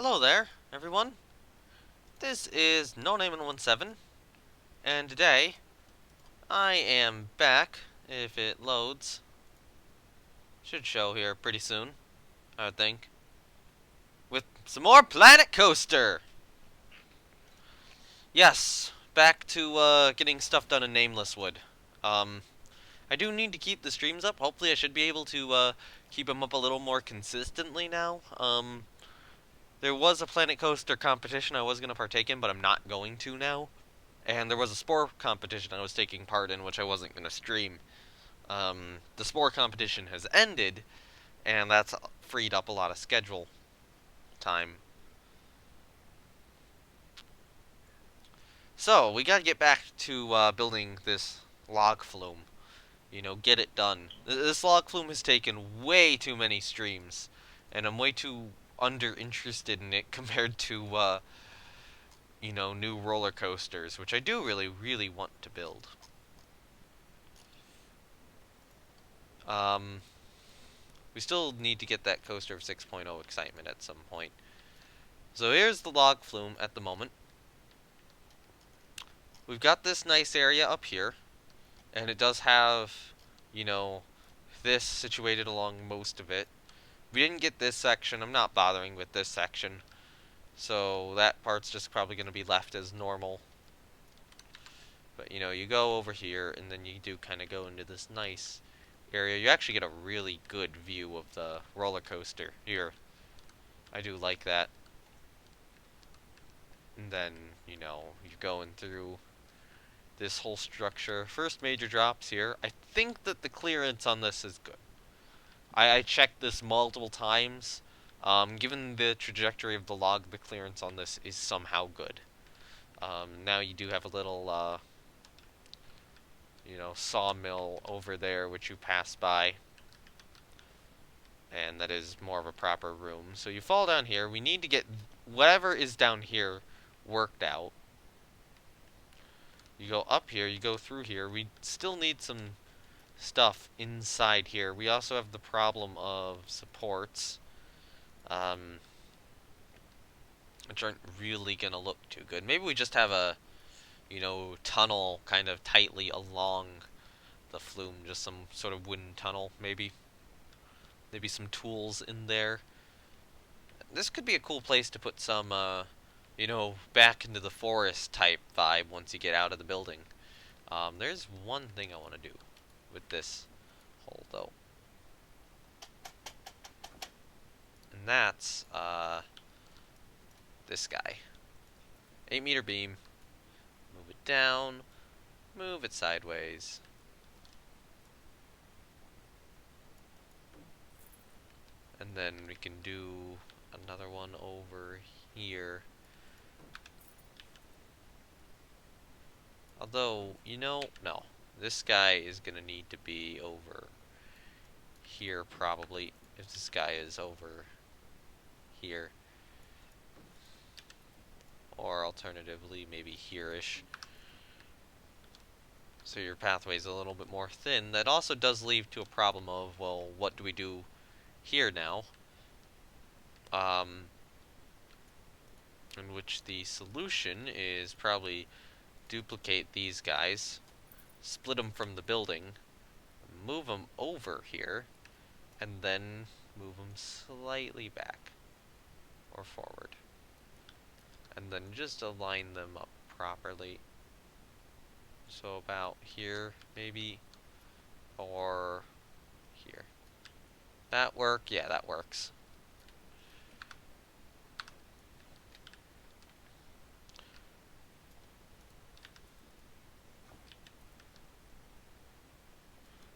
Hello there, everyone. This is NoNamelessWood, and today I am back, if it loads. Should show here pretty soon, I would think, with some more Planet Coaster! Yes, back to getting stuff done in NamelessWood. Um, I do need to keep the streams up. Hopefully I should be able to keep them up a little more consistently now. There was a Planet Coaster competition I was going to partake in, but I'm not going to now. And there was a spore competition I was taking part in, which I wasn't going to stream. The spore competition has ended, and that's freed up a lot of schedule time. So, we gotta get back to building this log flume. You know, get it done. This log flume has taken way too many streams, and I'm way too under-interested in it compared to, new roller coasters, which I do really, really want to build. Um, We still need to get that coaster of 6.0 excitement at some point. So here's the log flume at the moment. We've got this nice area up here, and it does have, you know, this situated along most of it. We didn't get this section. I'm not bothering with this section. So that part's just probably going to be left as normal. But, you go over here, and then you do kind of go into this nice area. You actually get a really good view of the roller coaster here. I do like that. And then, you're going through this whole structure. First major drops here. I think that the clearance on this is good. I checked this multiple times. Given the trajectory of the log, the clearance on this is somehow good. Now you do have a little, sawmill over there, which you pass by. And that is more of a proper room. So you fall down here. We need to get whatever is down here worked out. You go up here, you go through here. We still need some stuff inside here. We also have the problem of supports, which aren't really going to look too good. Maybe we just have a, tunnel kind of tightly along the flume. Just some sort of wooden tunnel, maybe. Maybe some tools in there. This could be a cool place to put some, back into the forest type vibe once you get out of the building. There's one thing I want to do with this hole, though. And that's, this guy. 8-meter beam. Move it down. Move it sideways. And then we can do another one over here. Although, no. This guy is going to need to be over here, probably. If this guy is over here. Or alternatively, maybe here-ish. So your pathway's a little bit more thin. That also does lead to a problem of, well, what do we do here now? In which the solution is probably duplicate these guys, split them from the building, move them over here, and then move them slightly back or forward. And then just align them up properly. So about here, maybe, or here. That work? Yeah, that works.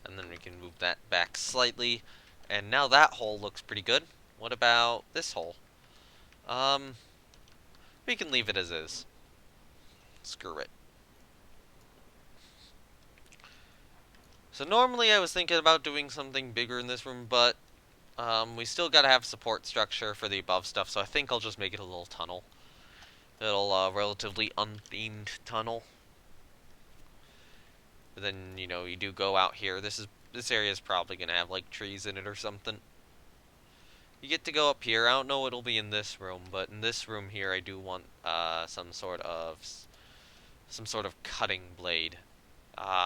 And then we can move that back slightly. And now that hole looks pretty good. What about this hole? We can leave it as is. Screw it. So normally I was thinking about doing something bigger in this room, but we still gotta have support structure for the above stuff, so I think I'll just make it a little tunnel. A little relatively unthemed tunnel. But then, you do go out here. This area is probably gonna have like trees in it or something. you get to go up here. I don't know what'll be in this room, but in this room here, I do want some sort of cutting blade.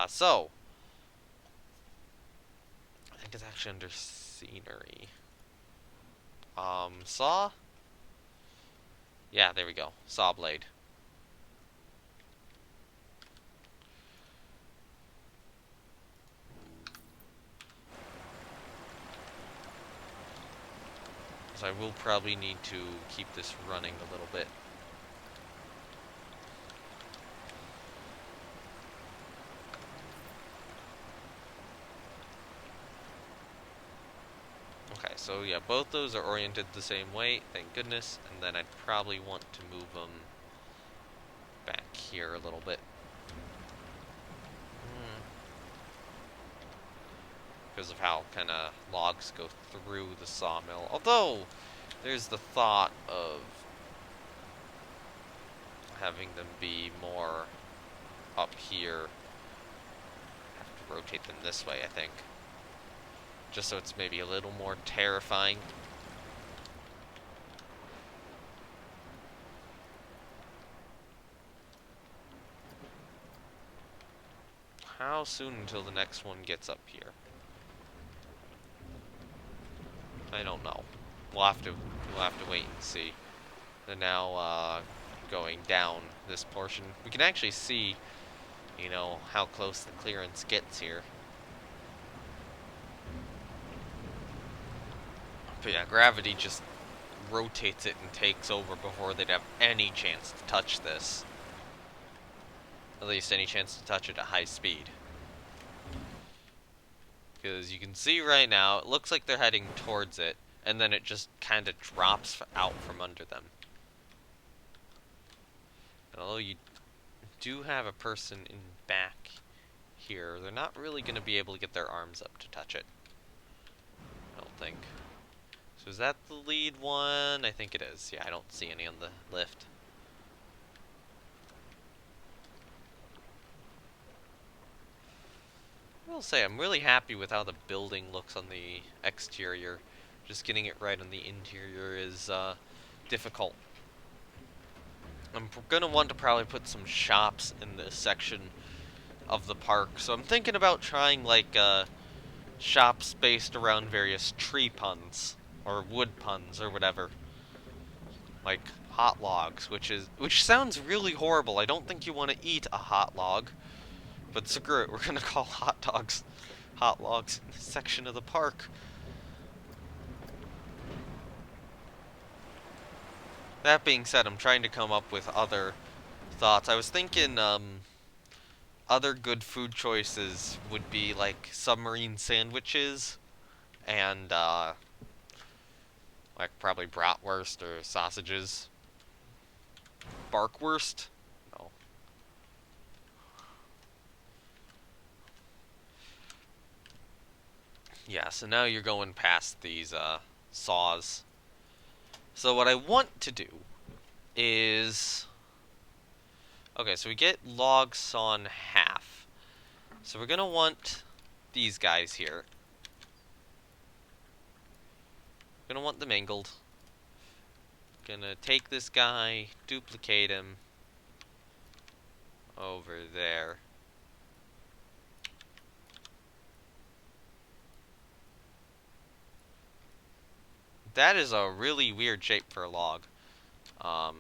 So I think it's actually under scenery. Saw. Yeah, there we go. Saw blade. So I will probably need to keep this running a little bit. Okay, so yeah, both those are oriented the same way, thank goodness, and then I'd probably want to move them back here a little bit. Because of how kind of logs go through the sawmill. Although, there's the thought of having them be more up here. Have to rotate them this way, I think. Just so it's maybe a little more terrifying. How soon until the next one gets up here? I don't know. We'll have to wait and see. They're now going down this portion. We can actually see, you know, how close the clearance gets here. But yeah, gravity just rotates it and takes over before they'd have any chance to touch this. At least any chance to touch it at high speed. Because you can see right now, it looks like they're heading towards it, and then it just kind of drops out from under them. And although you do have a person in back here, they're not really going to be able to get their arms up to touch it. I don't think. So is that the lead one? I think it is. Yeah, I don't see any on the lift. I will say, I'm really happy with how the building looks on the exterior. Just getting it right on the interior is difficult. I'm gonna want to probably put some shops in this section of the park. So I'm thinking about trying like shops based around various tree puns or wood puns or whatever. Like hot logs, which sounds really horrible. I don't think you want to eat a hot log. But screw it, we're gonna call hot logs in this section of the park. That being said, I'm trying to come up with other thoughts. I was thinking, other good food choices would be like submarine sandwiches and, like probably bratwurst or sausages. Barkwurst? No. Yeah, so now you're going past these, saws. So what I want to do is... Okay, so we get logs sawn half. So we're gonna want these guys here. Gonna want them angled. Gonna take this guy, duplicate him over there. That is a really weird shape for a log. Alright,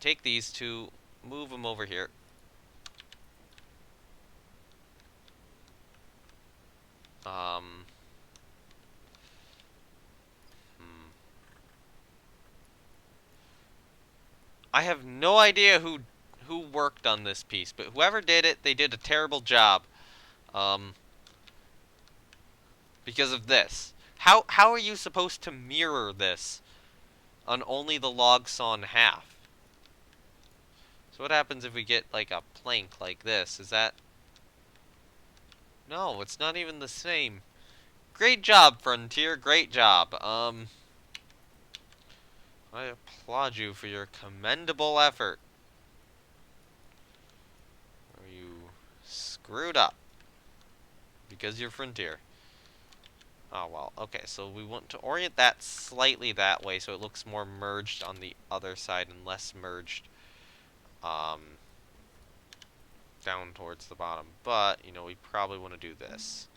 take these two, move them over here. I have no idea who worked on this piece, but whoever did it, they did a terrible job. Because of this. How are you supposed to mirror this on only the log sawn half? So what happens if we get like a plank like this? Is that... No, it's not even the same. Great job, Frontier. Great job. I applaud you for your commendable effort. You screwed up. Because you're Frontier. Oh, well, okay, so we want to orient that slightly that way so it looks more merged on the other side and less merged um, down towards the bottom. But, you know, we probably want to do this.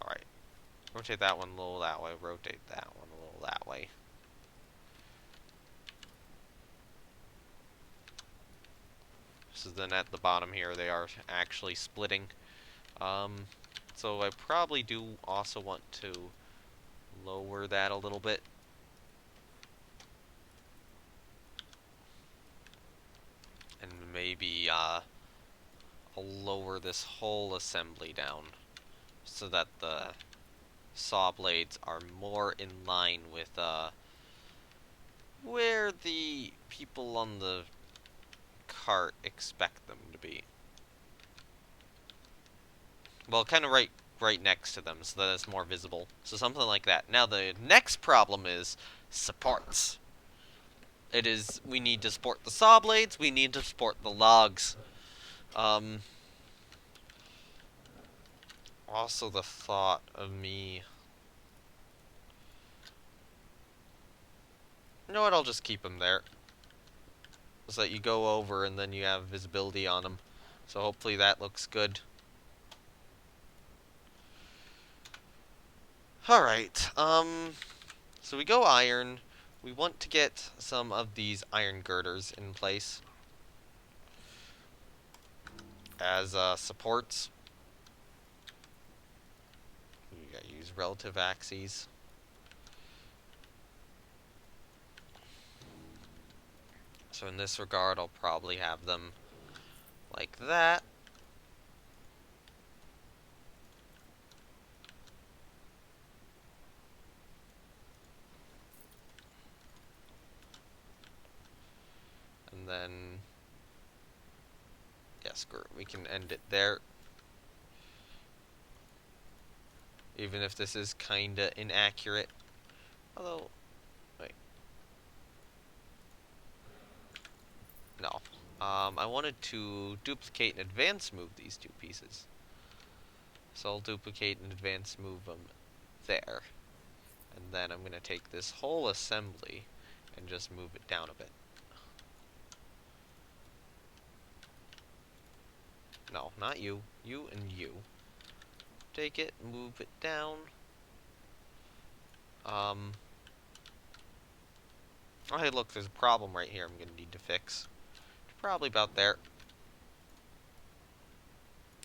Alright, rotate that one a little that way, rotate that one a little that way. So then at the bottom here, they are actually splitting. Um, so I probably do also want to lower that a little bit. And maybe I'll lower this whole assembly down so that the saw blades are more in line with where the people on the cart expect them to be. Well, kind of right next to them so that it's more visible. So something like that. Now the next problem is supports. It is, we need to support the saw blades, we need to support the logs. Also the thought of me... You know what, I'll just keep them there. So that you go over and then you have visibility on them. So hopefully that looks good. Alright, so we go iron. We want to get some of these iron girders in place as supports. You gotta use relative axes. So in this regard, I'll probably have them like that. And then, yeah, screw it. We can end it there. Even if this is kinda inaccurate. Although, wait. No. I wanted to duplicate and advance move these two pieces. So I'll duplicate and advance move them there. And then I'm going to take this whole assembly and just move it down a bit. No, not you. You and you. Take it, move it down. Oh, hey, look, there's a problem right here I'm going to need to fix. Probably about there.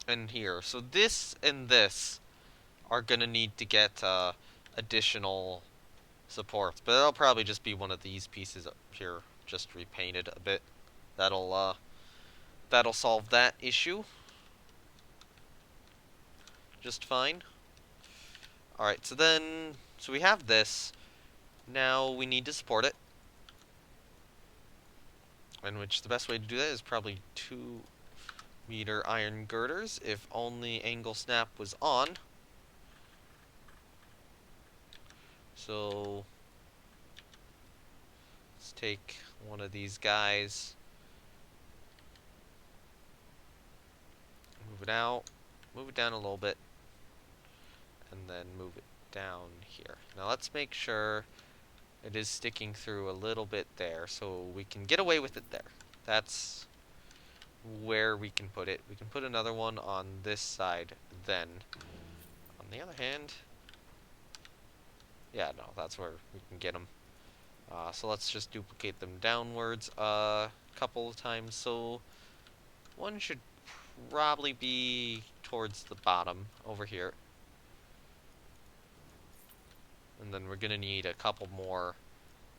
And here. So this and this are going to need to get additional supports. But it'll probably just be one of these pieces up here, just repainted a bit. That'll solve that issue just fine. Alright, so we have this. Now we need to support it. In which the best way to do that is probably 2-meter iron girders, if only angle snap was on. So let's take one of these guys, move it out, move it down a little bit, and then move it down here. Now let's make sure it is sticking through a little bit there, so we can get away with it there. That's where we can put it. We can put another one on this side then. On the other hand, yeah, no, that's where we can get them. So let's just duplicate them downwards a couple of times. So one should probably be towards the bottom over here. And then we're going to need a couple more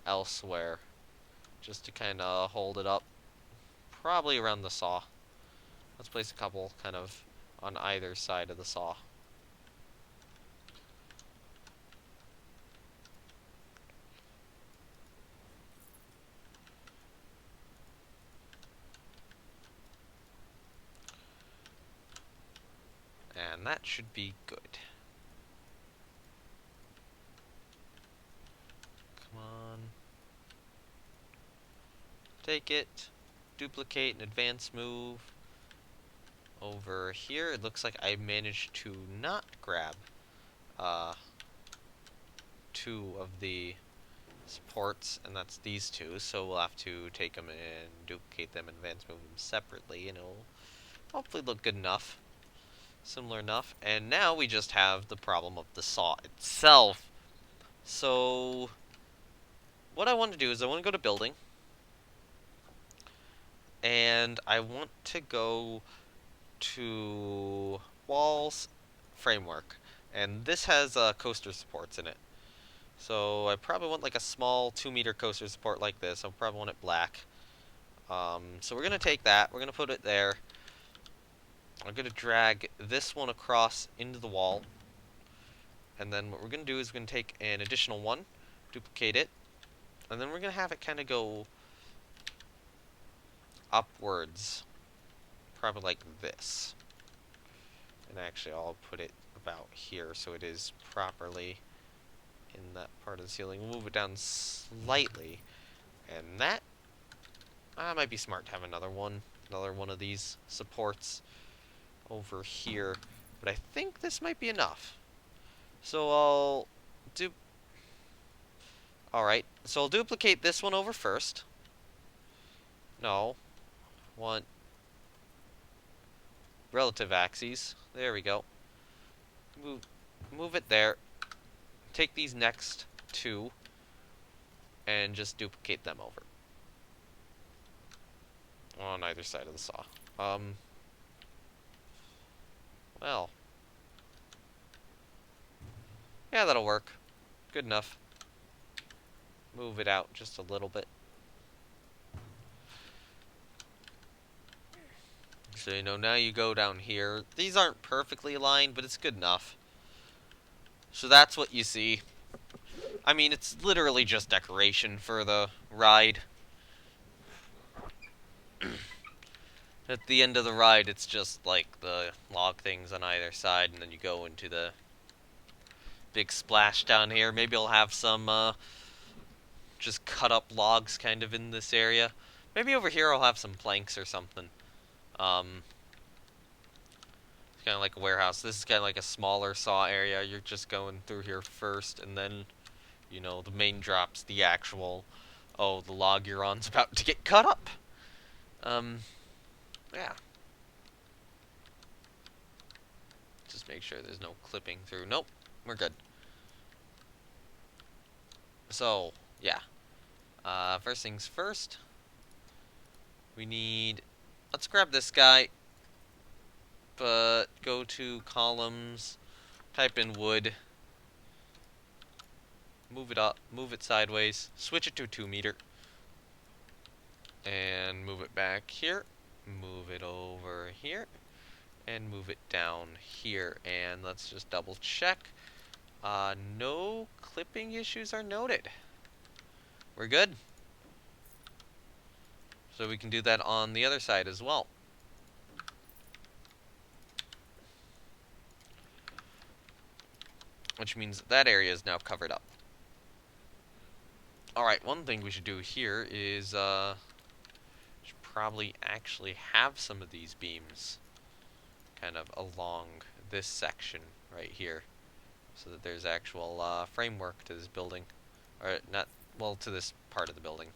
elsewhere just to kind of hold it up. Probably around the saw. Let's place a couple kind of on either side of the saw. And that should be good. Come on. Take it, duplicate and advance move. Over here, it looks like I managed to not grab uh, two of the supports, and that's these two, so we'll have to take them and duplicate them and advance move them separately, and it'll hopefully look good enough, similar enough. And now we just have the problem of the saw itself. So what I want to do is I want to go to building, and I want to go to walls, framework, and this has coaster supports in it. So I probably want like a small 2-meter coaster support like this. I'll probably want it black. So we're going to take that. We're going to put it there. I'm going to drag this one across into the wall. And then what we're going to do is we're going to take an additional one, duplicate it, and then we're going to have it kind of go upwards. Probably like this. And actually I'll put it about here so it is properly in that part of the ceiling. We'll move it down slightly. And that might be smart to have another one of these supports over here. But I think this might be enough. So I'll do... Alright, so I'll duplicate this one over first. No. Want relative axes. There we go. Move it there. Take these next two and just duplicate them over on either side of the saw. Well, yeah, that'll work. Good enough. Move it out just a little bit. So, you know, now you go down here. These aren't perfectly aligned, but it's good enough. So that's what you see. I mean, it's literally just decoration for the ride. At the end of the ride, it's just like the log things on either side, and then you go into the big splash down here. Maybe I'll have some just cut up logs kind of in this area. Maybe over here I'll have some planks or something. It's kind of like a warehouse. This is kind of like a smaller saw area. You're just going through here first, and then, you know, the main drop's the actual, oh, the log you're on's about to get cut up. Yeah. Just make sure there's no clipping through. Nope, we're good. So, yeah. First things first. We need... Let's grab this guy. But go to columns. Type in wood. Move it up. Move it sideways. Switch it to 2-meter. And move it back here. Move it over here. And move it down here. And let's just double check. No clipping issues are noted. We're good. So we can do that on the other side as well. Which means that area is now covered up. Alright, one thing we should do here is, should probably actually have some of these beams kind of along this section right here. So that there's actual framework to this building. Or, not, well, to this part of the building.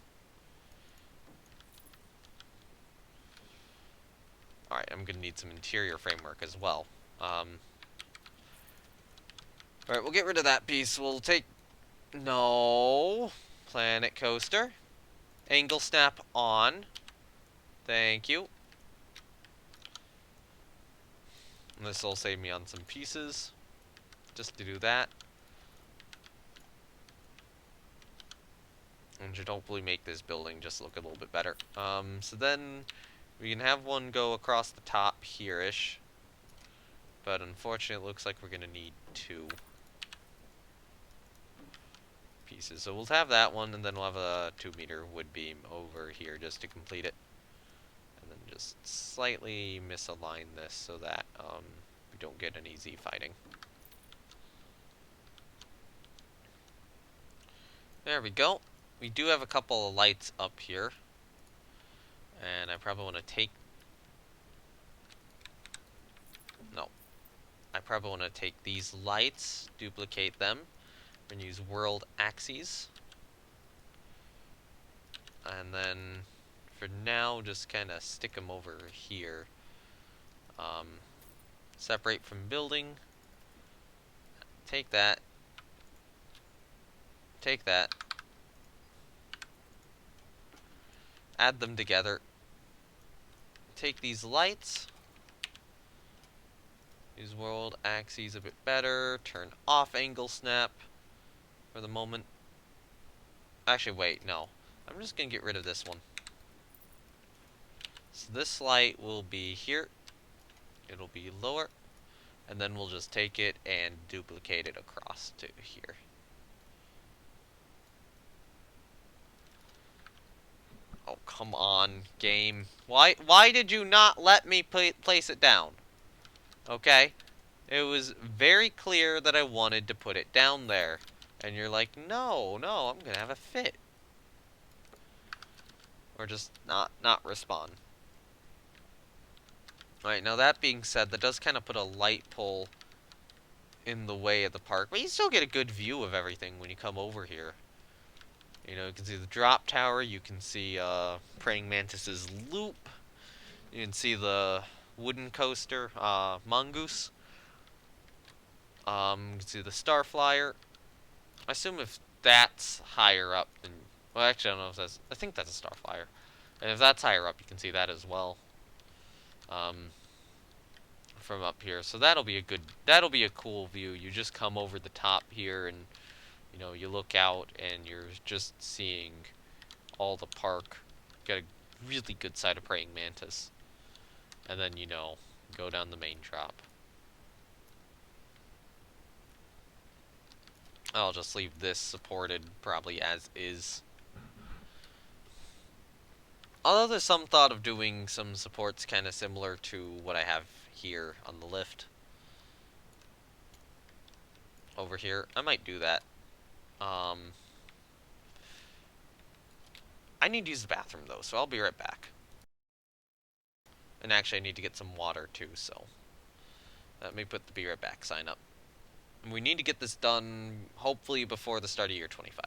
Alright, I'm going to need some interior framework as well. Alright, we'll get rid of that piece. We'll take... No. Planet coaster. Angle snap on. Thank you. This will save me on some pieces. Just to do that. And should hopefully make this building just look a little bit better. So then we can have one go across the top here-ish. But unfortunately it looks like we're going to need 2 pieces. So we'll have that one, and then we'll have a 2-meter wood beam over here just to complete it. And then just slightly misalign this so that we don't get any Z fighting. There we go. We do have a couple of lights up here. And I probably want to take I probably want to take these lights, duplicate them, and use world axes. And then for now, just kind of stick them over here. Um, separate from building. Take that. Take that. Add them together. Take these lights. Use world axes a bit better. Turn off angle snap for the moment. Actually, wait, no. I'm just going to get rid of this one. So this light will be here. It'll be lower. And then we'll just take it and duplicate it across to here. Oh, come on, game. Why did you not let me place it down? Okay? It was very clear that I wanted to put it down there. And you're like, no, I'm gonna have a fit. Or just not respond. Alright, now that being said, that does kind of put a light pole in the way of the park. But you still get a good view of everything when you come over here. You know, you can see the drop tower, you can see Praying Mantis's loop, you can see the wooden coaster, Mongoose. You can see the Starflyer. I assume if that's higher up, then... Well, actually, I don't know if that's... I think that's a Starflyer. And if that's higher up, you can see that as well. From up here. So that'll be a good... That'll be a cool view. You just come over the top here and, you know, you look out and you're just seeing all the park. Got a really good sight of Praying Mantis. And then, you know, go down the main drop. I'll just leave this supported probably as is. Although there's some thought of doing some supports kind of similar to what I have here on the lift. Over here. I might do that. I need to use the bathroom though, so I'll be right back. And actually I need to get some water too, so let me put the be right back sign up. And we need to get this done hopefully before the start of year 25.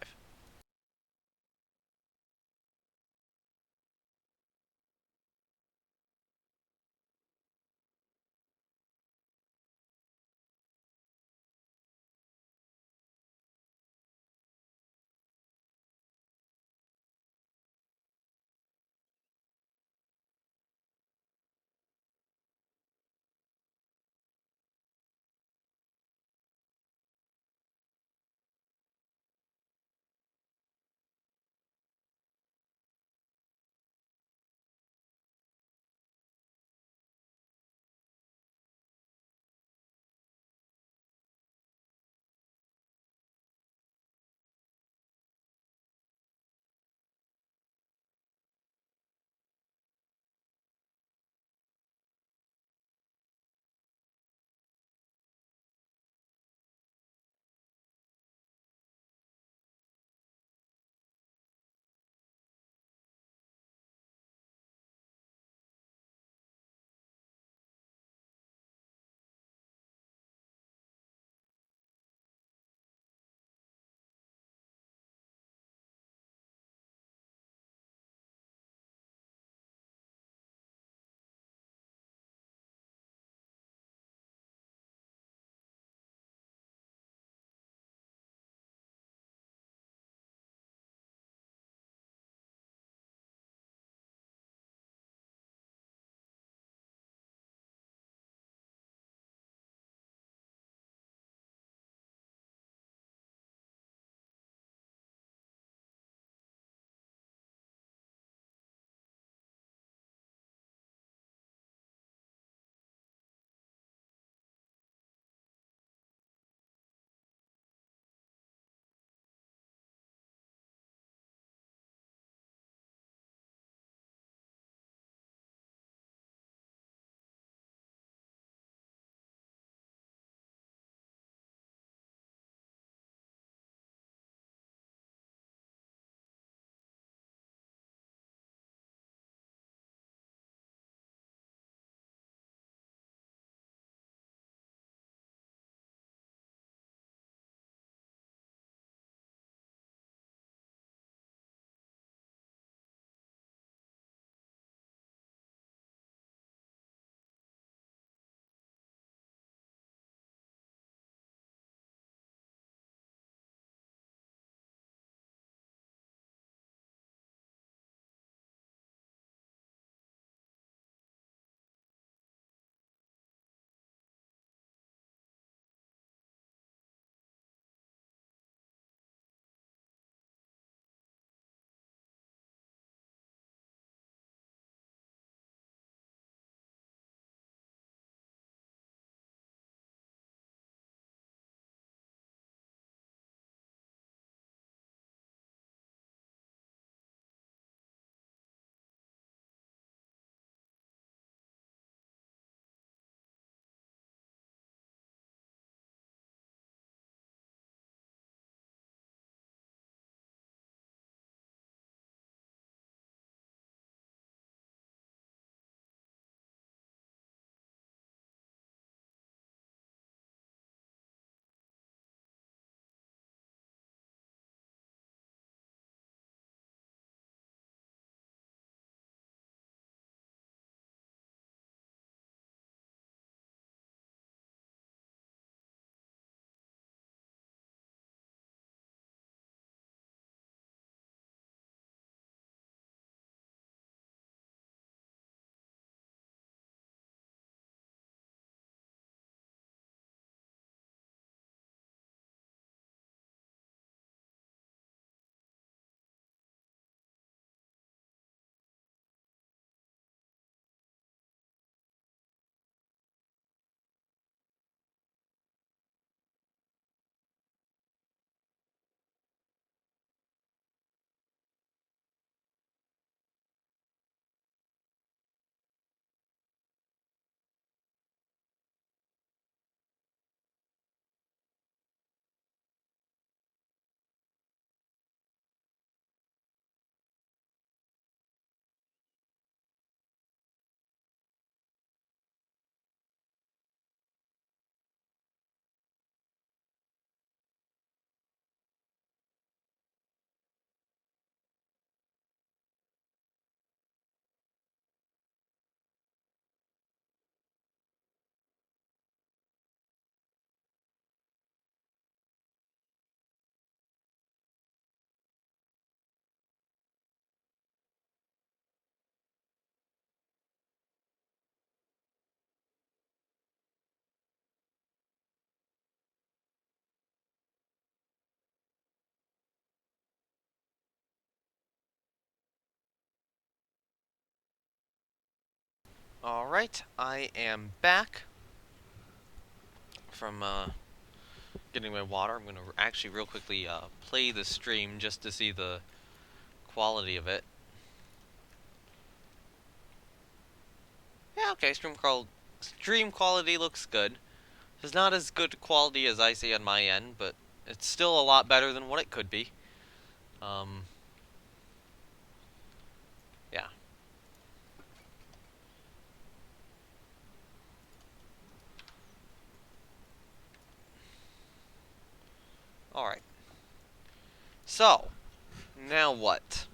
Alright, I am back from getting my water. I'm gonna actually real quickly play the stream just to see the quality of it. Yeah, okay, stream quality looks good. It's not as good quality as I see on my end, but it's still a lot better than what it could be. Um, yeah. Alright. So, now what?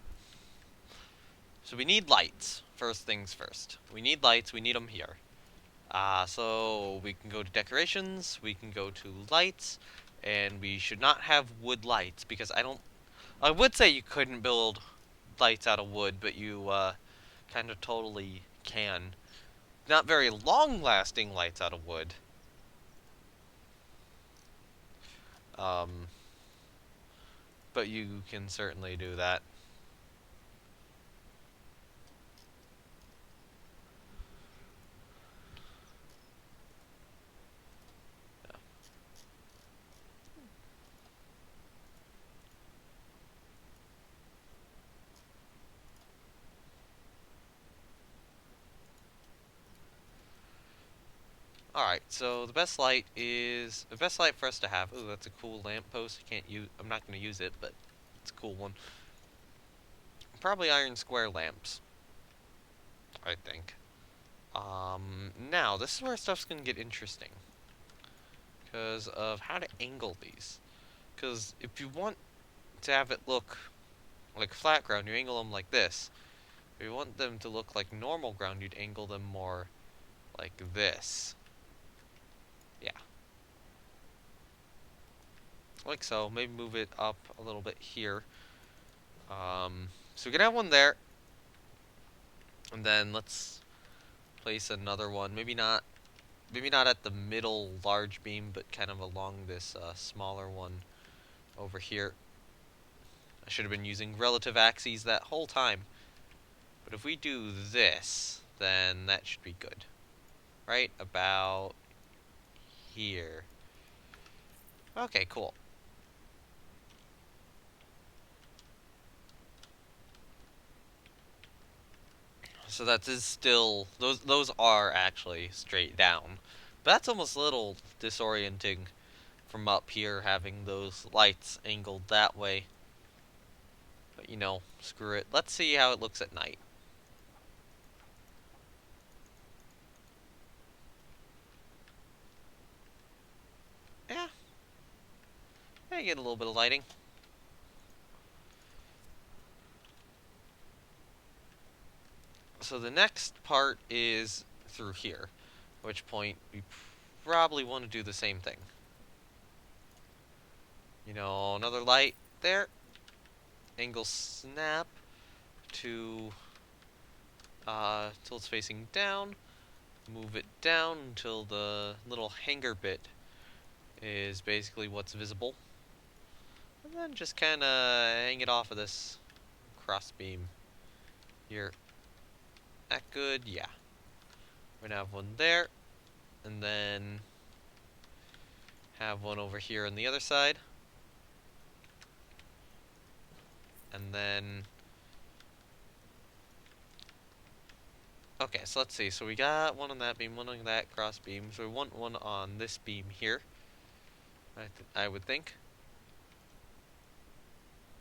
So we need lights. First things first. We need lights, we need them here. So we can go to decorations, we can go to lights, and we should not have wood lights, because I would say you couldn't build lights out of wood, but you, kind of totally can. Not very long-lasting lights out of wood. Um, but you can certainly do that. Alright, so the best light for us to have. Ooh, that's a cool lamppost. I'm not gonna use it, but it's a cool one. Probably iron square lamps, I think. Now, this is where stuff's gonna get interesting. Because of how to angle these. Because if you want to have it look like flat ground, you angle them like this. If you want them to look like normal ground, you'd angle them more like this. Yeah. Like so. Maybe move it up a little bit here. So we can have one there. And then let's place another one. Maybe not at the middle large beam, but kind of along this smaller one over here. I should have been using relative axes that whole time. But if we do this, then that should be good. Right about here. Okay, cool. So that is still those are actually straight down. But that's almost a little disorienting from up here having those lights angled that way. But you know, screw it. Let's see how it looks at night. Yeah. I get a little bit of lighting. So the next part is through here, at which point we probably want to do the same thing. You know, another light there. Angle snap to till it's facing down. Move it down until the little hanger bit is basically what's visible. And then just kind of hang it off of this cross beam here. That good? Yeah. We're gonna have one there, and then have one over here on the other side. And then... Okay, so let's see. So we got one on that beam, one on that cross beam. So we want one on this beam here, I would think.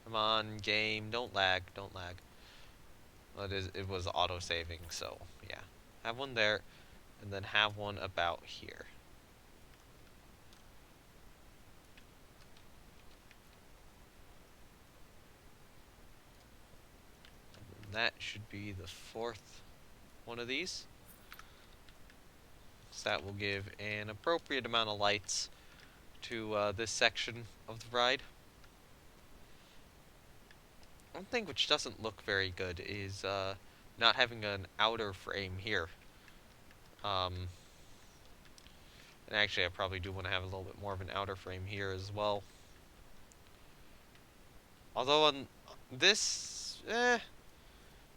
Come on, game. Don't lag. Don't lag. Well, it was auto-saving, so yeah. Have one there, and then have one about here. And that should be the fourth one of these. So that will give an appropriate amount of lights to this section of the ride. One thing which doesn't look very good is not having an outer frame here. And actually I probably do want to have a little bit more of an outer frame here as well. Although on this, we're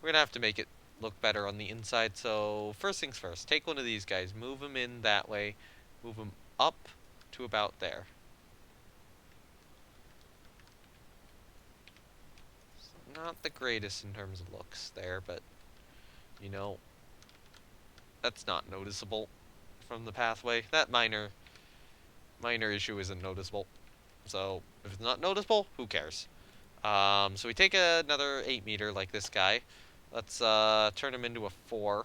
gonna have to make it look better on the inside. So first things first, take one of these guys, move them in that way, move them up to about there. It's not the greatest in terms of looks there, but you know, that's not noticeable from the pathway. That minor issue isn't noticeable. So if it's not noticeable, who cares? So we take another 8 meter like this guy. Let's turn him into a 4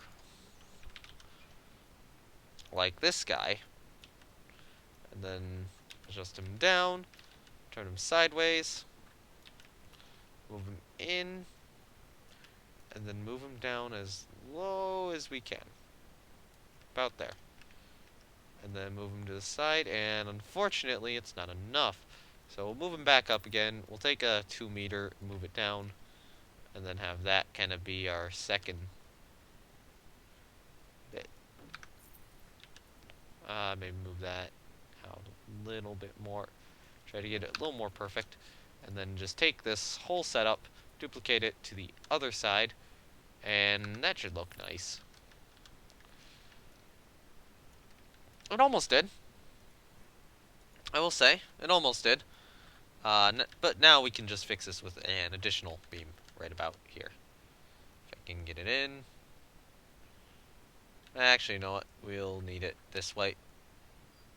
like this guy. And then adjust him down, turn him sideways, move him in, and then move him down as low as we can. About there. And then move him to the side, and unfortunately it's not enough. So we'll move him back up again. We'll take a 2 meter, move it down, and then have that kind of be our second bit. Maybe move that out a little bit more. Try to get it a little more perfect. And then just take this whole setup, duplicate it to the other side, and that should look nice. It almost did. I will say, it almost did. But now we can just fix this with an additional beam right about here. If I can get it in. Actually, you know what? We'll need it this way.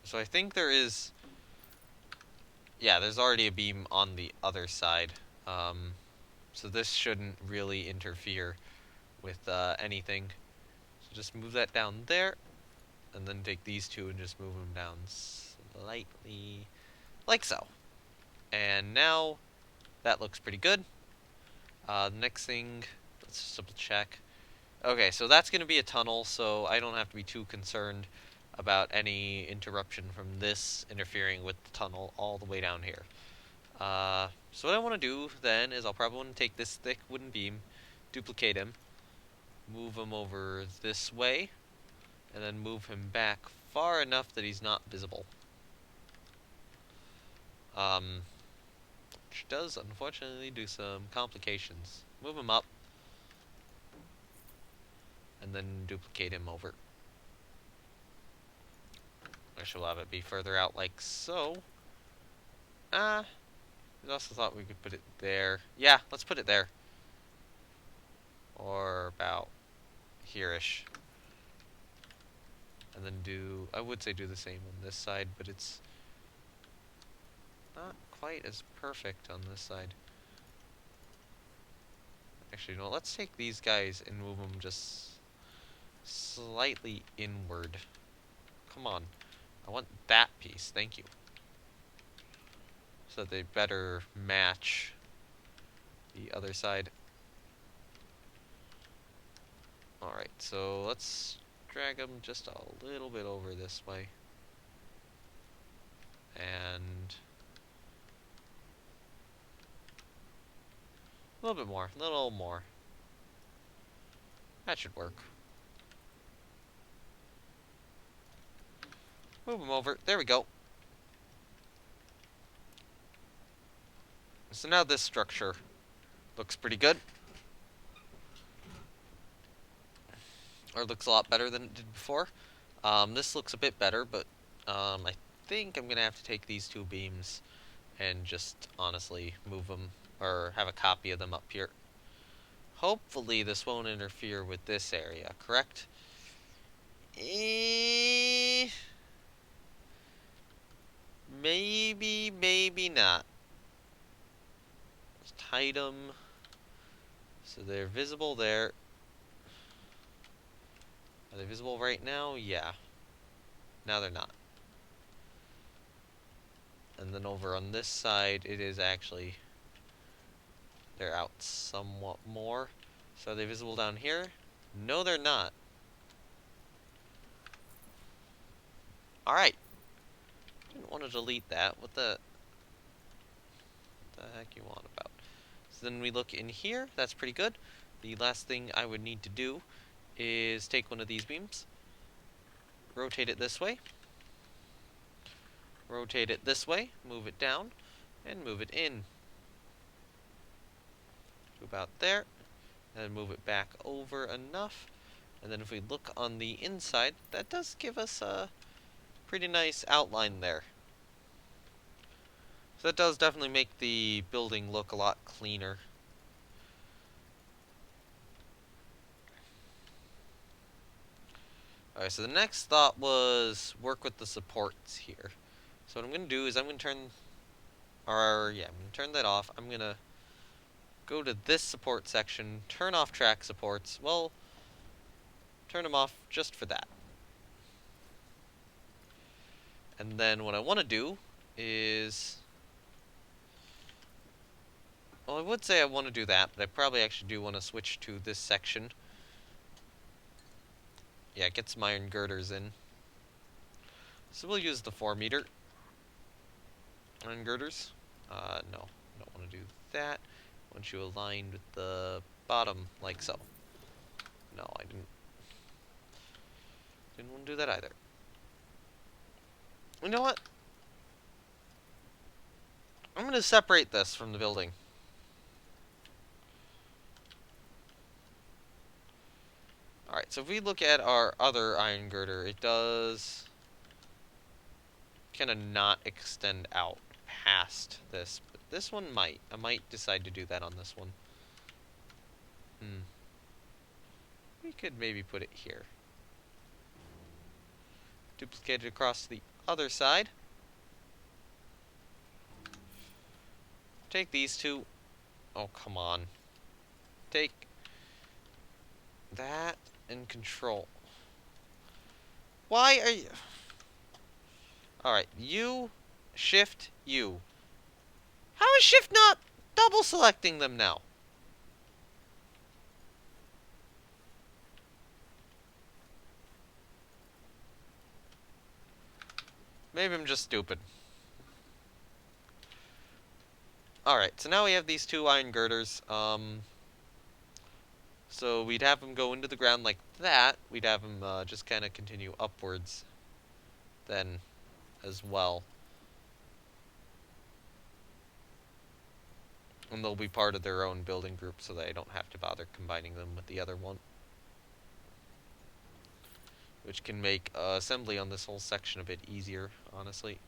So I think there is... Yeah, there's already a beam on the other side. So this shouldn't really interfere with anything. So just move that down there. And then take these two and just move them down slightly. Like so. And now that looks pretty good. The next thing, let's just double check. Okay, so that's going to be a tunnel, so I don't have to be too concerned about any interruption from this interfering with the tunnel all the way down here. So what I want to do then is I'll probably want to take this thick wooden beam, duplicate him, move him over this way, and then move him back far enough that he's not visible. Which does unfortunately do some complications. Move him up, and then duplicate him over. I should have it be further out like so. I also thought we could put it there. Yeah, let's put it there. Or about here-ish. And then I would say do the same on this side, but it's not quite as perfect on this side. Actually, no, let's take these guys and move them just slightly inward. Come on. I want that piece, thank you. So that they better match the other side. Alright, so let's drag them just a little bit over this way. And a little bit more, a little more. That should work. Move them over. There we go. So now this structure looks pretty good. Or looks a lot better than it did before. This looks a bit better, but I think I'm going to have to take these two beams and just honestly move them, or have a copy of them up here. Hopefully this won't interfere with this area, correct? Maybe, maybe not. Just hide them so they're visible there. Are they visible right now? Yeah. Now they're not. And then over on this side, it is actually... They're out somewhat more. So are they visible down here? No, they're not. Alright. Didn't want to delete that. What the heck you want about? So then we look in here. That's pretty good. The last thing I would need to do is take one of these beams, rotate it this way, rotate it this way, move it down, and move it in to about there. and move it back over enough. And then if we look on the inside, that does give us a pretty nice outline there. So that does definitely make the building look a lot cleaner. Alright, so the next thought was work with the supports here. So what I'm going to do is I'm going to turn, I'm going to turn that off. I'm going to go to this support section, turn off track supports. Well, turn them off just for that. And then what I want to do is, well, I would say I want to do that, but I probably actually do want to switch to this section. Yeah, get some iron girders in. So we'll use the 4-meter iron girders. No, I don't want to do that. I want you aligned with the bottom, like so. No, I didn't want to do that either. You know what? I'm going to separate this from the building. Alright, so if we look at our other iron girder, it does kind of not extend out past this. But this one might. I might decide to do that on this one. We could maybe put it here. Duplicate it across to the other side. Take these two. Oh, come on. Take that and control. Why are you... Alright, you, shift, you. How is shift not double selecting them now? Maybe I'm just stupid. Alright, so now we have these two iron girders. So we'd have them go into the ground like that. We'd have them just kind of continue upwards then as well. And they'll be part of their own building group, so they don't have to bother combining them with the other one. Which can make assembly on this whole section a bit easier, honestly.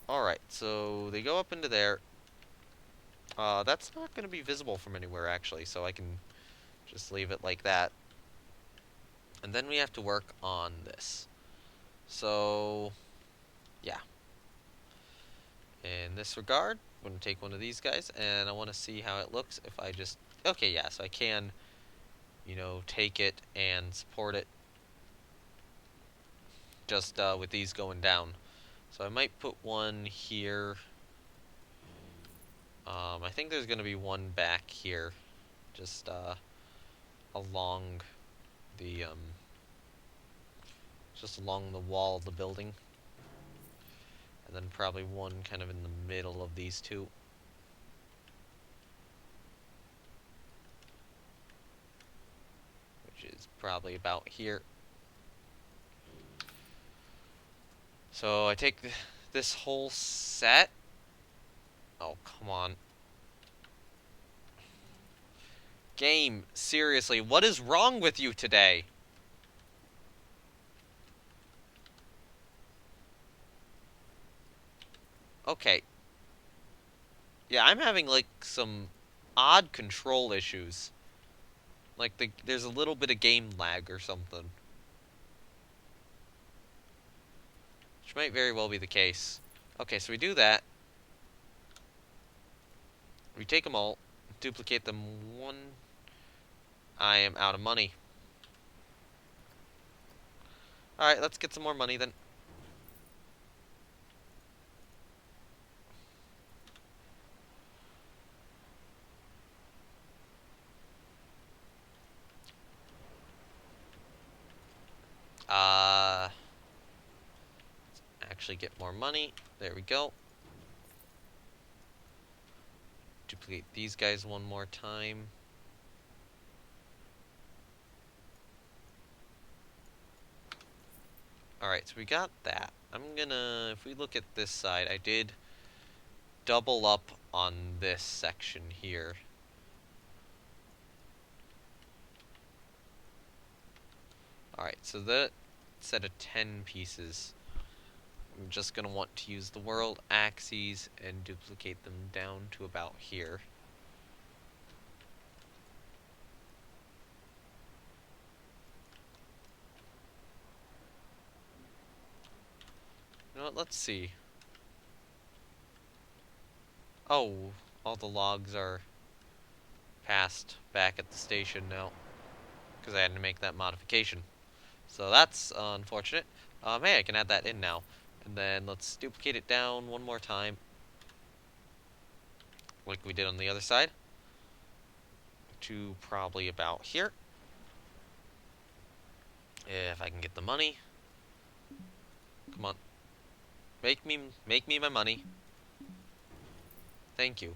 Alright, so they go up into there. That's not going to be visible from anywhere, actually, so I can just leave it like that. And then we have to work on this. So, yeah. In this regard, I'm going to take one of these guys, and I want to see how it looks if I just... Okay, yeah, so I can, you know, take it and support it just with these going down. So I might put one here. I think there's going to be one back here, just along the wall of the building, and then probably one kind of in the middle of these two. Which is probably about here. So I take this whole set. Oh, come on. Game, seriously, what is wrong with you today? Okay. Yeah, I'm having, like, some odd control issues. Like, there's a little bit of game lag or something. Which might very well be the case. Okay, so we do that. We take them all, duplicate them one. I am out of money. Alright, let's get some more money then. Actually get more money. There we go. Duplicate these guys one more time. Alright, so we got that. I'm gonna, if we look at this side, I did double up on this section here. Alright, so that set of 10 pieces. I'm just going to want to use the world axes and duplicate them down to about here. You know what, let's see. Oh, all the logs are passed back at the station now, because I had to make that modification. So that's unfortunate. Hey, I can add that in now. And then let's duplicate it down one more time, like we did on the other side, to probably about here. If I can get the money. Come on. Make me my money. Thank you.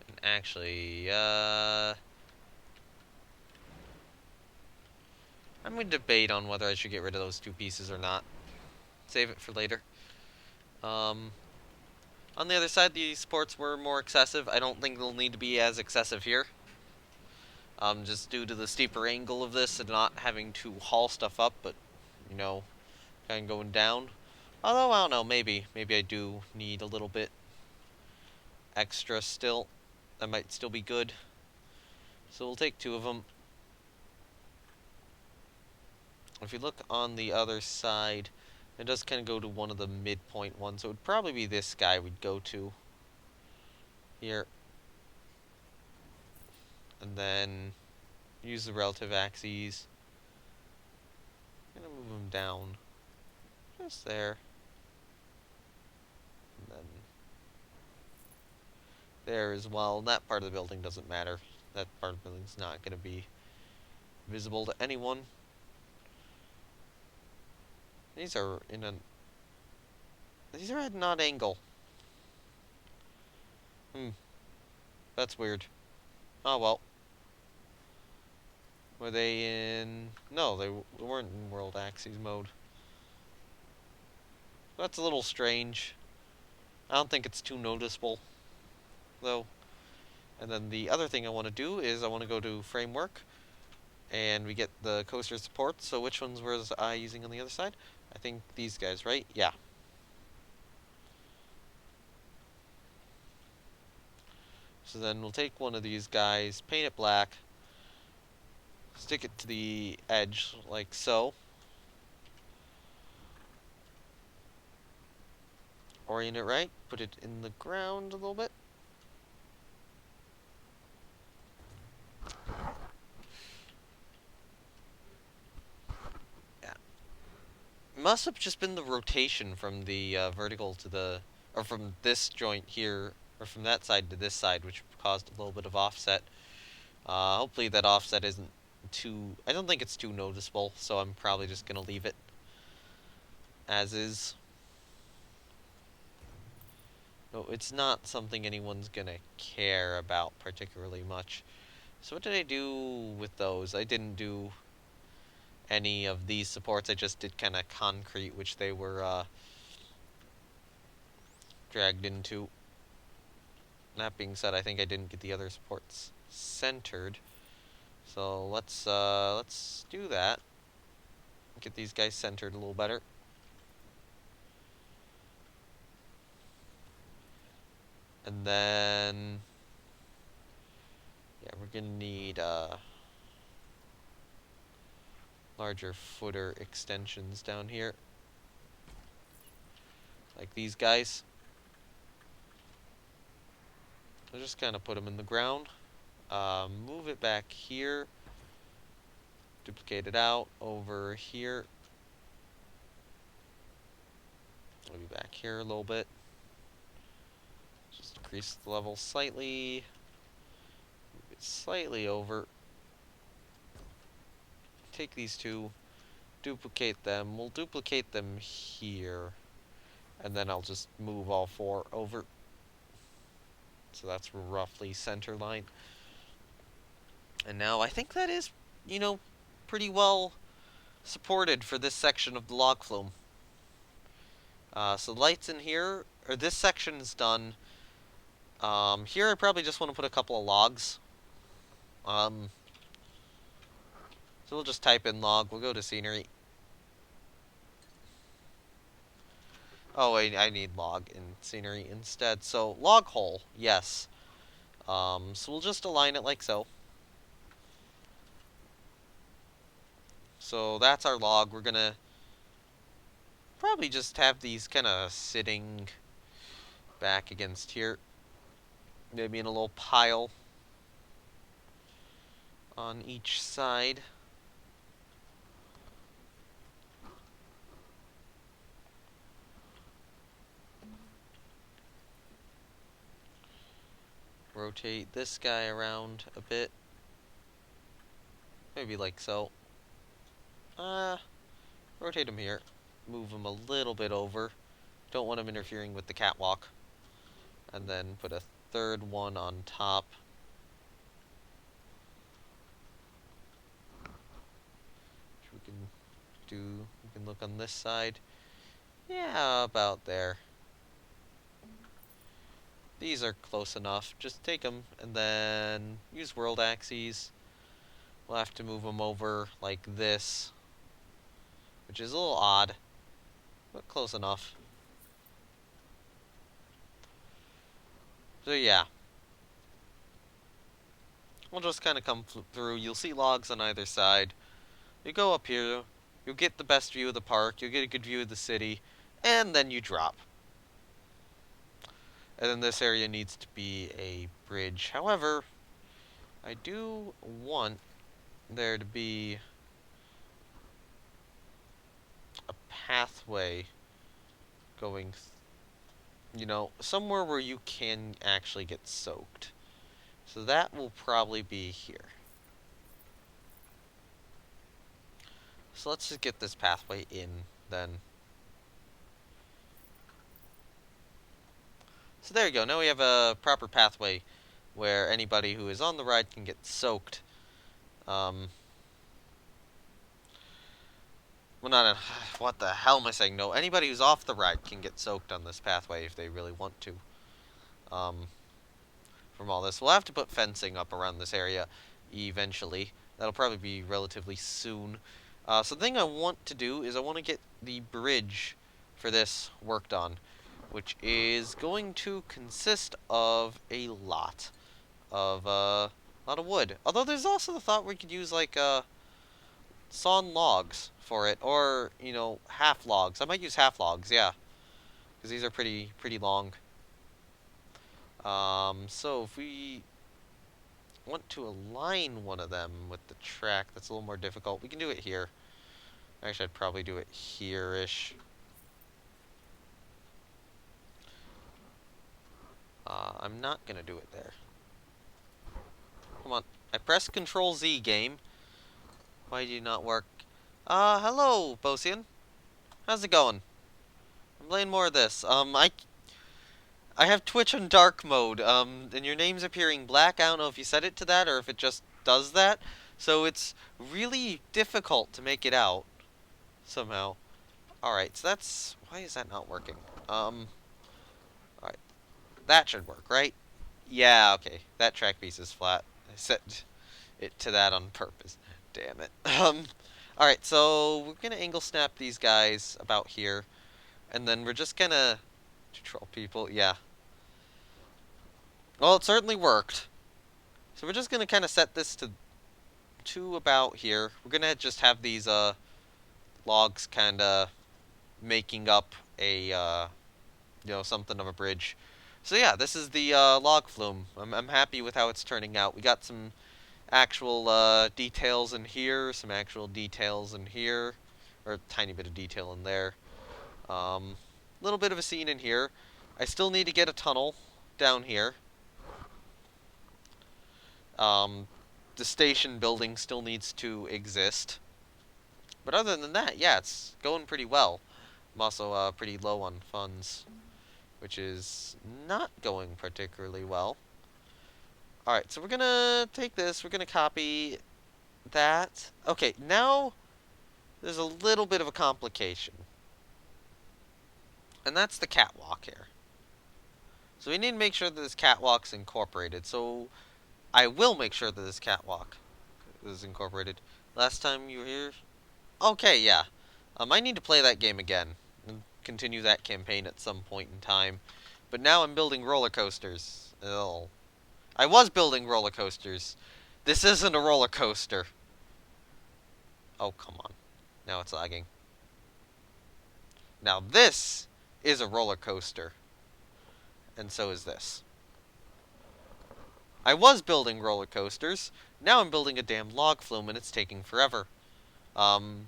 And actually, I'm going to debate on whether I should get rid of those 2 pieces or not. Save it for later. On the other side, the supports were more excessive. I don't think they'll need to be as excessive here. Just due to the steeper angle of this and not having to haul stuff up, but, you know, kind of going down. Although, I don't know, maybe I do need a little bit extra still. That might still be good. So we'll take 2 of them. If you look on the other side, it does kind of go to one of the midpoint ones. So it would probably be this guy we'd go to here. And then use the relative axes. I'm going to move them down just there. And then there as well. And that part of the building doesn't matter. That part of the building's not going to be visible to anyone. These are at an odd angle. That's weird. Oh well. Were they in... No, they weren't in world axes mode. That's a little strange. I don't think it's too noticeable, though. And then the other thing I want to do is I want to go to framework, and we get the coaster support. So which ones was I using on the other side? I think these guys, right? Yeah. So then we'll take one of these guys, paint it black, stick it to the edge like so. Orient it right, put it in the ground a little bit. Yeah. Must have just been the rotation from the vertical to the... or from this joint here, or from that side to this side, which caused a little bit of offset. Hopefully that offset isn't too... I don't think it's too noticeable, so I'm probably just going to leave it as is. No, it's not something anyone's going to care about particularly much. So what did I do with those? I didn't do any of these supports. I just did kind of concrete, which they were dragged into. That being said, I think I didn't get the other supports centered. So let's do that. Get these guys centered a little better. And then, yeah, we're gonna need larger footer extensions down here, like these guys. I'll just kind of put them in the ground. Move it back here. Duplicate it out over here. I'll be back here a little bit. Just decrease the level slightly. Move it slightly over. Take these 2, duplicate them. We'll duplicate them here. And then I'll just move all 4 over. So that's roughly center line. And now I think that is, you know, pretty well supported for this section of the log flume. So lights in here, or this section is done. Here I probably just want to put a couple of logs. So we'll just type in log. We'll go to scenery. Oh, wait, I need log in scenery instead. So log hole, yes. So we'll just align it like so. So that's our log. We're gonna probably just have these kind of sitting back against here. Maybe in a little pile on each side. Rotate this guy around a bit. Maybe like so. Rotate him here. Move him a little bit over. Don't want him interfering with the catwalk. And then put a third one on top. Which we can do. We can look on this side. Yeah, about there. These are close enough. Just take them and then use world axes. We'll have to move them over like this, which is a little odd, but close enough. So yeah, we'll just kind of come through. You'll see logs on either side. You go up here, you'll get the best view of the park, you'll get a good view of the city, and then you drop. And then this area needs to be a bridge. However, I do want there to be a pathway going, somewhere where you can actually get soaked. So that will probably be here. So let's just get this pathway in then. So there you go. Now we have a proper pathway where anybody who is on the ride can get soaked. Well, not what the hell am I saying? No, anybody who's off the ride can get soaked on this pathway if they really want to. From all this, we'll have to put fencing up around this area eventually. That'll probably be relatively soon. So the thing I want to do is I want to get the bridge for this worked on, which is going to consist of a lot of wood. Although there's also the thought we could use like sawn logs for it, or half logs. I might use half logs, yeah, because these are pretty long. So if we want to align one of them with the track, that's a little more difficult. We can do it here. Actually, I'd probably do it here-ish. I'm not gonna do it there. Come on. I pressed Control Z, game. Why did you not work? Hello, Bosian. How's it going? I'm playing more of this. I have Twitch on dark mode, and your name's appearing black. I don't know if you set it to that or if it just does that. So it's really difficult to make it out, somehow. Alright, so that's... Why is that not working? Alright. That should work, right? Yeah, okay. That track piece is flat. I set it to that on purpose. Damn it. Alright, so we're gonna angle snap these guys about here. And then we're just gonna... Troll people, yeah. Well, it certainly worked. So we're just gonna kind of set this to about here. We're gonna just have these logs kind of making up a something of a bridge. So yeah, this is the log flume. I'm happy with how it's turning out. We got some actual details in here, some actual details in here, or a tiny bit of detail in there. Little bit of a scene in here. I still need to get a tunnel down here. The station building still needs to exist. But other than that, yeah, it's going pretty well. I'm also pretty low on funds, which is not going particularly well. Alright, so we're gonna take this, we're gonna copy that. Okay, now there's a little bit of a complication. And that's the catwalk here. So we need to make sure that this catwalk's incorporated. So I will make sure that this catwalk is incorporated. Last time you were here? Okay, yeah. I need to play that game again and continue that campaign at some point in time. But now I'm building roller coasters. Oh. I was building roller coasters. This isn't a roller coaster. Oh, come on. Now it's lagging. Now this is a roller coaster. And so is this. I was building roller coasters. Now I'm building a damn log flume and it's taking forever. Um,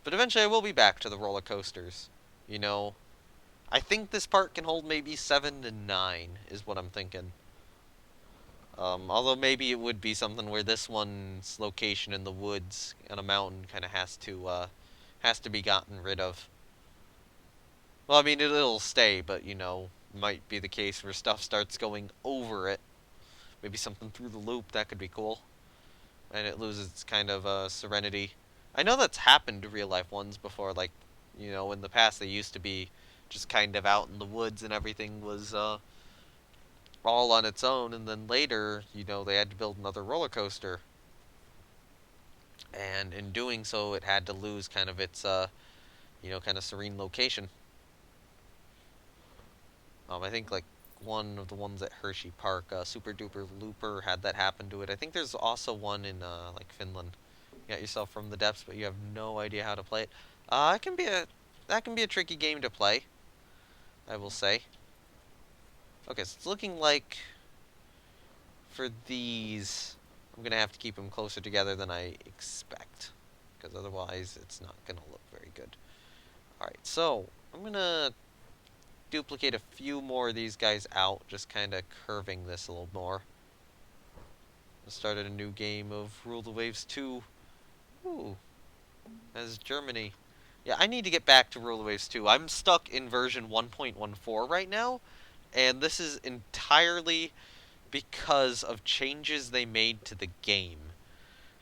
but eventually I will be back to the roller coasters. You know, I think this park can hold maybe 7 to 9 is what I'm thinking. Although maybe it would be something where this one's location in the woods on a mountain kind of has to be gotten rid of. Well, I mean it'll stay, but you know, might be the case where stuff starts going over it. Maybe something through the loop that could be cool, and it loses its kind of serenity. I know that's happened to real life ones before, like you know, in the past they used to be just kind of out in the woods and everything was all on its own, and then later, you know, they had to build another roller coaster, and in doing so, it had to lose kind of its, you know, kind of serene location. I think like one of the ones at Hershey Park, Super Duper Looper, had that happen to it. I think there's also one in like Finland. You got yourself from the depths, but you have no idea how to play it. It can be a that can be a tricky game to play, I will say. Okay, so it's looking like for these, I'm gonna have to keep them closer together than I expect, because otherwise it's not gonna look very good. Alright, so I'm gonna duplicate a few more of these guys out, just kind of curving this a little more. I started a new game of Rule the Waves 2. Ooh, as Germany. Yeah, I need to get back to Rule the Waves 2. I'm stuck in version 1.14 right now, and this is entirely because of changes they made to the game,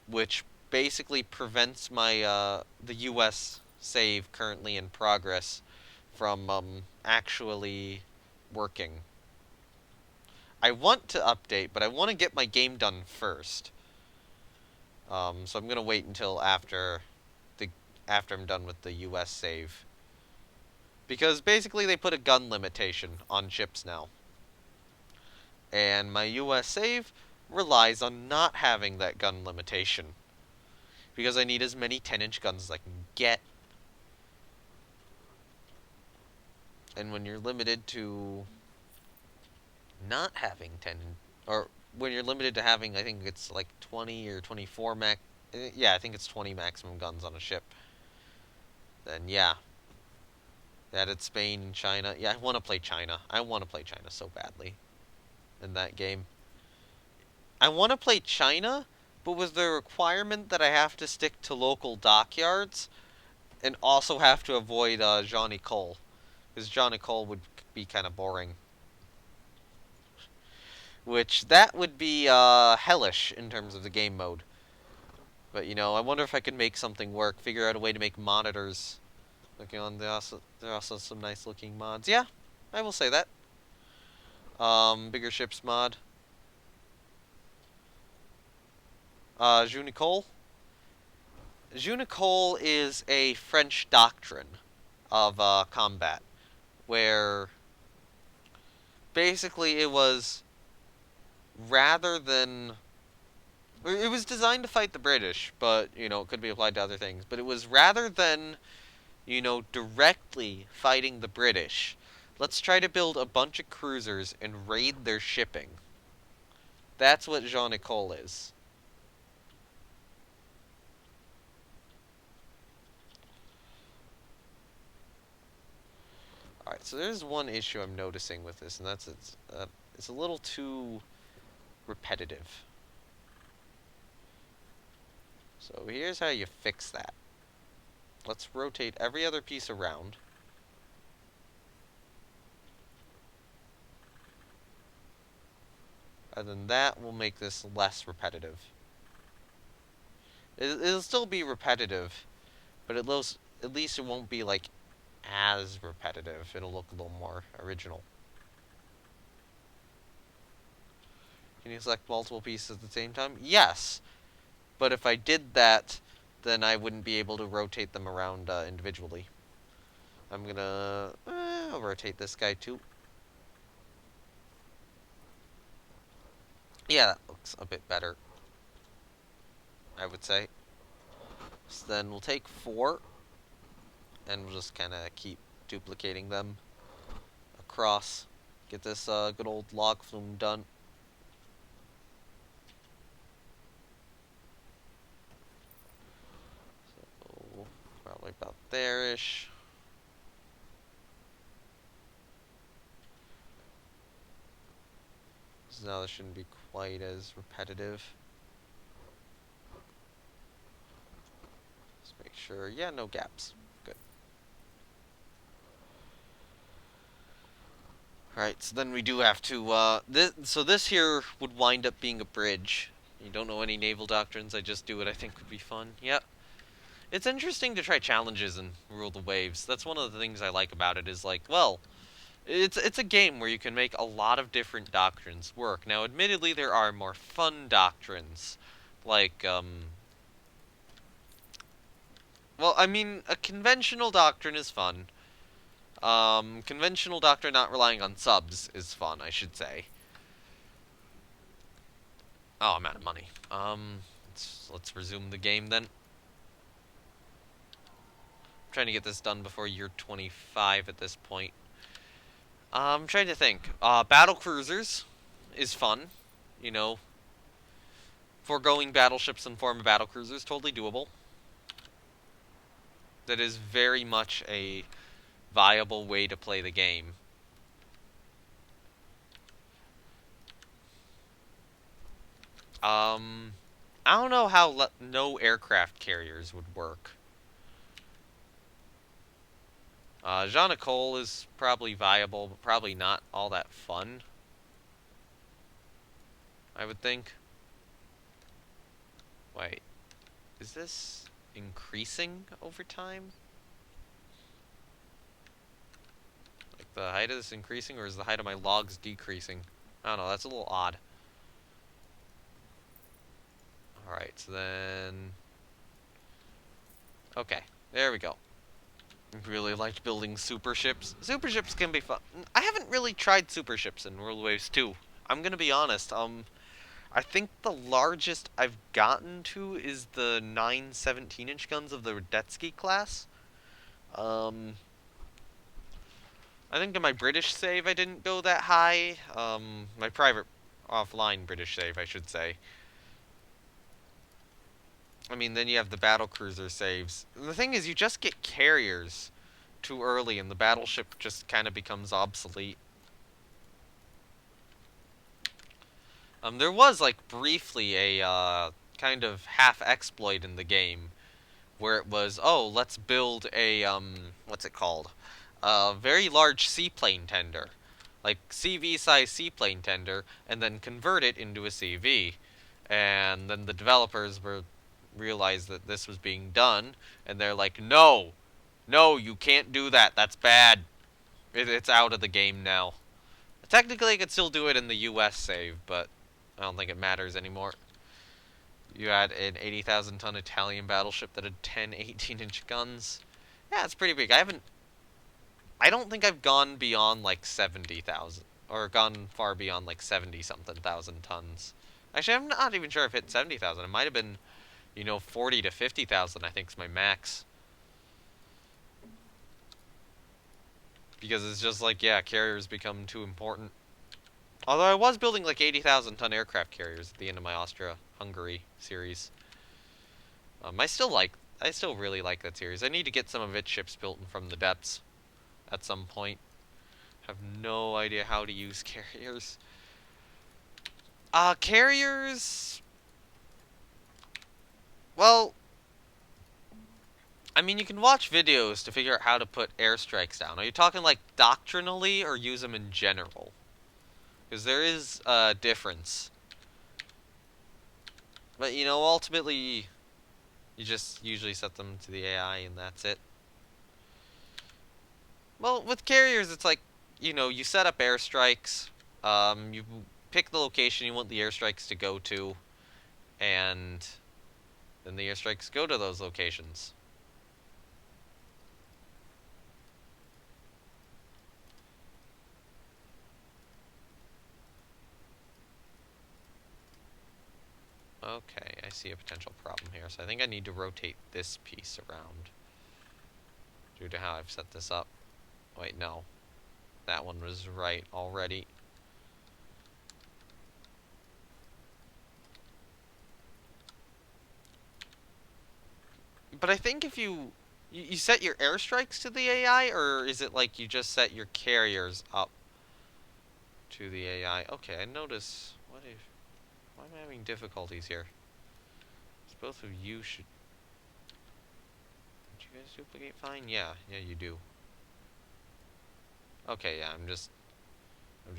which basically prevents my the US save currently in progress from actually working. I want to update, but I want to get my game done first. So I'm gonna wait until the after I'm done with the US save, because basically they put a gun limitation on chips now, and my US save relies on not having that gun limitation, because I need as many 10-inch guns as I can get. And when you're limited to not having 10, or when you're limited to having, I think it's like 20 or 24 max, yeah, I think it's 20 maximum guns on a ship, then yeah. That it's Spain and China. Yeah, I want to play China. I want to play China so badly in that game. I want to play China, but with the requirement that I have to stick to local dockyards and also have to avoid Johnny Cole. Because Johnny Cole would be kind of boring. Which, that would be hellish in terms of the game mode. But, you know, I wonder if I could make something work. Figure out a way to make monitors. Looking on, there are also some nice looking mods. Yeah, I will say that. Bigger ships mod. Junicole. Junicole is a French doctrine of combat, where basically it was rather than it was designed to fight the British, but you know it could be applied to other things. But it was rather than you know directly fighting the British, let's try to build a bunch of cruisers and raid their shipping. That's what Jean Nicole is. Alright, so there's one issue I'm noticing with this, and that's it's a little too repetitive. So here's how you fix that. Let's rotate every other piece around. And then that will make this less repetitive. It'll still be repetitive, but at least it won't be like as repetitive. It'll look a little more original. Can you select multiple pieces at the same time? Yes, but if I did that, then I wouldn't be able to rotate them around individually. I'm gonna I'll rotate this guy too. Yeah, that looks a bit better, I would say. So then we'll take 4, and we'll just kind of keep duplicating them across. Get this good old log flume done. So, probably about there-ish. So now this shouldn't be quite as repetitive. Let's make sure, yeah, no gaps. Good. Alright, so then we do have to, this here would wind up being a bridge. You don't know any naval doctrines, I just do what I think would be fun. Yep. It's interesting to try challenges and rule the waves. That's one of the things I like about it, is like, well, it's a game where you can make a lot of different doctrines work. Now, admittedly, there are more fun doctrines, like, well, I mean, a conventional doctrine is fun. Conventional doctrine not relying on subs is fun, I should say. Oh, I'm out of money. Let's resume the game then. I'm trying to get this done before year 25 at this point. I'm trying to think. Battle cruisers is fun. You know, foregoing battleships in form of battle cruisers, totally doable. That is very much a viable way to play the game. I don't know how no aircraft carriers would work. Jean Nicole is probably viable, but probably not all that fun, I would think. Wait, is this increasing over time? Like, the height of this increasing, or is the height of my logs decreasing? I don't know, that's a little odd. Alright, so then... okay, there we go. Really liked building super ships. Super ships can be fun. I haven't really tried super ships in World Waves 2. I'm gonna be honest, I think the largest I've gotten to is the 9 17-inch guns of the Radetzky class. I think in my British save I didn't go that high. My private offline British save, I should say. I mean, then you have the battlecruiser saves. And the thing is, you just get carriers too early, and the battleship just kind of becomes obsolete. There was, like, briefly a kind of half-exploit in the game, where it was, oh, let's build a, what's it called? A very large seaplane tender. Like, CV-size seaplane tender, and then convert it into a CV. And then the developers realized that this was being done, and they're like, no, you can't do that, that's bad. It's out of the game now. Technically, I could still do it in the US save, but I don't think it matters anymore. You had an 80,000 ton Italian battleship that had 10 18-inch guns. Yeah, it's pretty big. I don't think I've gone beyond like 70,000, or gone far beyond like 70-something thousand tons. Actually, I'm not even sure if it hit 70,000. It might have been, 40 to 50,000, I think is my max. Because it's just like, yeah, carriers become too important. Although I was building like 80,000 ton aircraft carriers at the end of my Austria-Hungary series. I still really like that series. I need to get some of its ships built from the depths at some point. Have no idea how to use carriers. Carriers... well, I mean, you can watch videos to figure out how to put airstrikes down. Are you talking like doctrinally, or use them in general? Because there is a difference. But, ultimately, you just usually set them to the AI and that's it. Well, with carriers, it's like, you set up airstrikes. You pick the location you want the airstrikes to go to. And then the airstrikes go to those locations. Okay, I see a potential problem here, so I think I need to rotate this piece around due to how I've set this up. Wait, no. That one was right already. But I think if you set your airstrikes to the AI, or is it like you just set your carriers up to the AI? Okay, I notice. Why am I having difficulties here? Both of you should. Did you guys duplicate fine? Yeah, you do. Okay, yeah, I'm just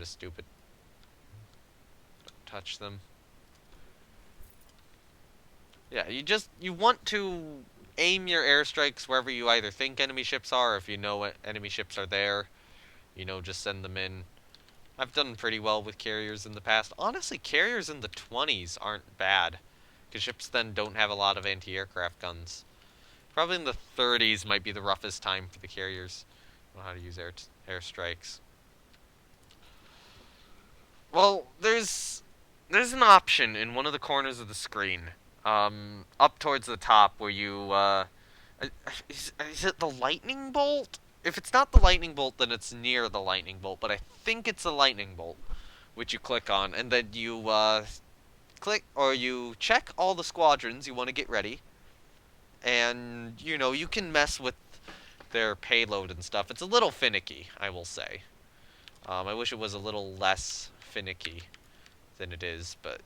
stupid. Don't touch them. Yeah, you want to aim your airstrikes wherever you either think enemy ships are, or if you know what enemy ships are there, just send them in. I've done pretty well with carriers in the past. Honestly, carriers in the 20s aren't bad, because ships then don't have a lot of anti-aircraft guns. Probably in the 30s might be the roughest time for the carriers. Know how to use airstrikes. Well, there's an option in one of the corners of the screen, up towards the top where you is it the lightning bolt? If it's not the lightning bolt, then it's near the lightning bolt. But I think it's the lightning bolt, which you click on, and then you click or you check all the squadrons you want to get ready, and you can mess with their payload and stuff. It's a little finicky, I will say. I wish it was a little less finicky than it is, but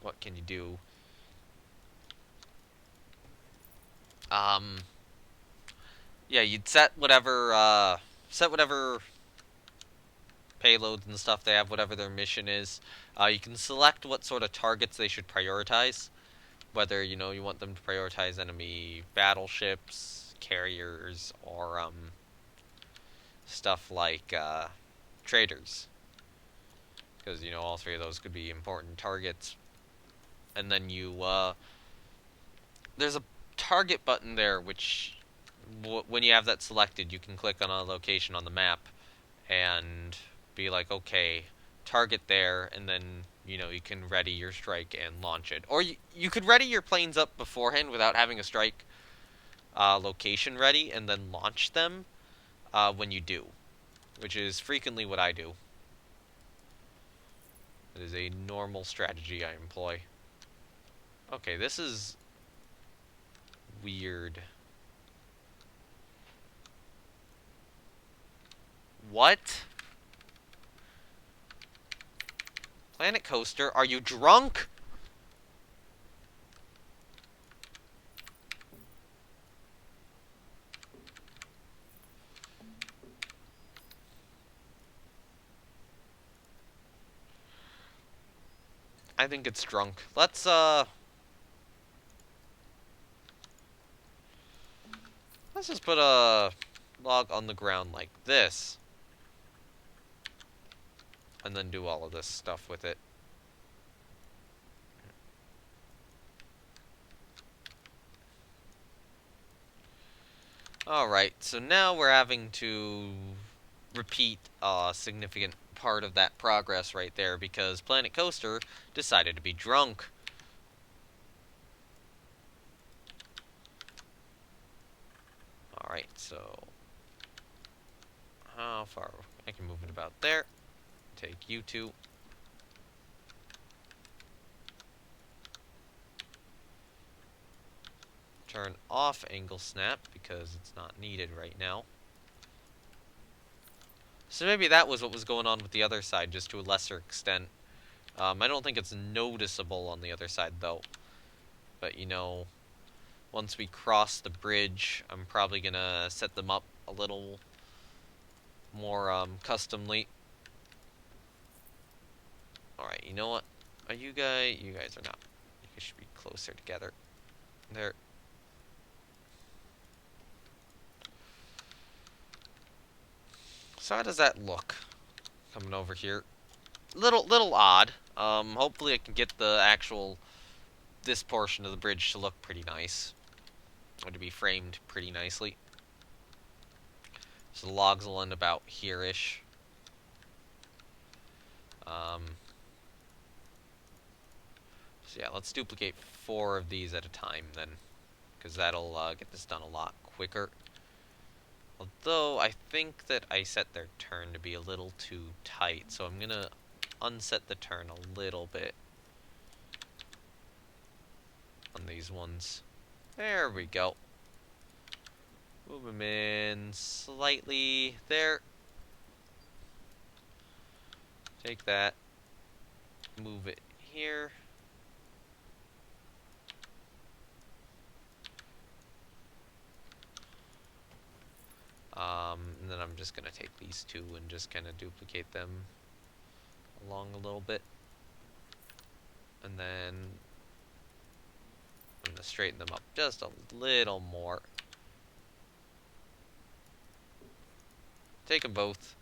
what can you do? Um, yeah, you'd set whatever payloads and stuff they have, whatever their mission is. You can select what sort of targets they should prioritize. Whether you want them to prioritize enemy battleships, carriers, or stuff like traders, because all three of those could be important targets. And then there's a target button there, which when you have that selected, you can click on a location on the map and be like, okay, target there, and then you can ready your strike and launch it. Or you could ready your planes up beforehand without having a strike location ready, and then launch them when you do, which is frequently what I do. It is a normal strategy I employ. Okay, this is weird. What? Planet Coaster, are you drunk? I think it's drunk. Let's just put a log on the ground like this. And then do all of this stuff with it. Alright, so now we're having to repeat a significant part of that progress right there because Planet Coaster decided to be drunk. Alright, so how far? I can move it about there. Take you two. Turn off angle snap because it's not needed right now. So maybe that was what was going on with the other side, just to a lesser extent. I don't think it's noticeable on the other side, though. But, once we cross the bridge, I'm probably gonna set them up a little more customly. Alright, you know what? You guys are not. You guys should be closer together. There. So how does that look? Coming over here. Little odd. Hopefully I can get the actual this portion of the bridge to look pretty nice, or to be framed pretty nicely. So the logs will end about here-ish. So yeah, let's duplicate 4 of these at a time then, because that'll get this done a lot quicker. Although, I think that I set their turn to be a little too tight, so I'm gonna unset the turn a little bit on these ones. There we go. Move them in slightly there. Take that. Move it here. And then I'm just going to take these 2 and just kind of duplicate them along a little bit. And then I'm going to straighten them up just a little more. Take them both,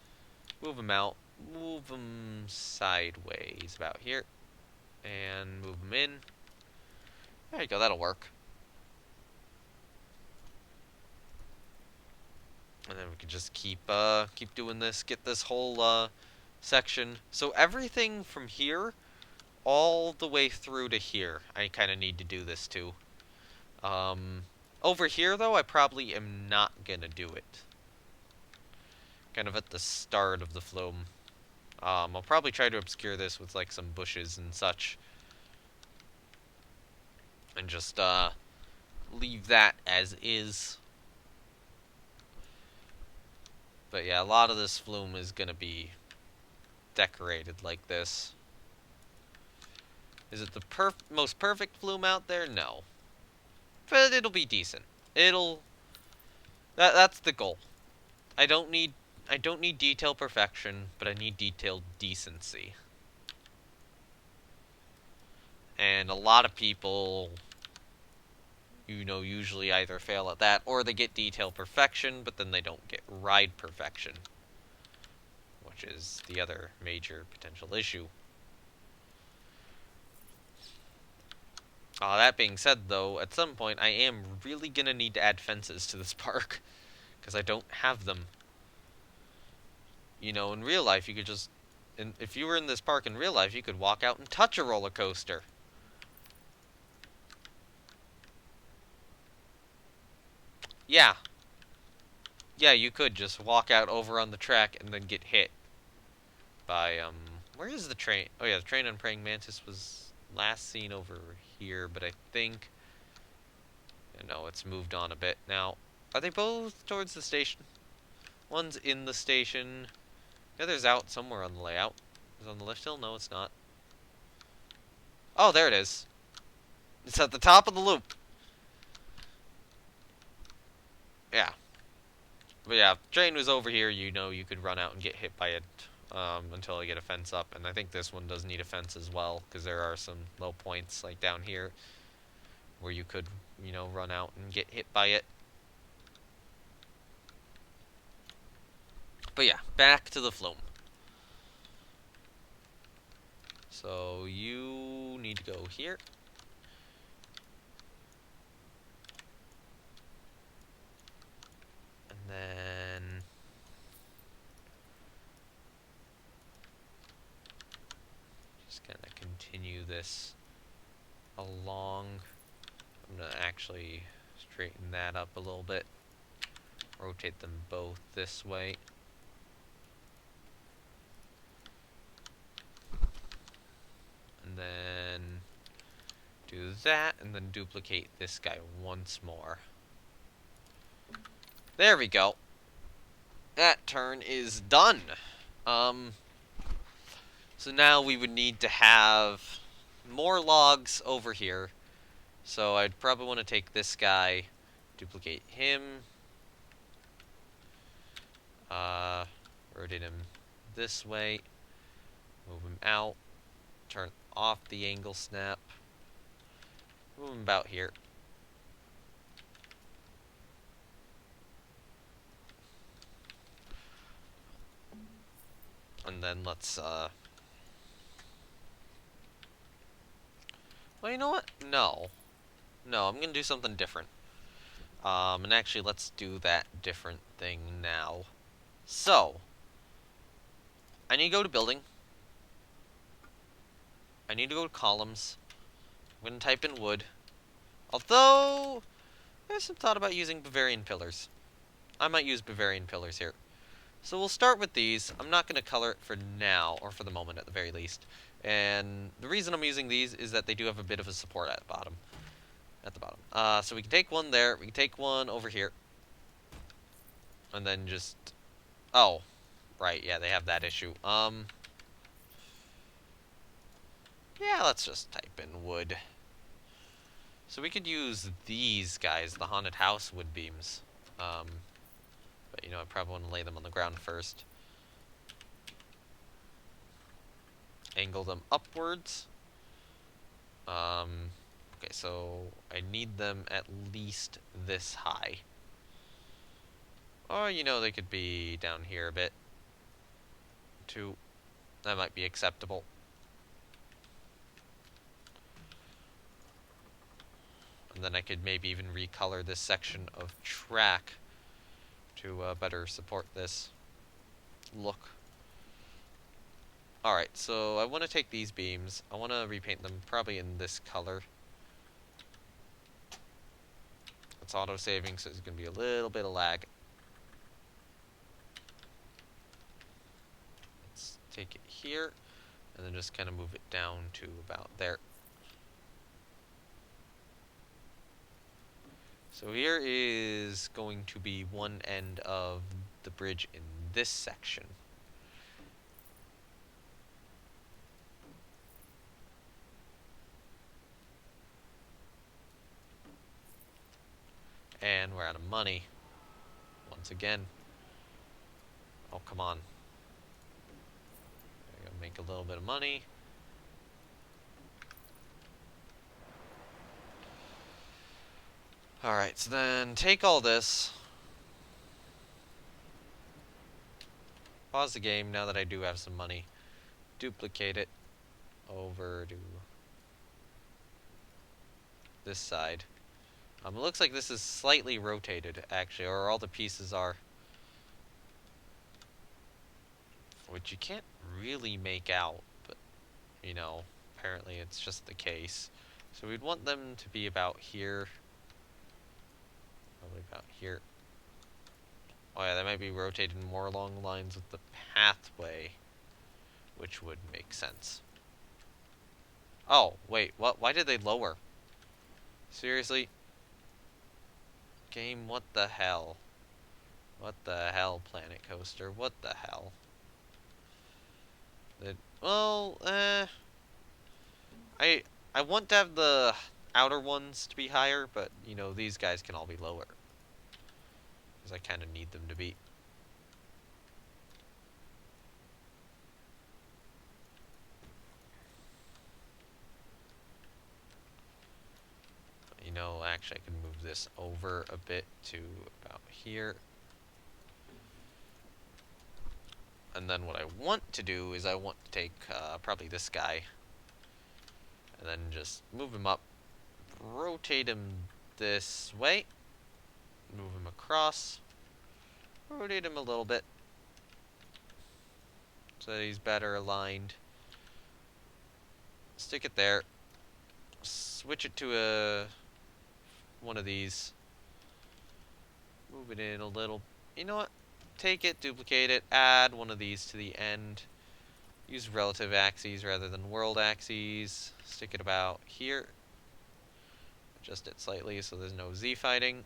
move them out, move them sideways about here, and move them in. There you go, that'll work. And then we can just keep doing this, get this whole section. So everything from here all the way through to here, I kind of need to do this too. Over here though, I probably am not gonna do it. Kind of at the start of the flume. I'll probably try to obscure this with like some bushes and such. And just leave that as is. But yeah, a lot of this flume is gonna be decorated like this. Is it the most perfect flume out there? No. But it'll be decent. That's the goal. I don't need detail perfection, but I need detailed decency. And a lot of people, usually either fail at that, or they get detail perfection, but then they don't get ride perfection, which is the other major potential issue. That being said, though, at some point I am really gonna need to add fences to this park, because I don't have them. In real life, you could just... if you were in this park in real life, you could walk out and touch a roller coaster. Yeah. Yeah, you could just walk out over on the track and then get hit by, where is the train? Oh yeah, the train on Praying Mantis was last seen over here, but I think... no, it's moved on a bit now. Are they both towards the station? One's in the station. The other's out somewhere on the layout. Is it on the lift hill? No, it's not. Oh, there it is. It's at the top of the loop. Yeah. But yeah, if the train was over here, you could run out and get hit by it until I get a fence up. And I think this one does need a fence as well, because there are some low points, like down here, where you could, run out and get hit by it. But yeah, back to the flume. So you need to go here. And then... just kind of continue this along. I'm going to actually straighten that up a little bit. Rotate them both this way. And then do that, and then duplicate this guy once more. There we go. That turn is done. So now we would need to have more logs over here. So I'd probably want to take this guy, duplicate him, rotate him this way, move him out, turn off the angle snap, move him about here. And then let's Well, you know what? No. No, I'm gonna do something different. And actually, let's do that different thing now. So, I need to go to building. I need to go to columns. I'm gonna type in wood. Although, there's some thought about using Bavarian pillars. I might use Bavarian pillars here. So we'll start with these. I'm not gonna color it for now, or for the moment at the very least. And the reason I'm using these is that they do have a bit of a support at the bottom. So we can take one there. We can take one over here. And then just... Oh, right, yeah, they have that issue. Yeah, let's just type in wood. So we could use these guys, the haunted house wood beams. But, you know, I probably want to lay them on the ground first. Angle them upwards. Okay, so I need them at least this high. Or, you know, they could be down here a bit. Too. That might be acceptable. And then I could maybe even recolor this section of track to better support this look. Alright, so I want to take these beams. I want to repaint them probably in this color. It's auto-saving, so there's going to be a little bit of lag. Let's take it here, and then just kind of move it down to about there. So here is going to be one end of the bridge in this section. And we're out of money. Once again. Oh, come on. I gotta make a little bit of money. Alright, so then take all this. Pause the game now that I do have some money. Duplicate it over to this side. It looks like this is slightly rotated, actually, or all the pieces are. Which you can't really make out, but, you know, apparently it's just the case. So we'd want them to be about here. Probably about here. Oh yeah, they might be rotated more along the lines with the pathway, which would make sense. Oh, wait, what? Why did they lower? Seriously? Game, what the hell? What the hell, Planet Coaster? What the hell? Well, I want to have the outer ones to be higher, but, you know, these guys can all be lower. Because I kind of need them to be. You know, actually, I can move this over a bit to about here. And then what I want to do is I want to take probably this guy. And then just move him up. Rotate him this way. Move him across. Rotate him a little bit. So that he's better aligned. Stick it there. Switch it to one of these. Move it in a little. You know what? Take it, duplicate it, add one of these to the end. Use relative axes rather than world axes. Stick it about here. Adjust it slightly so there's no Z fighting.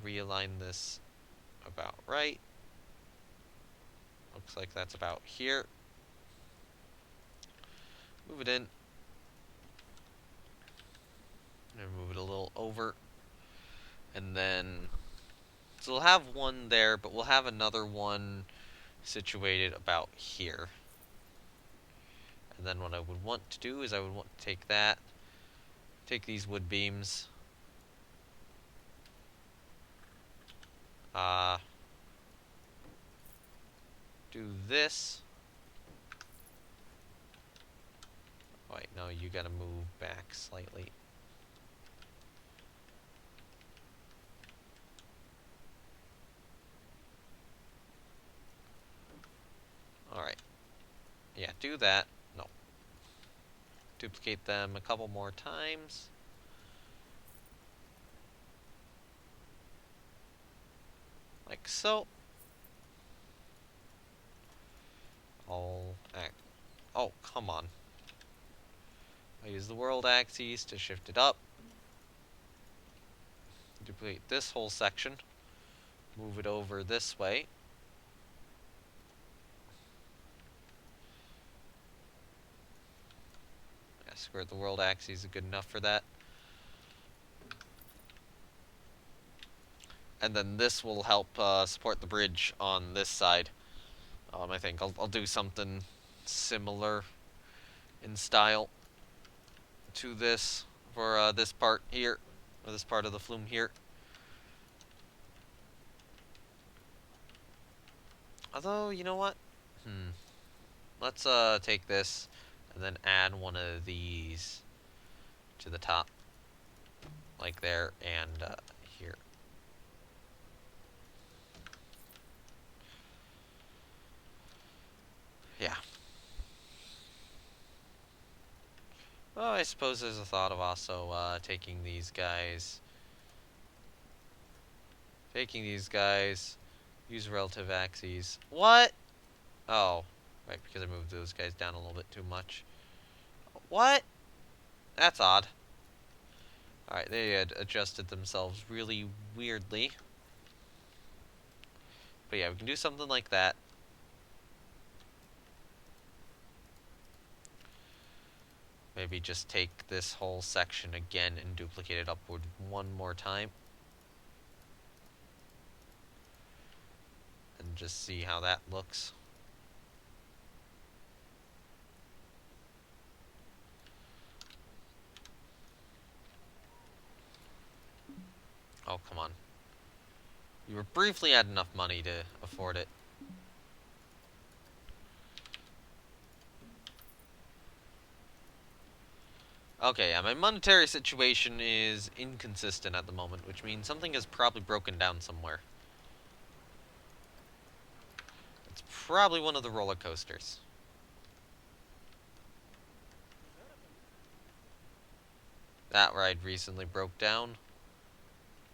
Realign this about right. Looks like that's about here. Move it in. And move it a little over. And then, so we'll have one there, but we'll have another one situated about here. And then what I would want to do is I would want to take that, take these wood beams, do this, Wait, no, you gotta move back slightly. Alright. Yeah, do that. No. Duplicate them a couple more times. Like so. Oh, come on. I use the world axes to shift it up. Duplicate this whole section. Move it over this way. Yeah, square the world axes are good enough for that. And then this will help support the bridge on this side. I think I'll do something similar in style to this for this part here, or this part of the flume here. Although, you know what? Let's take this and then add one of these to the top, like there and here. Yeah. Well, I suppose there's a thought of also taking these guys, use relative axes. What? Oh, right, because I moved those guys down a little bit too much. What? That's odd. Alright, they had adjusted themselves really weirdly. But yeah, we can do something like that. Maybe just take this whole section again and duplicate it upward one more time. And just see how that looks. Oh, come on. You were briefly had enough money to afford it. Okay, yeah, my monetary situation is inconsistent at the moment, which means something is probably broken down somewhere. It's probably one of the roller coasters. That ride recently broke down.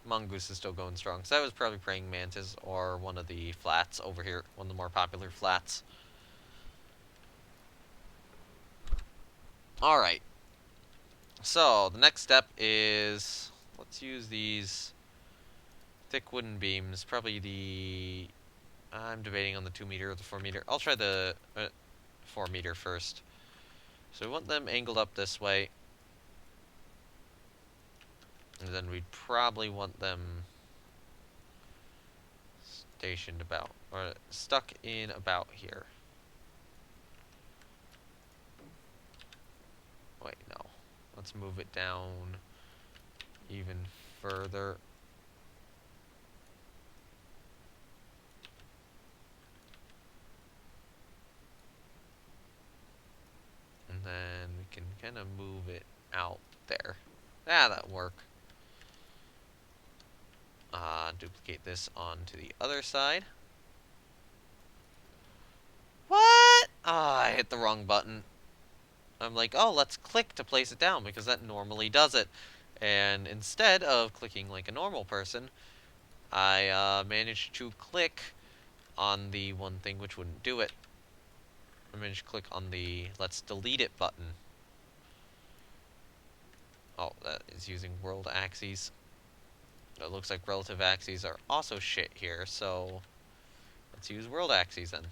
Mongoose is still going strong, so that was probably Praying Mantis or one of the flats over here, one of the more popular flats. Alright. So, the next step is, let's use these thick wooden beams, probably the, I'm debating on the 2 meter or the 4 meter. I'll try the 4 meter first. So we want them angled up this way. And then we'd probably want them stationed about, or stuck in about here. Wait, no. Let's move it down even further. And then we can kind of move it out there. Ah, that'll work. Duplicate this onto the other side. What? Ah, I hit the wrong button. I'm like, oh, let's click to place it down, because that normally does it. And instead of clicking like a normal person, I managed to click on the one thing which wouldn't do it. I managed to click on the let's delete it button. Oh, that is using world axes. It looks like relative axes are also shit here, so let's use world axes then.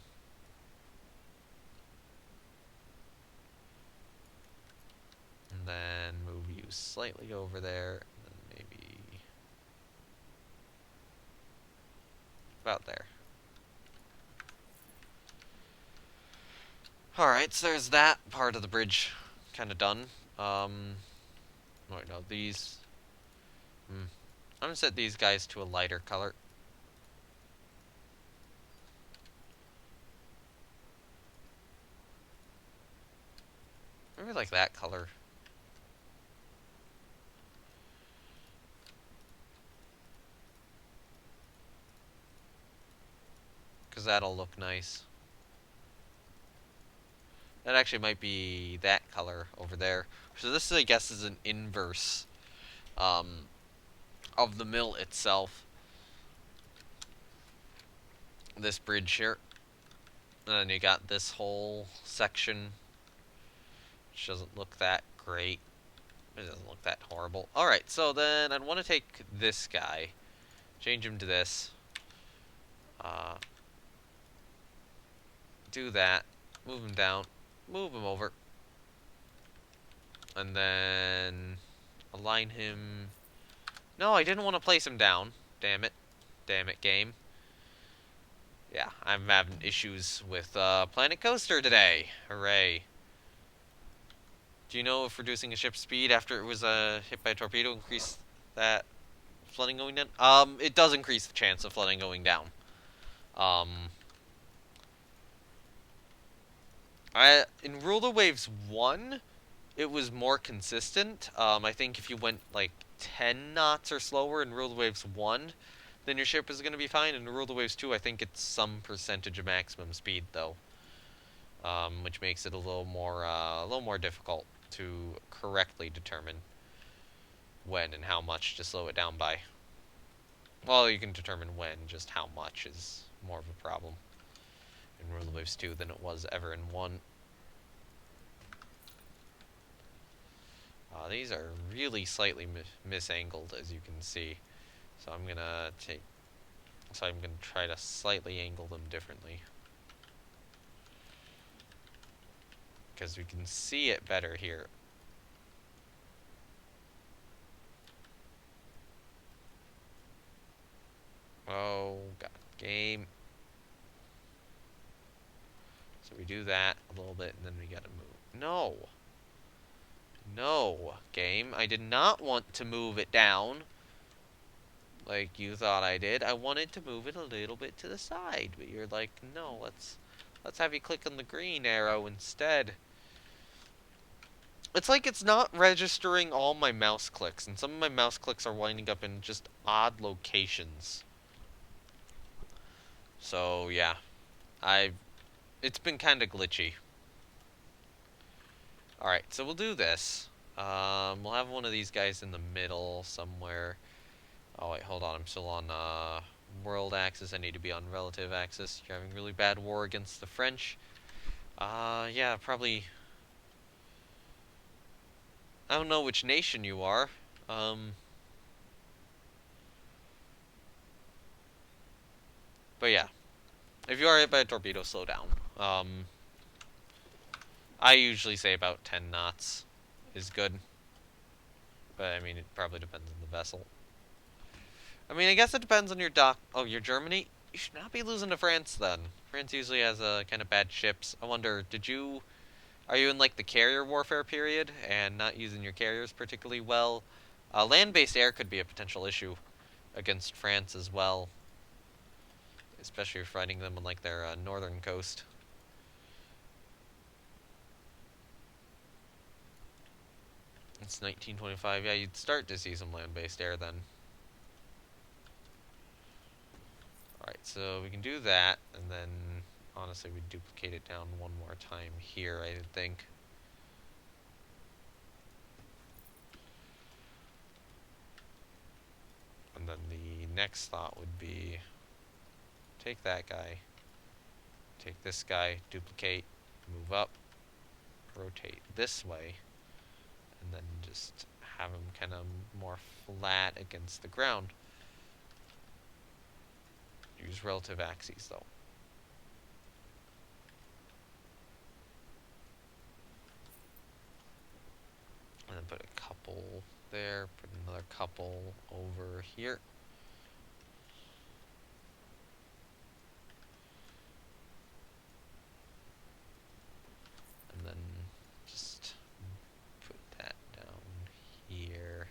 And then move you slightly over there, and then maybe about there. Alright, so there's that part of the bridge kind of done. Wait, no, these... I'm gonna set these guys to a lighter color. Maybe Probably like that color. Because that'll look nice. That actually might be that color over there. So this, I guess, is an inverse um, of the mill itself. This bridge here. And then you got this whole section, which doesn't look that great. It doesn't look that horrible. Alright, so then I'd want to take this guy, change him to this. Do that. Move him down. Move him over. And then align him. No, I didn't want to place him down. Damn it. Damn it, game. Yeah, I'm having issues with Planet Coaster today. Hooray. Do you know if reducing a ship's speed after it was hit by a torpedo increased that flooding going down? It does increase the chance of flooding going down. In Ruler Waves 1, it was more consistent. I think if you went like 10 knots or slower in Ruler Waves 1, then your ship is going to be fine. In Ruler Waves 2, I think it's some percentage of maximum speed, though. Which makes it a little more difficult to correctly determine when and how much to slow it down by. Well, you can determine when, just how much is more of a problem in Ruler Waves 2 than it was ever in 1. These are really slightly misangled, as you can see. So I'm gonna try to slightly angle them differently, because we can see it better here. Oh, God. Game. So we do that a little bit, and then we gotta move. No. No, game. I did not want to move it down like you thought I did. I wanted to move it a little bit to the side, but you're like, no, let's have you click on the green arrow instead. It's like it's not registering all my mouse clicks, and some of my mouse clicks are winding up in just odd locations. So, yeah. It's been kind of glitchy. Alright, so we'll do this. We'll have one of these guys in the middle somewhere. Oh, wait, hold on. I'm still on world axis. I need to be on relative axis. You're having really bad war against the French. Yeah, probably. I don't know which nation you are. But yeah. If you are hit by a torpedo, slow down. I usually say about 10 knots is good. But, I mean, it probably depends on the vessel. I mean, I guess it depends on your dock. Oh, you're Germany? You should not be losing to France, then. France usually has kind of bad ships. I wonder, are you in, like, the carrier warfare period and not using your carriers particularly well? Land-based air could be a potential issue against France as well. Especially if fighting them on, like, their northern coast. It's 1925. Yeah, you'd start to see some land-based air then. Alright, so we can do that, and then, honestly, we duplicate it down one more time here, I think. And then the next thought would be, take that guy, take this guy, duplicate, move up, rotate this way, and then just have him kind of more flat against the ground. Use relative axes, though. And then put a couple there, put another couple over here. And then just put that down here.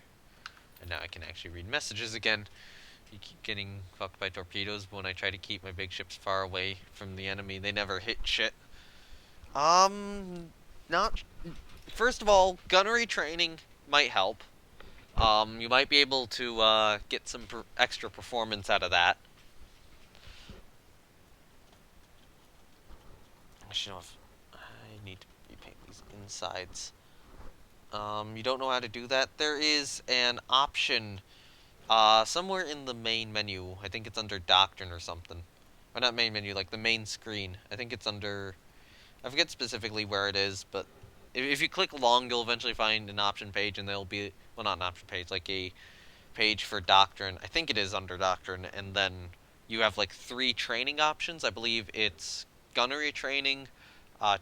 And now I can actually read messages again. You keep getting fucked by torpedoes, but when I try to keep my big ships far away from the enemy, they never hit shit. Not first of all, gunnery training might help. You might be able to get some extra performance out of that. Actually, no, I need to paint these insides. You don't know how to do that? There is an option somewhere in the main menu. I think it's under Doctrine or something. Or not main menu, like the main screen. I think it's under... I forget specifically where it is, but if you click along, you'll eventually find an option page, and there'll be... Well, not an option page, like a page for Doctrine. I think it is under Doctrine, and then you have like 3 training options. I believe it's gunnery training,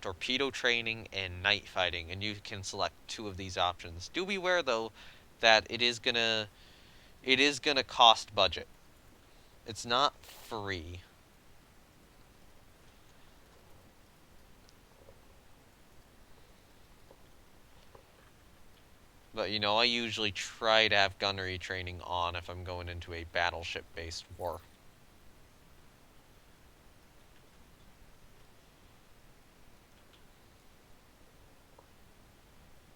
torpedo training, and night fighting, and you can select 2 of these options. Do beware though that it is gonna cost budget. It's not free. But you know, I usually try to have gunnery training on if I'm going into a battleship-based war.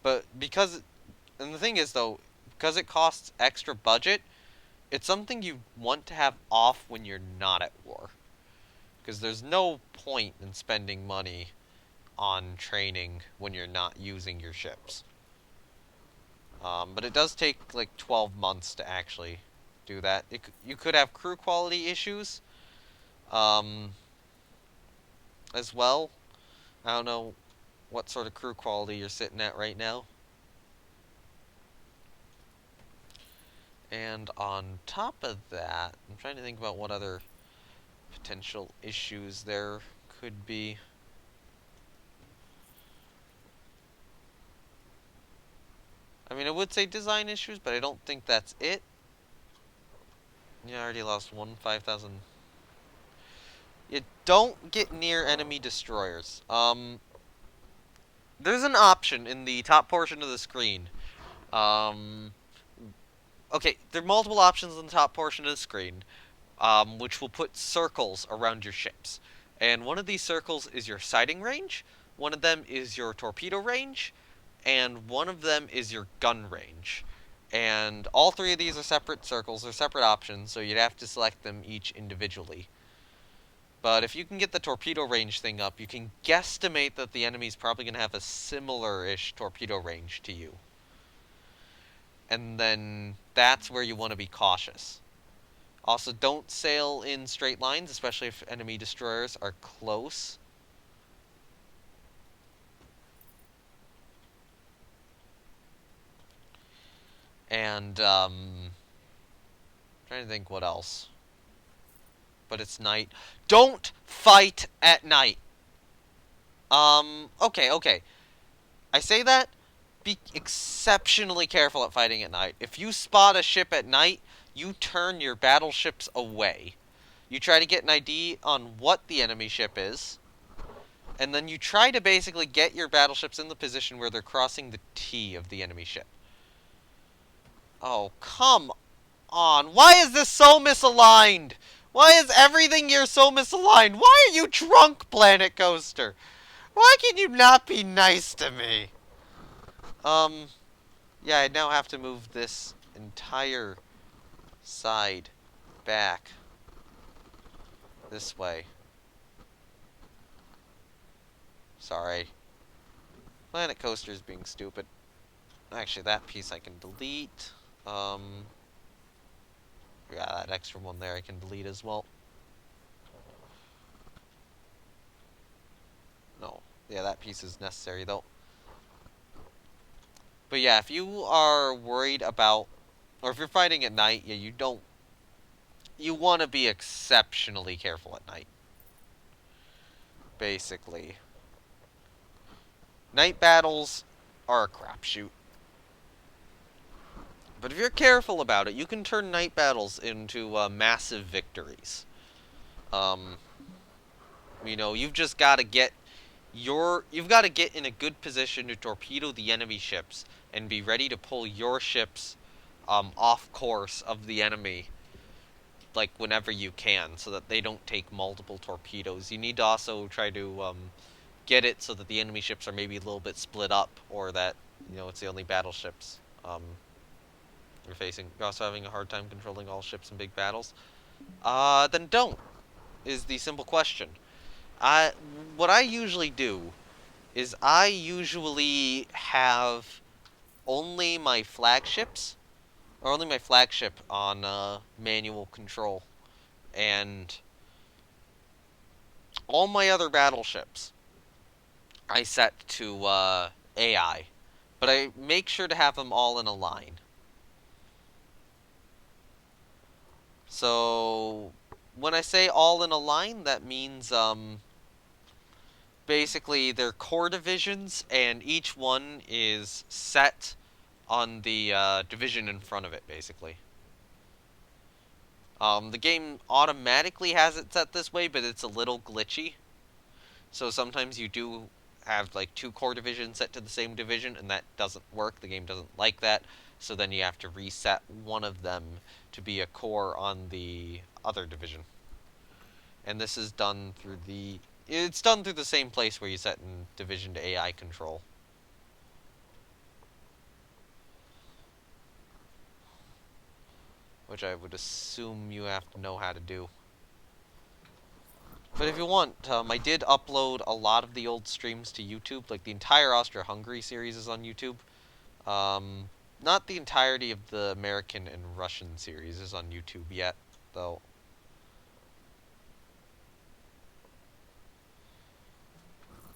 But because, and the thing is though, because it costs extra budget, it's something you want to have off when you're not at war. Because there's no point in spending money on training when you're not using your ships. But it does take like 12 months to actually do that. You could have crew quality issues um, as well. I don't know what sort of crew quality you're sitting at right now. And on top of that, I'm trying to think about what other potential issues there could be. I mean, I would say design issues, but I don't think that's it. Yeah, I already lost one 5,000. You don't get near enemy destroyers. There's an option in the top portion of the screen. Um, okay, there are multiple options in the top portion of the screen, which will put circles around your ships. And one of these circles is your sighting range, one of them is your torpedo range, and one of them is your gun range. And all 3 of these are separate circles, they're separate options, so you'd have to select them each individually. But if you can get the torpedo range thing up, you can guesstimate that the enemy's probably going to have a similar-ish torpedo range to you. And then that's where you want to be cautious. Also, don't sail in straight lines, especially if enemy destroyers are close. And, trying to think what else. But it's night. Don't fight at night! Okay. I say that, be exceptionally careful at fighting at night. If you spot a ship at night, you turn your battleships away. You try to get an ID on what the enemy ship is, and then you try to basically get your battleships in the position where they're crossing the T of the enemy ship. Oh, come on. Why is this so misaligned? Why is everything here so misaligned? Why are you drunk, Planet Coaster? Why can you not be nice to me? Yeah, I now have to move this entire side back this way. Sorry. Planet Coaster's being stupid. Actually, that piece I can delete. Yeah, that extra one there I can delete as well. No. Yeah, that piece is necessary, though. But yeah, if you are worried about... Or if you're fighting at night, yeah, you don't... You want to be exceptionally careful at night. Basically. Night battles are a crapshoot. But if you're careful about it, you can turn night battles into massive victories. You know, you've just got to get you've got to get in a good position to torpedo the enemy ships and be ready to pull your ships off course of the enemy, like whenever you can, so that they don't take multiple torpedoes. You need to also try to get it so that the enemy ships are maybe a little bit split up, or that, it's the only battleships you're facing. You're also having a hard time controlling all ships in big battles. Then don't, is the simple question. I What I usually do is I usually have only my flagships, or only my flagship on manual control, and all my other battleships I set to AI, but I make sure to have them all in a line. So when I say all in a line, that means basically they're core divisions, and each one is set on the division in front of it, basically. The game automatically has it set this way, but it's a little glitchy. So sometimes you do have like two core divisions set to the same division, and that doesn't work. The game doesn't like that. So then you have to reset one of them to be a core on the other division. And this is done through it's done through the same place where you set in division to AI control. Which I would assume you have to know how to do. But if you want, I did upload a lot of the old streams to YouTube. Like the entire Austria-Hungary series is on YouTube. Not the entirety of the American and Russian series is on YouTube yet, though.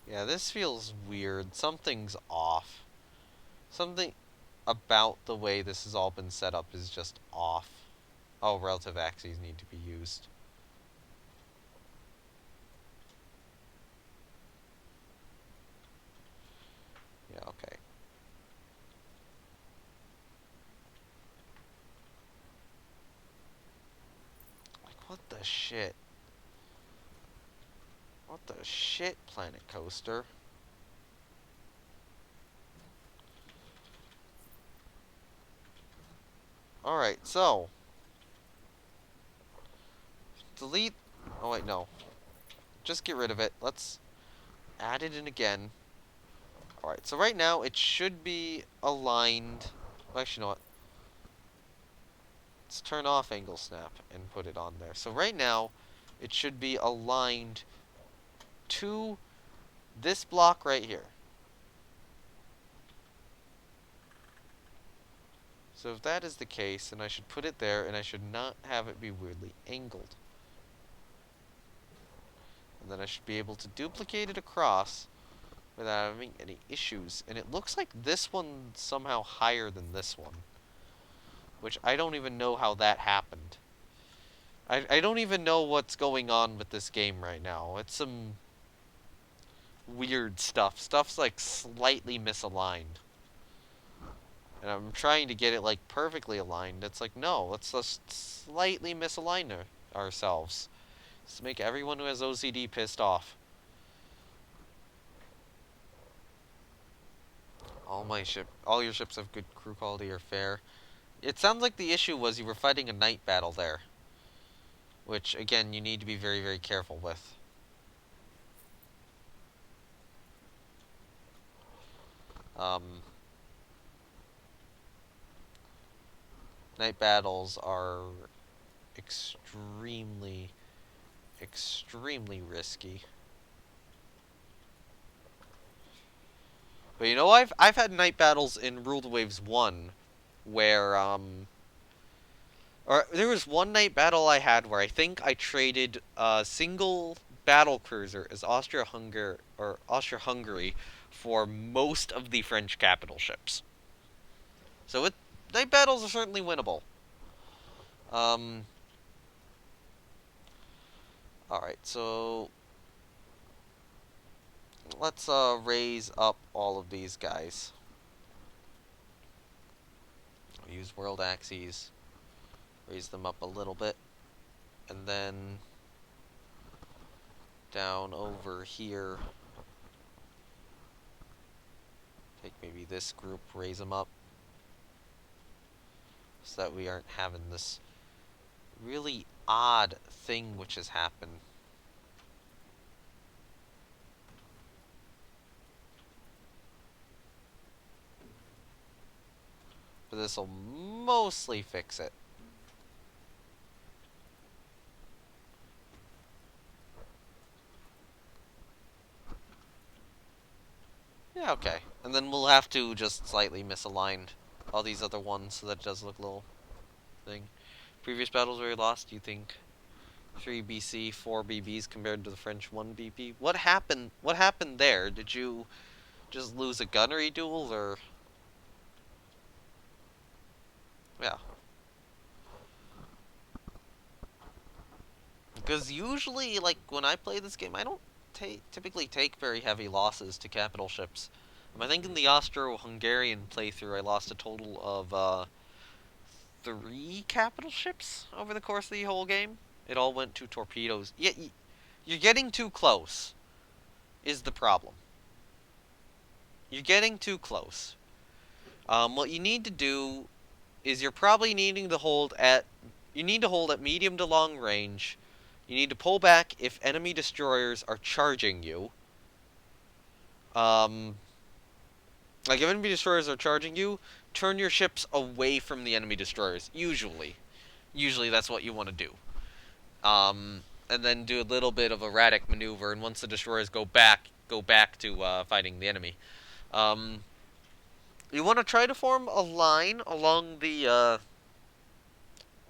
Yeah, this feels weird. Something's off. Something about the way this has all been set up is just off. Oh, relative axes need to be used. Yeah, okay. Like, what the shit? What the shit, Planet Coaster? Alright, so. Delete. Oh, wait, no. Just get rid of it. Let's add it in again. Alright, so right now it should be aligned. Well, actually, you know what? Let's turn off angle snap and put it on there. So right now, it should be aligned to this block right here. So if that is the case, then I should put it there, and I should not have it be weirdly angled. And then I should be able to duplicate it across without having any issues. And it looks like this one's somehow higher than this one, which I don't even know how that happened. I don't even know what's going on with this game right now. It's some weird stuff. Stuff's like slightly misaligned. And I'm trying to get it like perfectly aligned. It's like, no, let's just slightly misalign ourselves. Just to make everyone who has OCD pissed off. All your ships have good crew quality or fair. It sounds like the issue was you were fighting a night battle there. Which, again, you need to be very, very careful with. Night battles are extremely, extremely risky. But you know, I've had night battles in Rule the Waves 1 where or there was one night battle I had where I think I traded a single battle cruiser as Austria-Hungary for most of the French capital ships. So night battles are certainly winnable. All right, so let's raise up all of these guys. I'll use world axes, raise them up a little bit, and then down over here, take maybe this group, raise them up, so that we aren't having this really odd thing which has happened. this'll mostly fix it. Yeah, okay. And then we'll have to just slightly misalign all these other ones so that it does look a little thing. Previous battles where you lost, you think 3 BC, 4 BBs compared to the French 1 BB? What happened? What happened there? Did you just lose a gunnery duel, or... Yeah. Because usually, like, when I play this game, I don't typically take very heavy losses to capital ships. I think in the Austro-Hungarian playthrough, I lost a total of, 3 capital ships over the course of the whole game. It all went to torpedoes. Yeah, you're getting too close, is the problem. You're getting too close. What you need to do is you're probably needing to hold at... You need to hold at medium to long range. You need to pull back if enemy destroyers are charging you. Like, if enemy destroyers are charging you, turn your ships away from the enemy destroyers, usually. Usually that's what you want to do. And then do a little bit of erratic maneuver, and once the destroyers go back to fighting the enemy. You want to try to form a line along the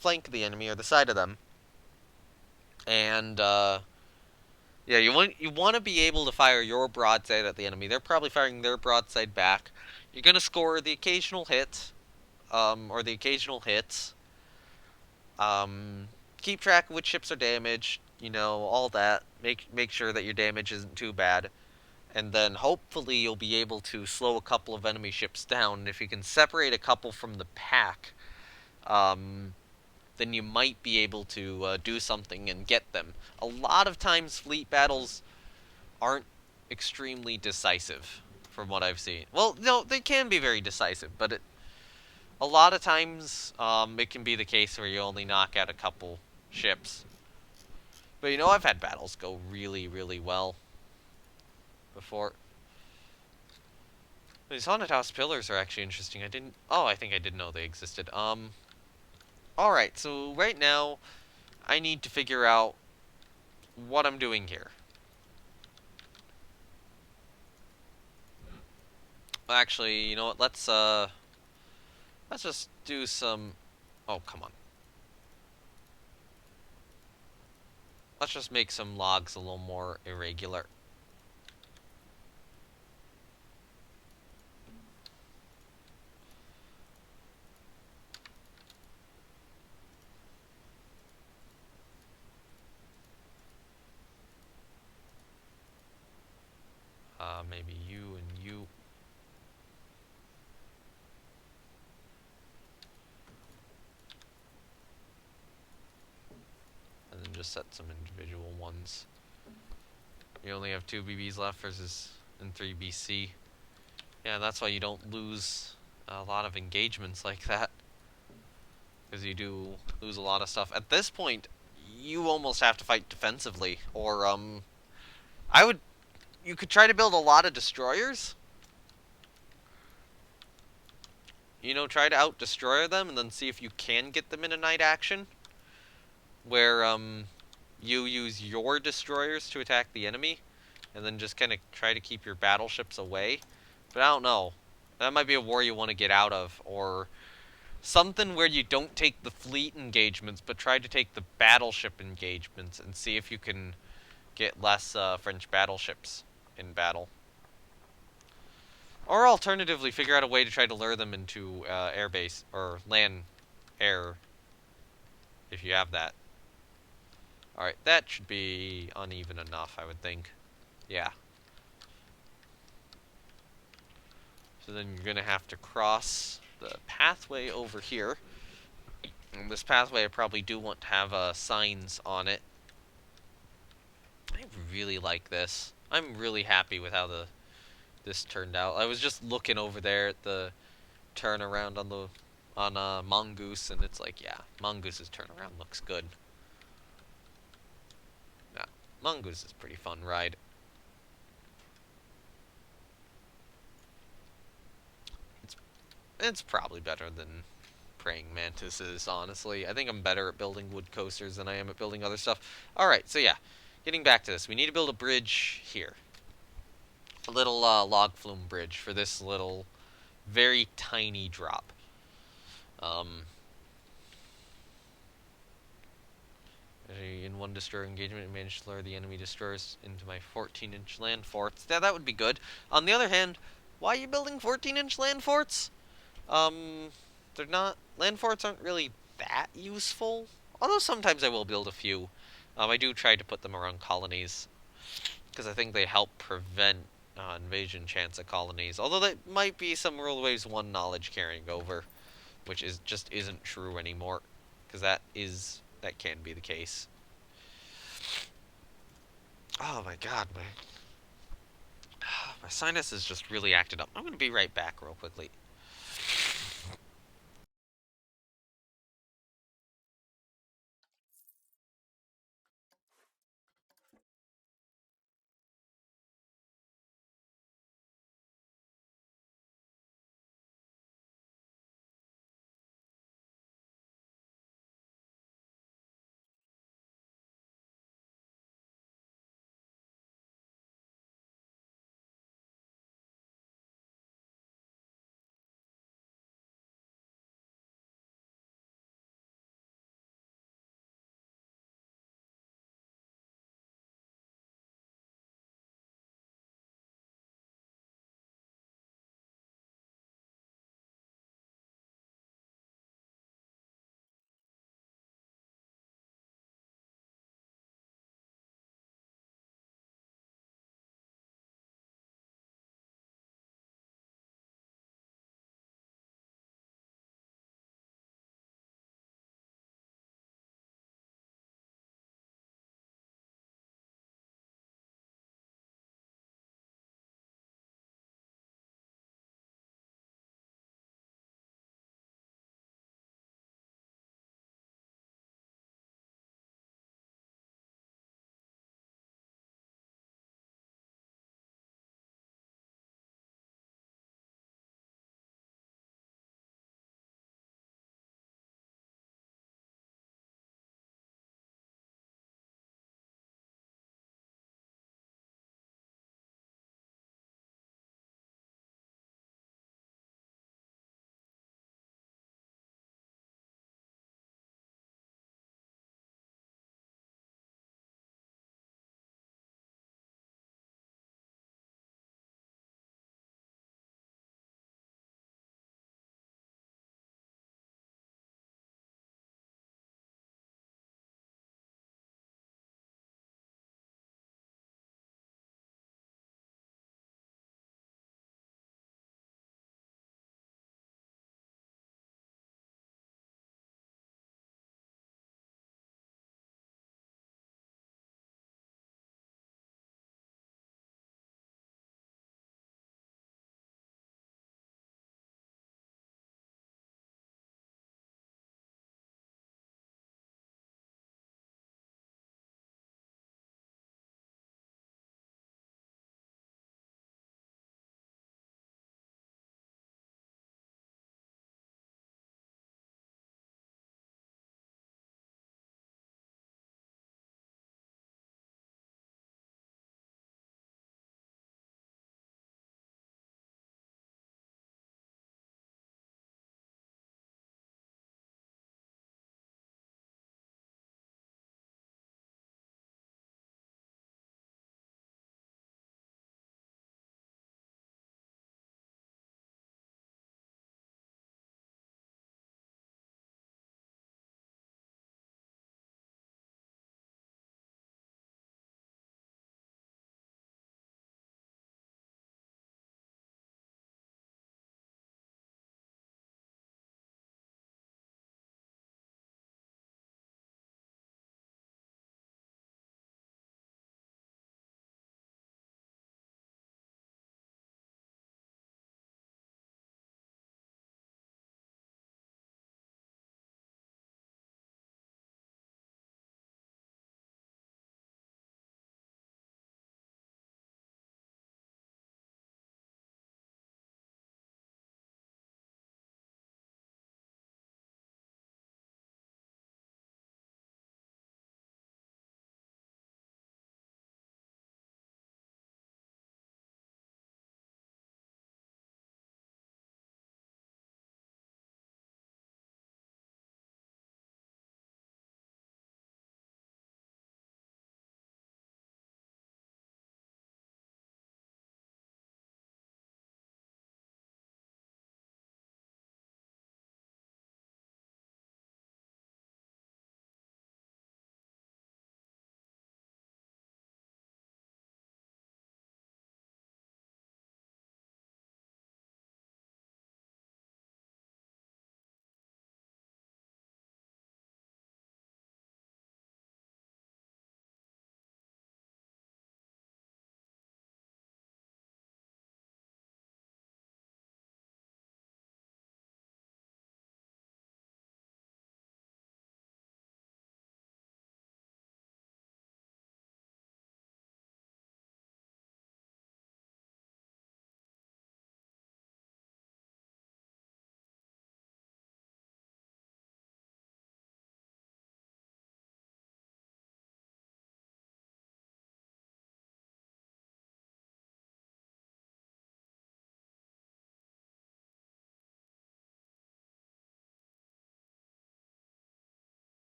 flank of the enemy, or the side of them. And, yeah, you want to be able to fire your broadside at the enemy. They're probably firing their broadside back. You're going to score the occasional hit, or the occasional hits. Keep track of which ships are damaged, you know, all that. Make sure that your damage isn't too bad. And then hopefully you'll be able to slow a couple of enemy ships down. And if you can separate a couple from the pack, then you might be able to do something and get them. A lot of times fleet battles aren't extremely decisive, from what I've seen. Well, no, they can be very decisive, but a lot of times it can be the case where you only knock out a couple ships. But you know, I've had battles go really, really well before. These haunted house pillars are actually interesting. I think I didn't know they existed. Alright, so right now, I need to figure out what I'm doing here. Actually, you know what, let's just do some... Oh, come on. Let's just make some logs a little more irregular. Maybe you and you. And then just set some individual ones. You only have 2 BBs left versus in 3 BC. Yeah, that's why you don't lose a lot of engagements like that. Because you do lose a lot of stuff. At this point, you almost have to fight defensively. Or, you could try to build a lot of destroyers. You know, try to out-destroyer them and then see if you can get them in a night action. Where, you use your destroyers to attack the enemy. And then just kind of try to keep your battleships away. But I don't know. That might be a war you want to get out of. Or something where you don't take the fleet engagements, but try to take the battleship engagements and see if you can get less French battleships in battle. Or alternatively, figure out a way to try to lure them into airbase, or land air, if you have that. Alright, that should be uneven enough, I would think. Yeah. So then you're going to have to cross the pathway over here. And this pathway I probably do want to have signs on it. I really like this. I'm really happy with how this turned out. I was just looking over there at the turnaround on Mongoose, and it's like, yeah, Mongoose's turnaround looks good. Yeah, Mongoose is a pretty fun ride. It's probably better than praying mantises, honestly. I think I'm better at building wood coasters than I am at building other stuff. Alright, so yeah. Getting back to this, we need to build a bridge here. A little log flume bridge for this little, very tiny drop. Um, in one destroyer engagement, I managed to lure the enemy destroyers into my 14-inch land forts. Yeah, that would be good. On the other hand, why are you building 14-inch land forts? Um, they're not... Land forts aren't really that useful. Although sometimes I will build a few. I do try to put them around colonies, because I think they help prevent invasion chance of colonies. Although that might be some World Waves 1 knowledge carrying over, which is just isn't true anymore, because that can be the case. Oh my god, my sinus is just really acted up. I'm gonna be right back real quickly.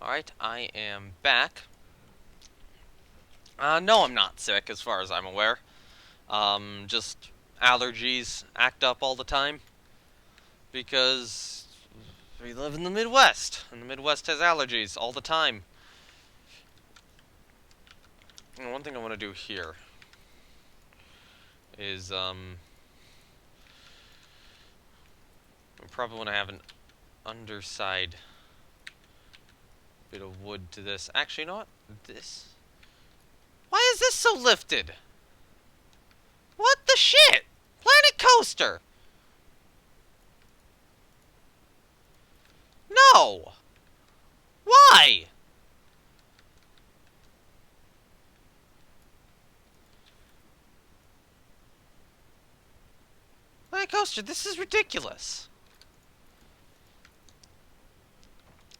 Alright, I am back. No, I'm not sick, as far as I'm aware. Just allergies act up all the time. Because we live in the Midwest, and the Midwest has allergies all the time. And one thing I want to do here is, I probably want to have an underside bit of wood to this. Actually, you know what? Why is this so lifted? What the shit? Planet Coaster! No! Why? Planet Coaster, this is ridiculous.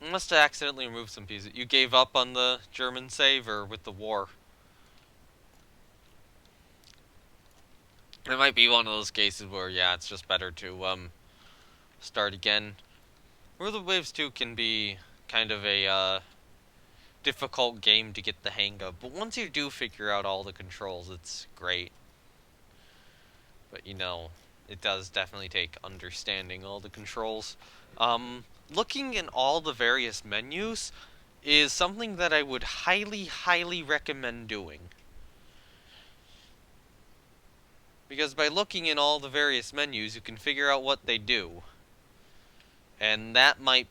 I must have accidentally removed some pieces. You gave up on the German save, or with the war? It might be one of those cases where, yeah, it's just better to, start again. Rule of Waves 2 can be kind of a, difficult game to get the hang of, but once you do figure out all the controls, it's great. But, you know, it does definitely take understanding all the controls. Looking in all the various menus is something that I would highly, highly recommend doing. Because by looking in all the various menus, you can figure out what they do. And that might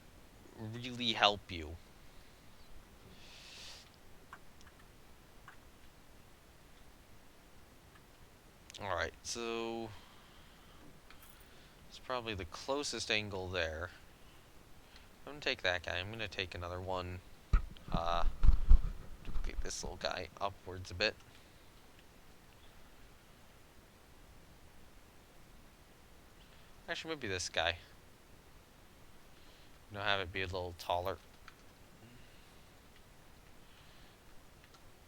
really help you. Alright, so it's probably the closest angle there. I'm gonna take that guy. I'm gonna take another one. Duplicate this little guy upwards a bit. Actually, maybe this guy. Have it be a little taller.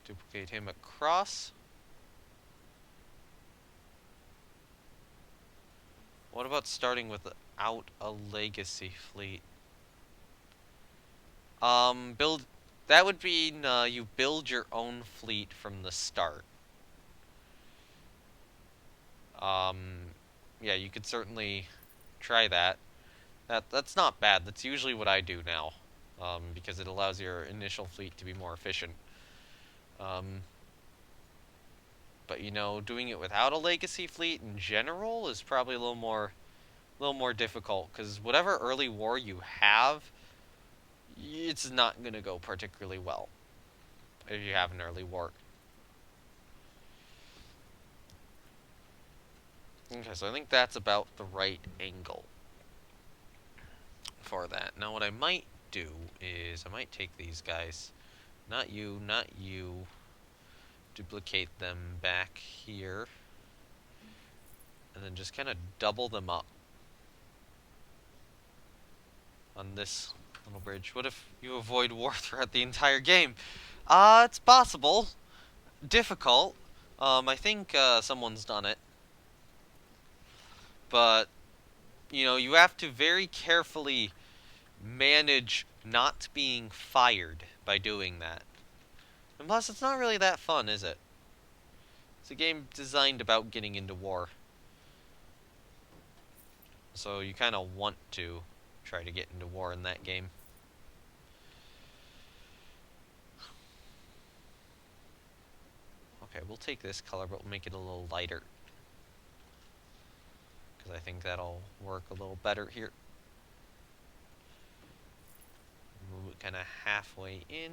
Duplicate him across. What about starting without a legacy fleet? Build... That would be, you build your own fleet from the start. Yeah, you could certainly try that. That's not bad. That's usually what I do now. Because it allows your initial fleet to be more efficient. But, you know, doing it without a legacy fleet in general is probably a little more difficult, because whatever early war you have, it's not going to go particularly well if you have an early war. Okay, so I think that's about the right angle for that. Now what I might do is I might take these guys, not you, not you, duplicate them back here, and then just kind of double them up on this little bridge. What if you avoid war throughout the entire game? It's possible. Difficult. I think someone's done it. But, you know, you have to very carefully manage not being fired by doing that. And plus, it's not really that fun, is it? It's a game designed about getting into war. So you kind of want to try to get into war in that game. Okay, we'll take this color, but we'll make it a little lighter, because I think that'll work a little better here. Move it kind of halfway in.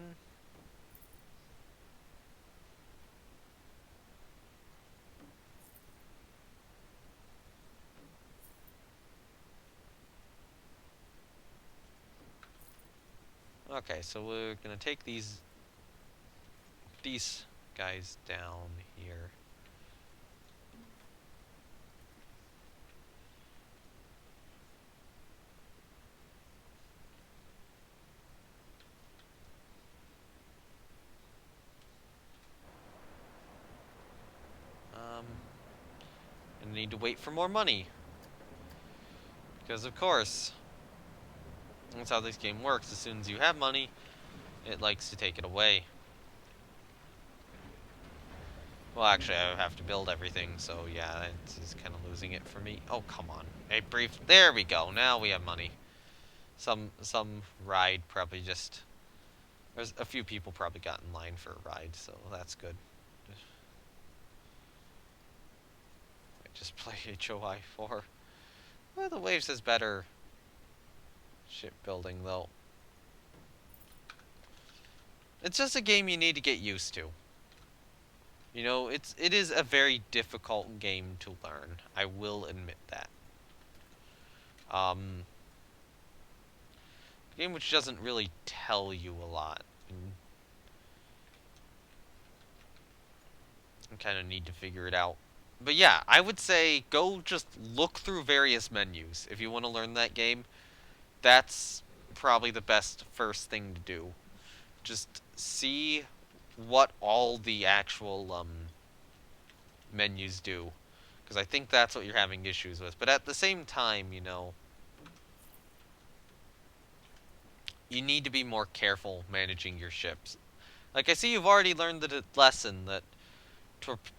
Okay, so we're gonna take these guys down here. And need to wait for more money, because of course that's how this game works. As soon as you have money, It likes to take it away. Well, actually, I have to build everything, so yeah, it's kind of losing it for me. Oh, come on. A brief... There we go. Now we have money. Some ride probably just... There's a few people probably got in line for a ride, so that's good. I just play HOI 4. Well, the Waves has better shipbuilding, though. It's just a game you need to get used to. You know, it is a very difficult game to learn. I will admit that. Um, a game which doesn't really tell you a lot. I kind of need to figure it out. But yeah, I would say go just look through various menus if you want to learn that game. That's probably the best first thing to do. Just see what all the actual menus do, because I think that's what you're having issues with. But at the same time, you know, you need to be more careful managing your ships. Like, I see you've already learned the lesson that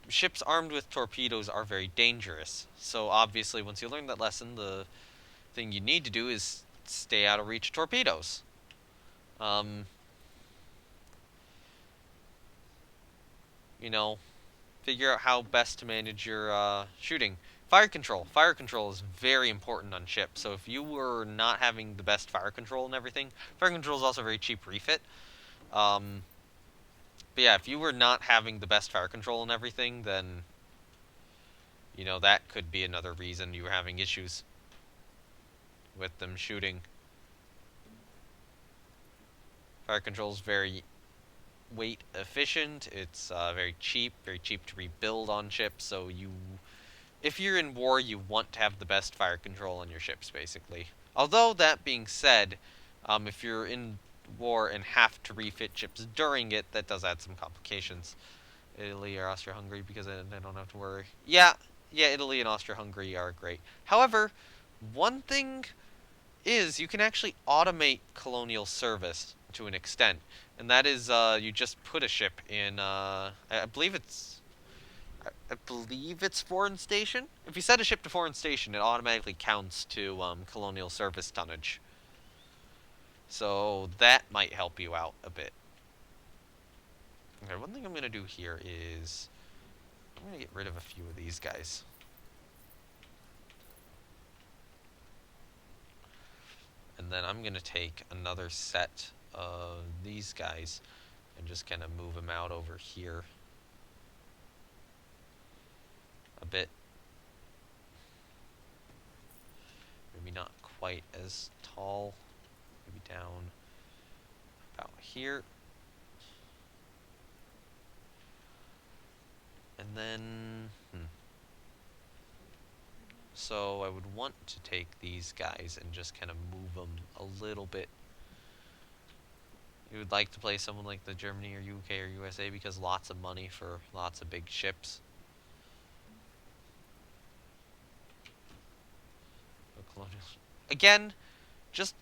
ships armed with torpedoes are very dangerous. So obviously, once you learn that lesson, the thing you need to do is stay out of reach of torpedoes. Um, you know, figure out how best to manage your shooting. Fire control. Fire control is very important on ships. So if you were not having the best fire control and everything, fire control is also very cheap refit. Um, but yeah, if you were not having the best fire control and everything, then you know that could be another reason you were having issues with them shooting. Fire control is very weight efficient. It's very cheap to rebuild on ships. So if you're in war, you want to have the best fire control on your ships, basically. Although, that being said, if you're in war and have to refit ships during it, that does add some complications. Italy or Austria-Hungary, because I don't have to worry. Yeah, Italy and Austria-Hungary are great. However, one thing is you can actually automate colonial service to an extent, and that is you just put a ship in, I believe it's foreign station. If you set a ship to foreign station, it automatically counts to colonial service tonnage. So that might help you out a bit. Okay, one thing I'm going to do here is I'm going to get rid of a few of these guys. And then I'm going to take another set of these guys and just kind of move them out over here a bit. Maybe not quite as tall. Maybe down about here. And then... So I would want to take these guys and just kind of move them a little bit. You would like to play someone like the Germany or UK or USA because lots of money for lots of big ships. Again, just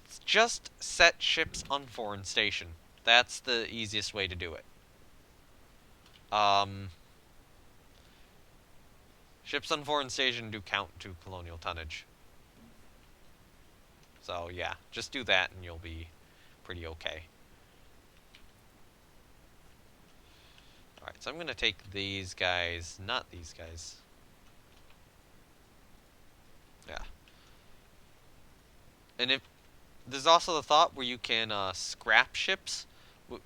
set ships on foreign station. That's the easiest way to do it. Ships on foreign station do count to colonial tonnage. So yeah, just do that and you'll be pretty okay. Alright, so I'm going to take these guys, not these guys. Yeah. And if there's also the thought where you can scrap ships,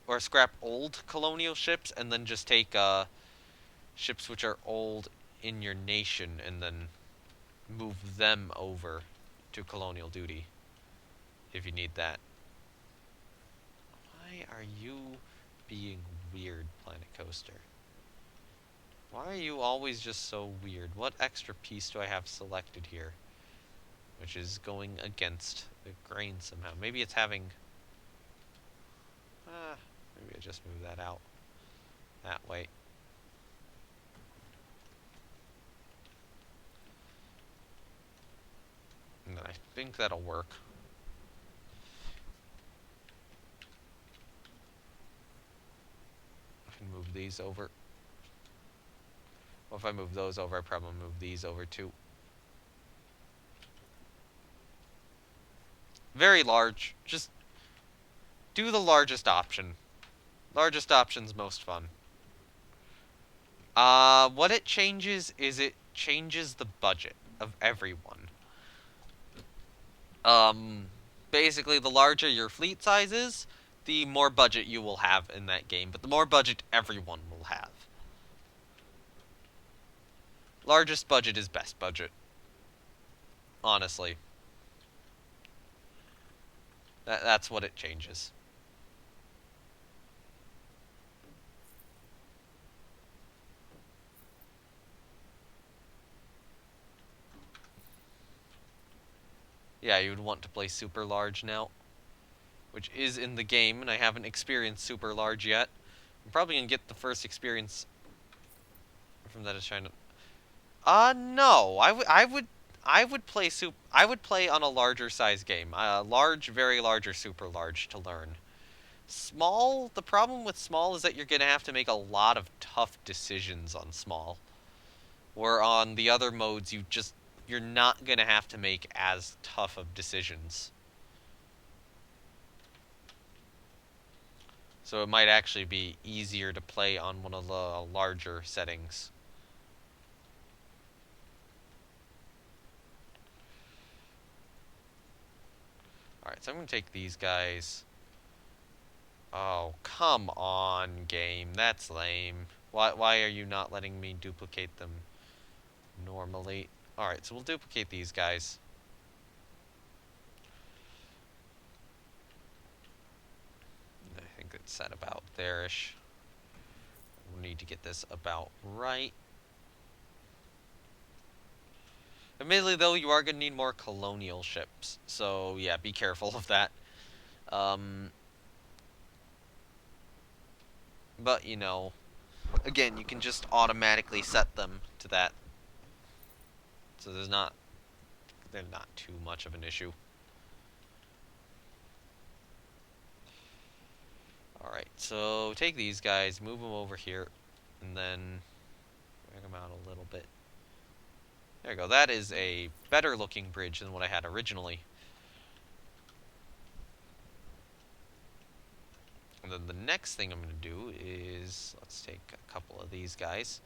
or scrap old colonial ships, and then just take ships which are old in your nation, and then move them over to colonial duty, if you need that. Why are you being weird, Planet Coaster? Why are you always just so weird? What extra piece do I have selected here? Which is going against the grain somehow. Maybe it's having... maybe I just move that out. That way. And then I think that'll work. move these over. Well, if I move those over, I probably move these over too. Very large. Just do the largest option. Largest option's most fun. What it changes is it changes the budget of everyone. Um, Basically, the larger your fleet size is, the more budget you will have in that game, but the more budget everyone will have. Largest budget is best budget. Honestly. That's what it changes. Yeah, you would want to play super large now, which is in the game, and I haven't experienced super large yet. I'm probably gonna get the first experience from that is trying to. No, I would play I would play on a larger size game, large, very large, or super large to learn. Small, the problem with small is that you're gonna have to make a lot of tough decisions on small. Where on the other modes, you're not gonna have to make as tough of decisions. So it might actually be easier to play on one of the larger settings. Alright, so I'm gonna take these guys. Oh, come on, game. That's lame. Why are you not letting me duplicate them normally? Alright, so we'll duplicate these guys. I think it's set about there-ish. We'll need to get this about right. Admittedly, though, you are going to need more colonial ships. So, yeah, be careful of that. But, you know, again, you can just automatically set them to that. So they're not too much of an issue. Alright, so take these guys, move them over here, and then drag them out a little bit. There you go. That is a better looking bridge than what I had originally. And then the next thing I'm going to do is, let's take a couple of these guys,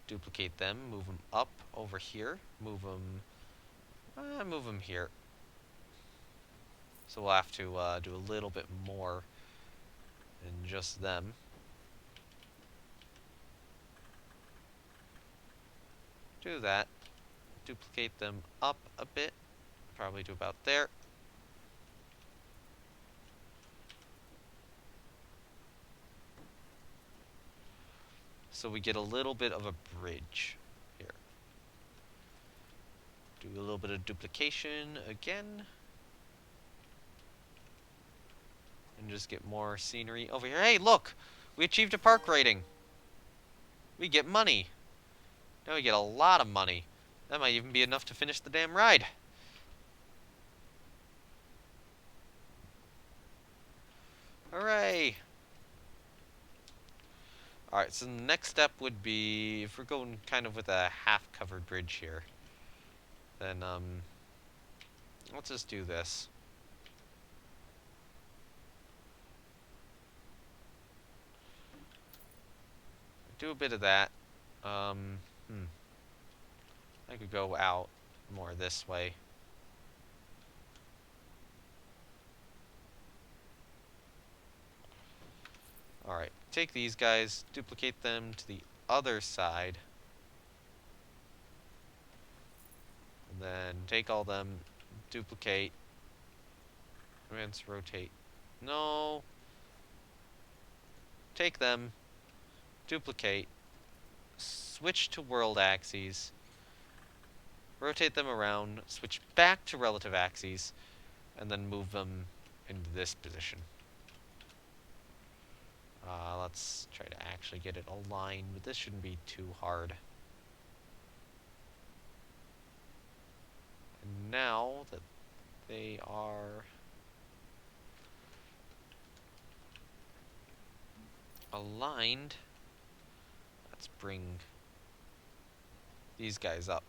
duplicate them, move them up over here, move them here. So we'll have to do a little bit more than just them. Do that. Duplicate them up a bit. Probably to about there. So we get a little bit of a bridge here. Do a little bit of duplication again. And just get more scenery over here. Hey, look! We achieved a park rating. We get money. Now we get a lot of money. That might even be enough to finish the damn ride. Hooray! Alright, so the next step would be, if we're going kind of with a half-covered bridge here, then, let's just do this. Do a bit of that. I could go out more this way. Alright, take these guys, duplicate them to the other side. And then take all them, duplicate, advance, rotate. No. Take them, duplicate, switch to world axes, rotate them around, switch back to relative axes, and then move them into this position. Let's try to actually get it aligned, but this shouldn't be too hard. And now that they are aligned, let's bring these guys up.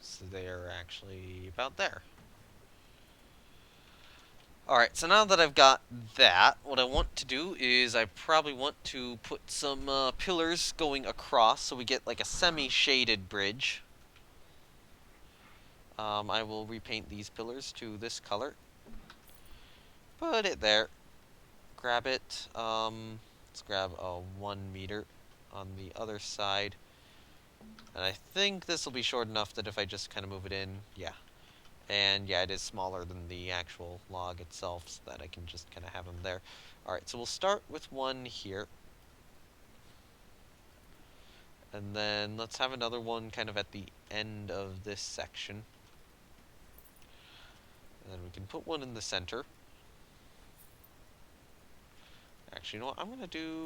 So they are actually about there. Alright, so now that I've got that, what I want to do is I probably want to put some pillars going across so we get like a semi-shaded bridge. I will repaint these pillars to this color. Put it there. Grab it. Let's grab a 1 meter on the other side. And I think this will be short enough that if I just kind of move it in, yeah. And yeah, it is smaller than the actual log itself, so that I can just kind of have them there. Alright, so we'll start with one here. And then let's have another one kind of at the end of this section. And then we can put one in the center. Actually, you know what? I'm going to do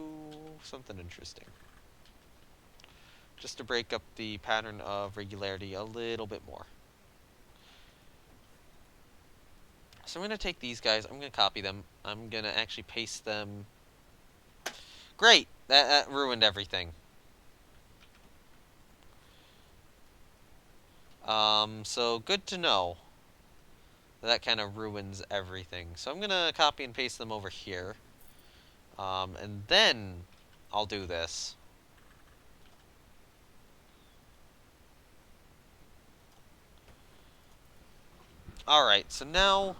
something interesting. Just to break up the pattern of regularity a little bit more. So I'm going to take these guys, I'm going to copy them, I'm going to actually paste them. Great! That ruined everything. So good to know. That kind of ruins everything. So I'm going to copy and paste them over here. And then I'll do this. Alright, so now...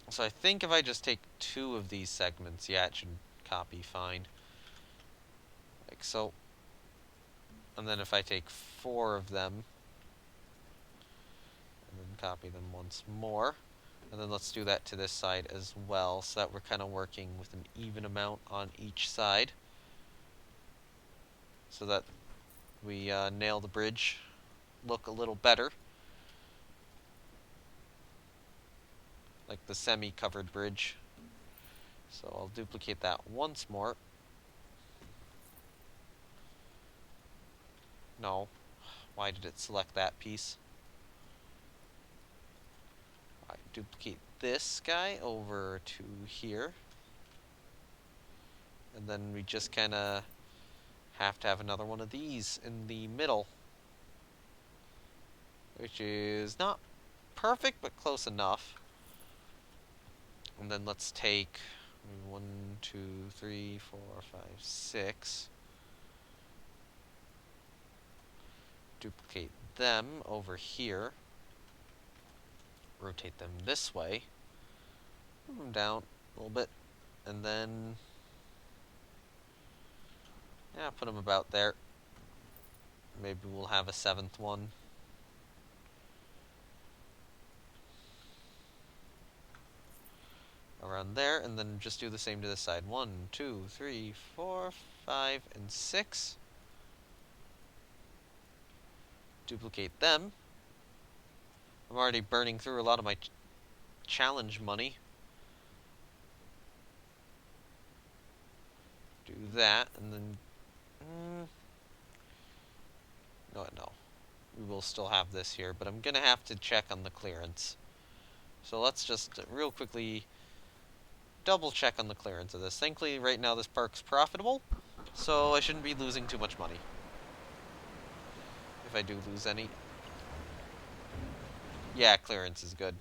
So I think if I just take 2 of these segments, yeah, it should copy fine. Like so. And then if I take 4 of them, and then copy them once more. And then let's do that to this side as well, so that we're kind of working with an even amount on each side. So that we nail the bridge look a little better. Like the semi-covered bridge. So I'll duplicate that once more. No. Why did it select that piece? Alright, duplicate this guy over to here. And then we just kind of have to have another one of these in the middle. Which is not perfect, but close enough. And then let's take 1, 2, 3, 4, 5, 6. Duplicate them over here. Rotate them this way. Move them down a little bit. And then... yeah, put them about there. Maybe we'll have a 7th one. Around there, and then just do the same to this side. 1, 2, 3, 4, 5, and 6. Duplicate them. I'm already burning through a lot of my challenge money. Do that, and then... no. We will still have this here, but I'm going to have to check on the clearance. So let's just real quickly double check on the clearance of this. Thankfully, right now this park's profitable, so I shouldn't be losing too much money. If I do lose any. Yeah, clearance is good.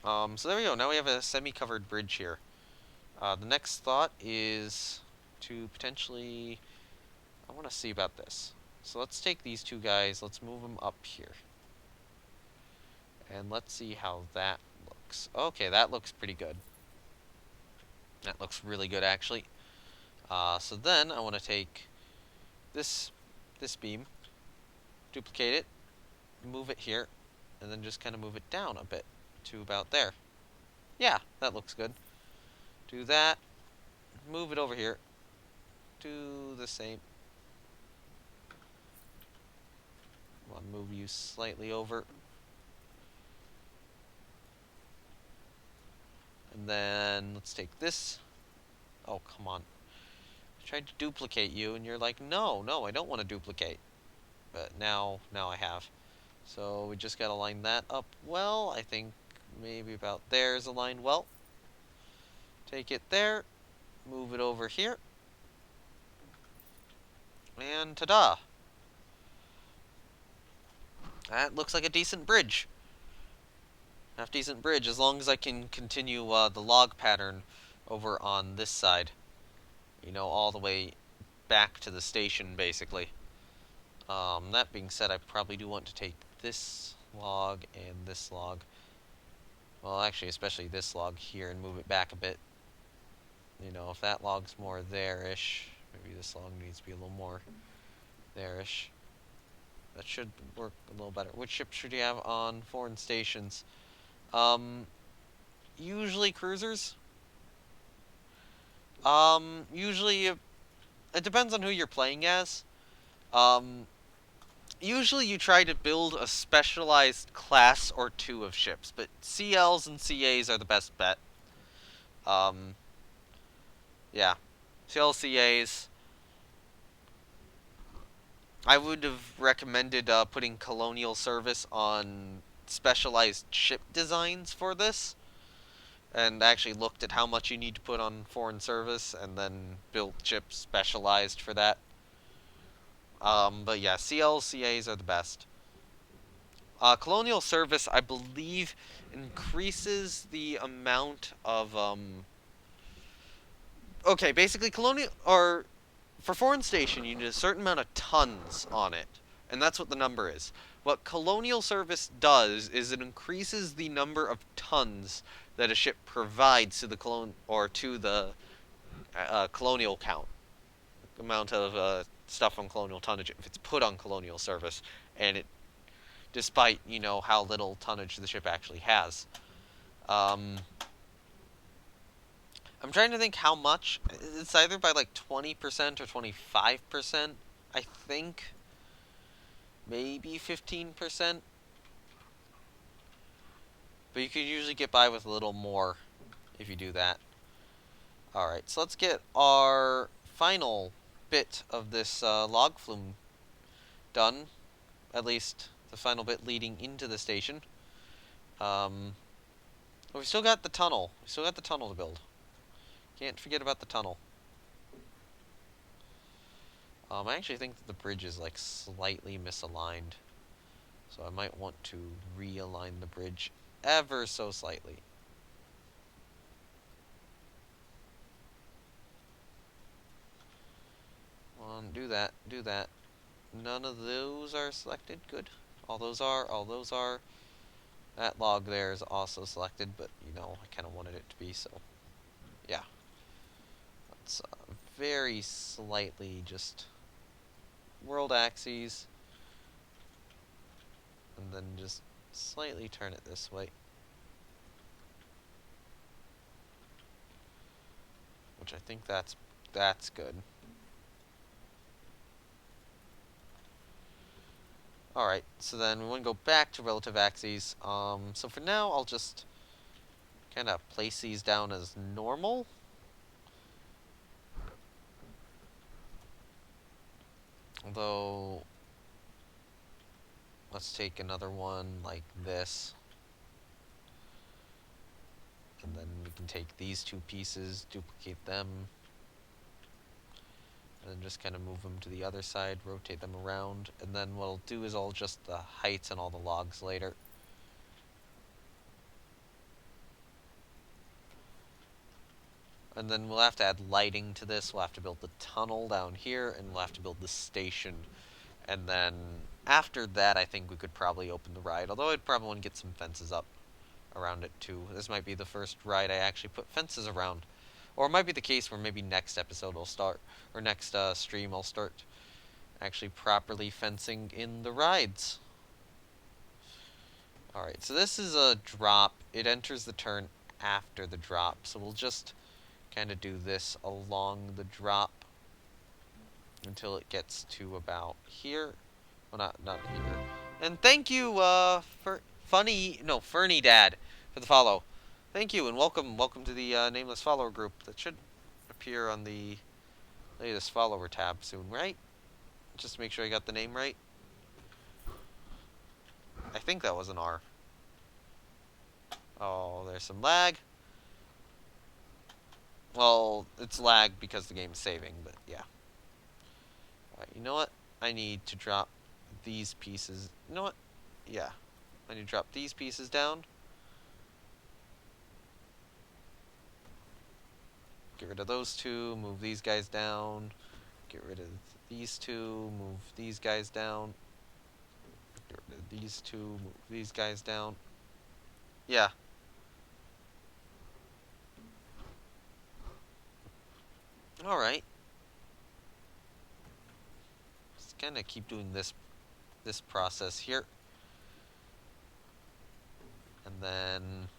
So there we go. Now we have a semi-covered bridge here. The next thought is to potentially... I want to see about this. So let's take these 2 guys, let's move them up here. And let's see how that looks. Okay, that looks pretty good. That looks really good, actually. So then I want to take this beam, duplicate it, move it here, and then just kind of move it down a bit to about there. Yeah, that looks good. Do that, move it over here, do the same. I'll move you slightly over. And then let's take this. Oh, come on. I tried to duplicate you, and you're like, no, I don't want to duplicate. But now I have. So we just gotta line that up well. I think maybe about there is aligned well. Take it there, move it over here, and ta-da! That looks like a decent bridge. Half decent bridge, as long as I can continue the log pattern over on this side. You know, all the way back to the station, basically. That being said, I probably do want to take this log and this log. Well, actually, especially this log here, and move it back a bit. You know, if that log's more there-ish, maybe this log needs to be a little more there-ish. That should work a little better. Which ship should you have on foreign stations? Usually cruisers. Usually it depends on who you're playing as. Um, Usually you try to build a specialized class or two of ships, but CLs and CAs are the best bet. Um, yeah. CLs, CAs. I would have recommended putting colonial service on specialized ship designs for this, and actually looked at how much you need to put on foreign service, and then built ships specialized for that. But yeah, CLs, CAs are the best. Colonial service, I believe, increases the amount of Okay, basically, colonial or for foreign station, you need a certain amount of tons on it, and that's what the number is. What colonial service does is it increases the number of tons that a ship provides to the colonial count, amount of stuff on colonial tonnage if it's put on colonial service, and it, despite how little tonnage the ship actually has. Um, I'm trying to think how much. It's either by like 20% or 25%. I think maybe 15%. But you could usually get by with a little more if you do that. Alright, so let's get our final bit of this log flume done. At least the final bit leading into the station. But we still got the tunnel. We still got the tunnel to build. Can't forget about the tunnel. I actually think that the bridge is like slightly misaligned. So I might want to realign the bridge ever so slightly. Do that, do that. None of those are selected. Good. All those are, all those are. That log there is also selected, but I kind of wanted it to be, so yeah. Let's very slightly just world axes, and then just slightly turn it this way. Which I think that's good. Alright, so then we want to go back to relative axes. So for now, I'll just kind of place these down as normal. Although, let's take another one like this. And then we can take these two pieces, duplicate them, and then just kind of move them to the other side, rotate them around, and then what I'll do is I'll adjust the heights and all the logs later. And then we'll have to add lighting to this. We'll have to build the tunnel down here, and we'll have to build the station. And then after that, I think we could probably open the ride, although I'd probably want to get some fences up around it too. This might be the first ride I actually put fences around. Or it might be the case where maybe next episode I'll start, or next stream I'll start actually properly fencing in the rides. Alright, so this is a drop. It enters the turn after the drop, so we'll just kind of do this along the drop until it gets to about here. Well, not here. And thank you, for Fernie Dad, for the follow. Thank you, and welcome to the Nameless Follower group. That should appear on the latest follower tab soon, right? Just to make sure I got the name right. I think that was an R. Oh, there's some lag. Well, it's lag because the game's saving, but yeah. Alright, you know what? I need to drop these pieces. You know what? Yeah. I need to drop these pieces down. Get rid of those two, move these guys down. Get rid of these two, move these guys down. Get rid of these two, move these guys down. Yeah. Alright. Just kinda keep doing this process here. And then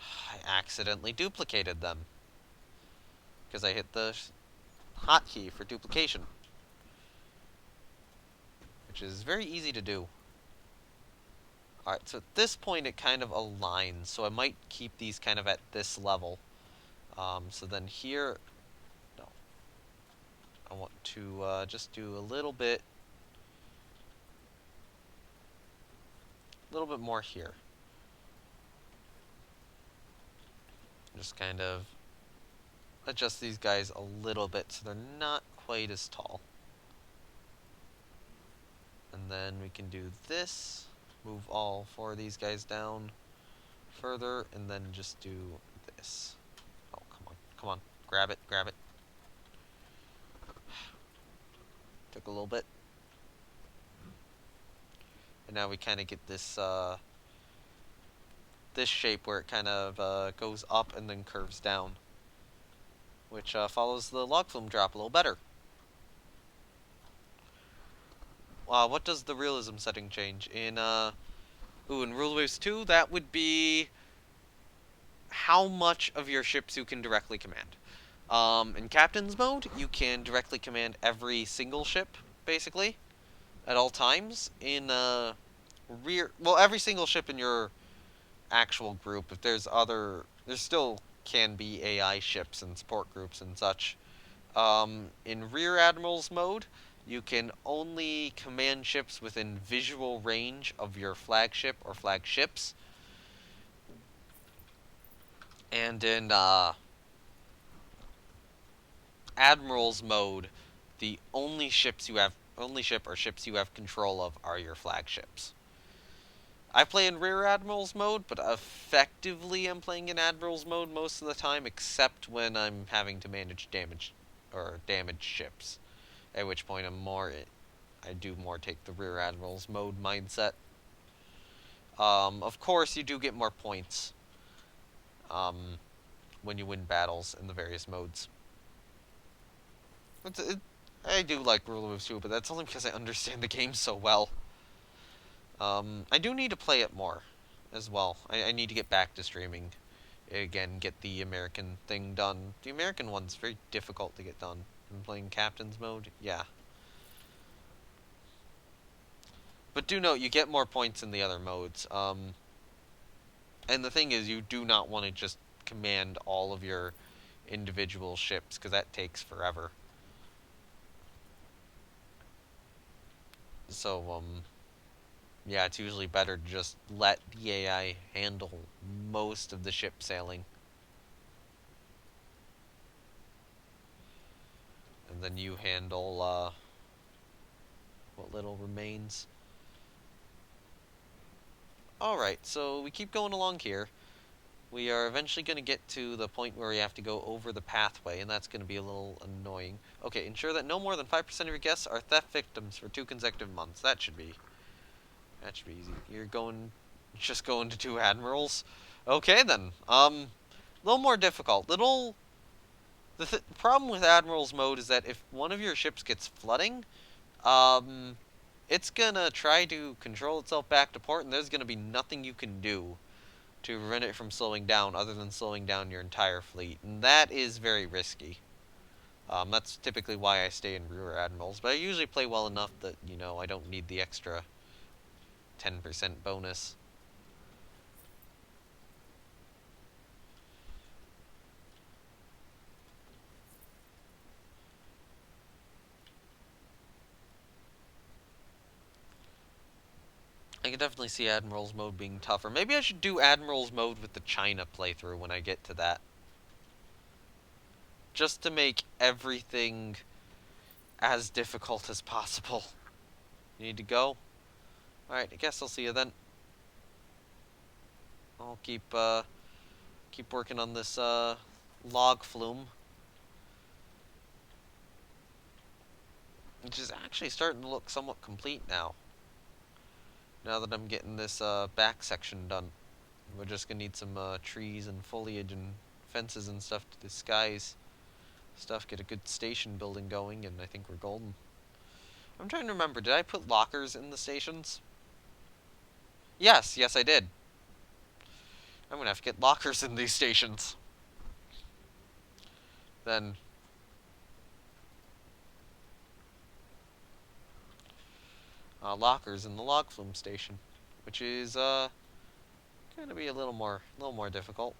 I accidentally duplicated them. Because I hit the hotkey for duplication. Which is very easy to do. Alright, so at this point it kind of aligns, so I might keep these kind of at this level. So then here, no, I want to just do a little bit more here. Just kind of adjust these guys a little bit so they're not quite as tall. And then we can do this, move all four of these guys down further, and then just do this. Oh, come on, grab it. Took a little bit. And now we kind of get this this shape where it kind of goes up and then curves down, which follows the log flume drop a little better. What does the realism setting change? In Rule Waves 2, that would be how much of your ships you can directly command. In Captain's mode, you can directly command every single ship, basically, at all times. In every single ship in your actual group. If there's there still can be AI ships and support groups and such. In Rear Admiral's mode, you can only command ships within visual range of your flagship or flagships. And in Admiral's mode, the only ship or ships you have control of are your flagships. I play in Rear Admiral's mode, but effectively I'm playing in Admiral's mode most of the time, except when I'm having to manage damaged ships. At which point I do more take the Rear Admiral's mode mindset. Of course, you do get more points when you win battles in the various modes. I do like Rule Moves too, but that's only because I understand the game so well. I do need to play it more as well. I need to get back to streaming. Again, get the American thing done. The American one's very difficult to get done. I'm playing Captain's mode, yeah. But do note, you get more points in the other modes. And the thing is, you do not want to just command all of your individual ships, because that takes forever. So, yeah, it's usually better to just let the AI handle most of the ship sailing. And then you handle, what little remains. Alright, so we keep going along here. We are eventually going to get to the point where we have to go over the pathway, and that's going to be a little annoying. Okay, ensure that no more than 5% of your guests are theft victims for 2 consecutive months. That should be easy. You're just going to 2 admirals? Okay, then. A little more difficult. The problem with Admiral's mode is that if one of your ships gets flooding, it's gonna try to control itself back to port, and there's gonna be nothing you can do to prevent it from slowing down other than slowing down your entire fleet, and that is very risky. That's typically why I stay in Rear Admirals, but I usually play well enough that, I don't need the extra 10% bonus. definitely see Admiral's mode being tougher. Maybe I should do Admiral's mode with the China playthrough when I get to that. Just to make everything as difficult as possible. Need to go? Alright, I guess I'll see you then. I'll keep working on this, log flume. Which is actually starting to look somewhat complete now. Now that I'm getting this, back section done. We're just gonna need some, trees and foliage and fences and stuff to disguise stuff, get a good station building going, and I think we're golden. I'm trying to remember, did I put lockers in the stations? Yes, I did. I'm gonna have to get lockers in these stations. Then... lockers in the log flume station. Which is, gonna be a little more difficult.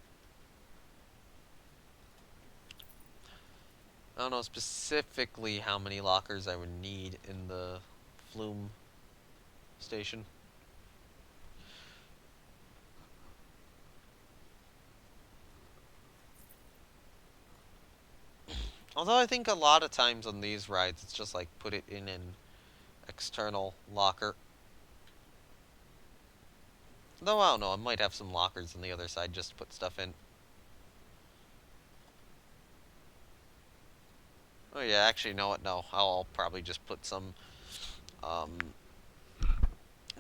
I don't know specifically how many lockers I would need in the Flume station. Although I think a lot of times on these rides, it's just like put it in an external locker. Though I don't know, I might have some lockers on the other side just to put stuff in. Oh yeah, actually, you know what? No, I'll probably just put some,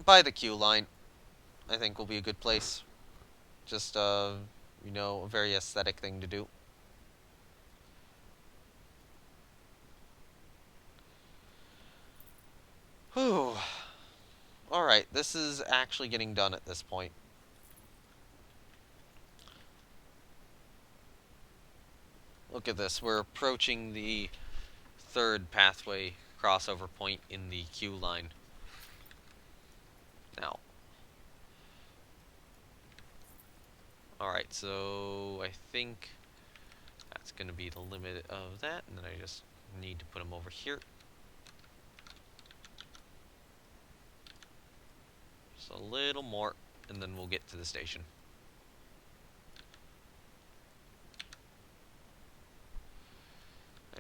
by the queue line. I think will be a good place. Just, you know, a very aesthetic thing to do. Whew. Alright, this is actually getting done at this point. Look at this, we're approaching the third pathway crossover point in the queue line. Now. Alright, so I think that's going to be the limit of that, and then I just need to put them over here. Just a little more, and then we'll get to the station.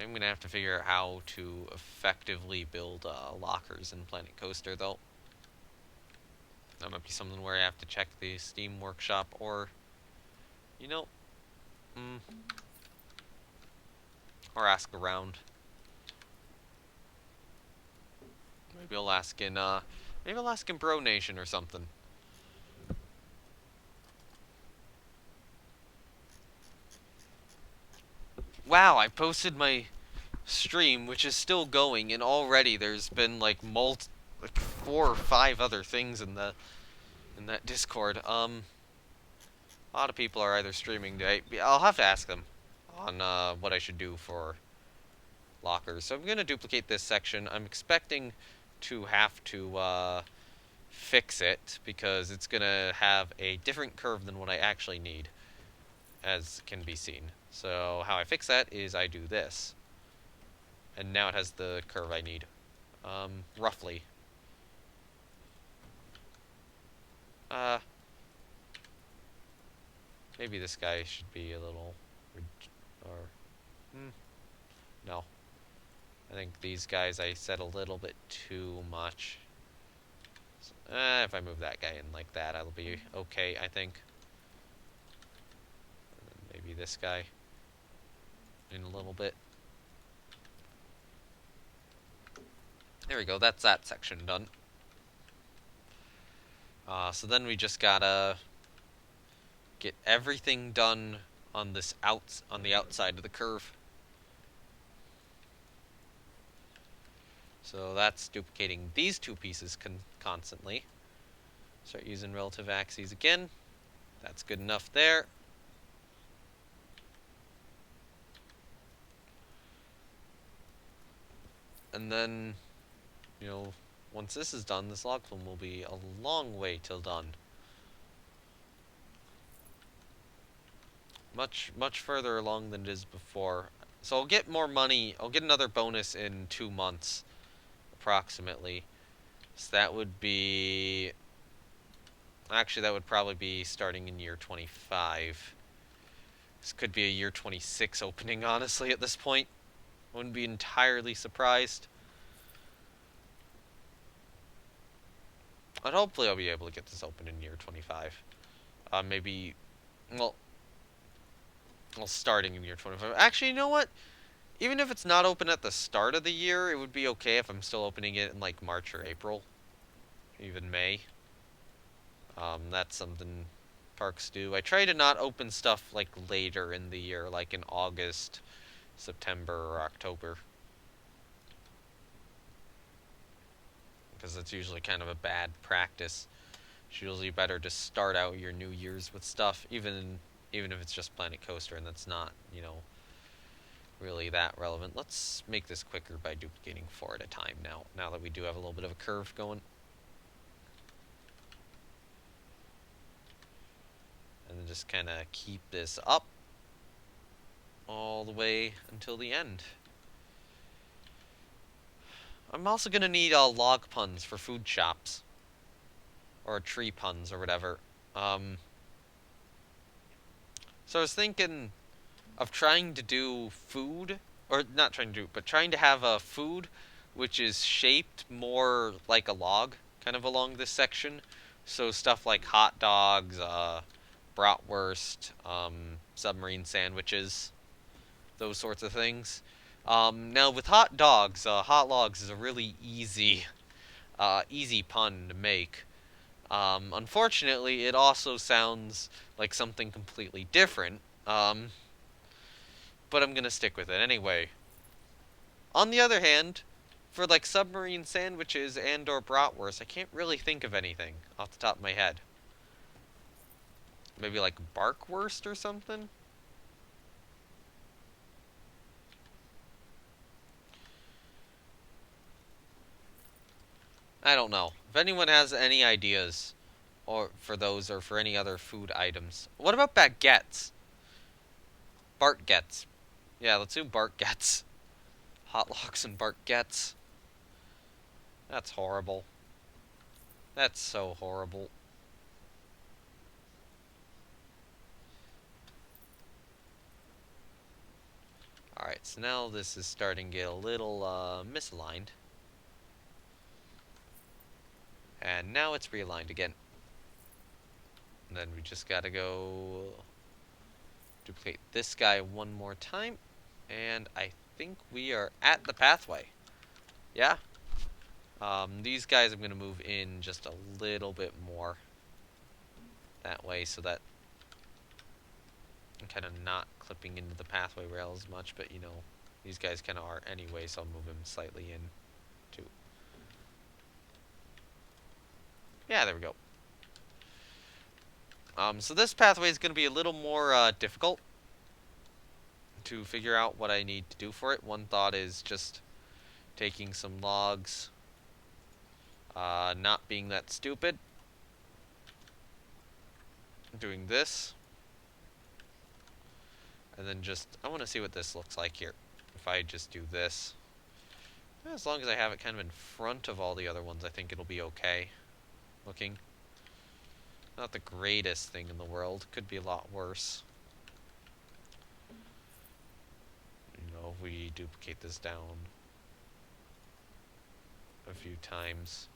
I'm going to have to figure out how to effectively build lockers in Planet Coaster, though. That might be something where I have to check the Steam Workshop, or, you know, or ask around. Maybe I'll ask in Bro Nation or something. Wow, I posted my stream, which is still going, and already there's been like 4 or 5 other things in that Discord. A lot of people are either streaming today. I'll have to ask them on what I should do for lockers. So I'm gonna duplicate this section. I'm expecting to have to fix it because it's gonna have a different curve than what I actually need, as can be seen. So how I fix that is I do this. And now it has the curve I need. Roughly. Maybe this guy should be a little... No. I think these guys I set a little bit too much. So, if I move that guy in like that, I'll be okay, I think. And then maybe this guy in a little bit. There we go, that's that section done. So then we just gotta get everything done on this on the outside of the curve. So that's duplicating these 2 pieces constantly. Start using relative axes again. That's good enough there. And then, you know, once this is done, this log flume will be a long way till done. Much further along than it is before. So I'll get more money. I'll get another bonus in 2 months, approximately. So that would be Actually, that would probably be starting in year 25. This could be a year 26 opening, honestly, at this point. Wouldn't be entirely surprised. But hopefully I'll be able to get this open in year 25. Maybe, well, starting in year 25. Actually, you know what? Even if it's not open at the start of the year, it would be okay if I'm still opening it in, like, March or April. Even May. That's something parks do. I try to not open stuff, like, later in the year, like in August, September, or October. Because it's usually kind of a bad practice. It's usually better to start out your New Year's with stuff, even if it's just Planet Coaster and that's not, really that relevant. Let's make this quicker by duplicating 4 at a time now that we do have a little bit of a curve going. And then just kind of keep this up all the way until the end. I'm also going to need log puns for food shops. Or tree puns or whatever. So I was thinking of trying to do food, or not trying to do, but trying to have a food which is shaped more like a log, kind of along this section. So stuff like hot dogs, bratwurst, submarine sandwiches, those sorts of things. Now with hot dogs, hot logs is a really easy pun to make. Unfortunately, it also sounds like something completely different. But I'm gonna stick with it anyway. On the other hand, for like submarine sandwiches and or bratwurst, I can't really think of anything off the top of my head. Maybe like barkwurst or something? I don't know. If anyone has any ideas or for those or for any other food items. What about baguettes? Bartgets. Yeah, let's do bartgets. Hot logs and bartgets. That's horrible. That's so horrible. Alright, so now this is starting to get a little misaligned. And now it's realigned again. And then we just gotta go duplicate this guy one more time. And I think we are at the pathway. Yeah? These guys I'm gonna move in just a little bit more. That way, so that I'm kind of not clipping into the pathway rail as much, but these guys kind of are anyway, so I'll move them slightly in too. Yeah, there we go. So this pathway is going to be a little more difficult to figure out what I need to do for it. One thought is just taking some logs, not being that stupid, doing this, and then I want to see what this looks like here. If I just do this, as long as I have it kind of in front of all the other ones, I think it'll be okay looking. Not the greatest thing in the world. Could be a lot worse. If we duplicate this down a few times.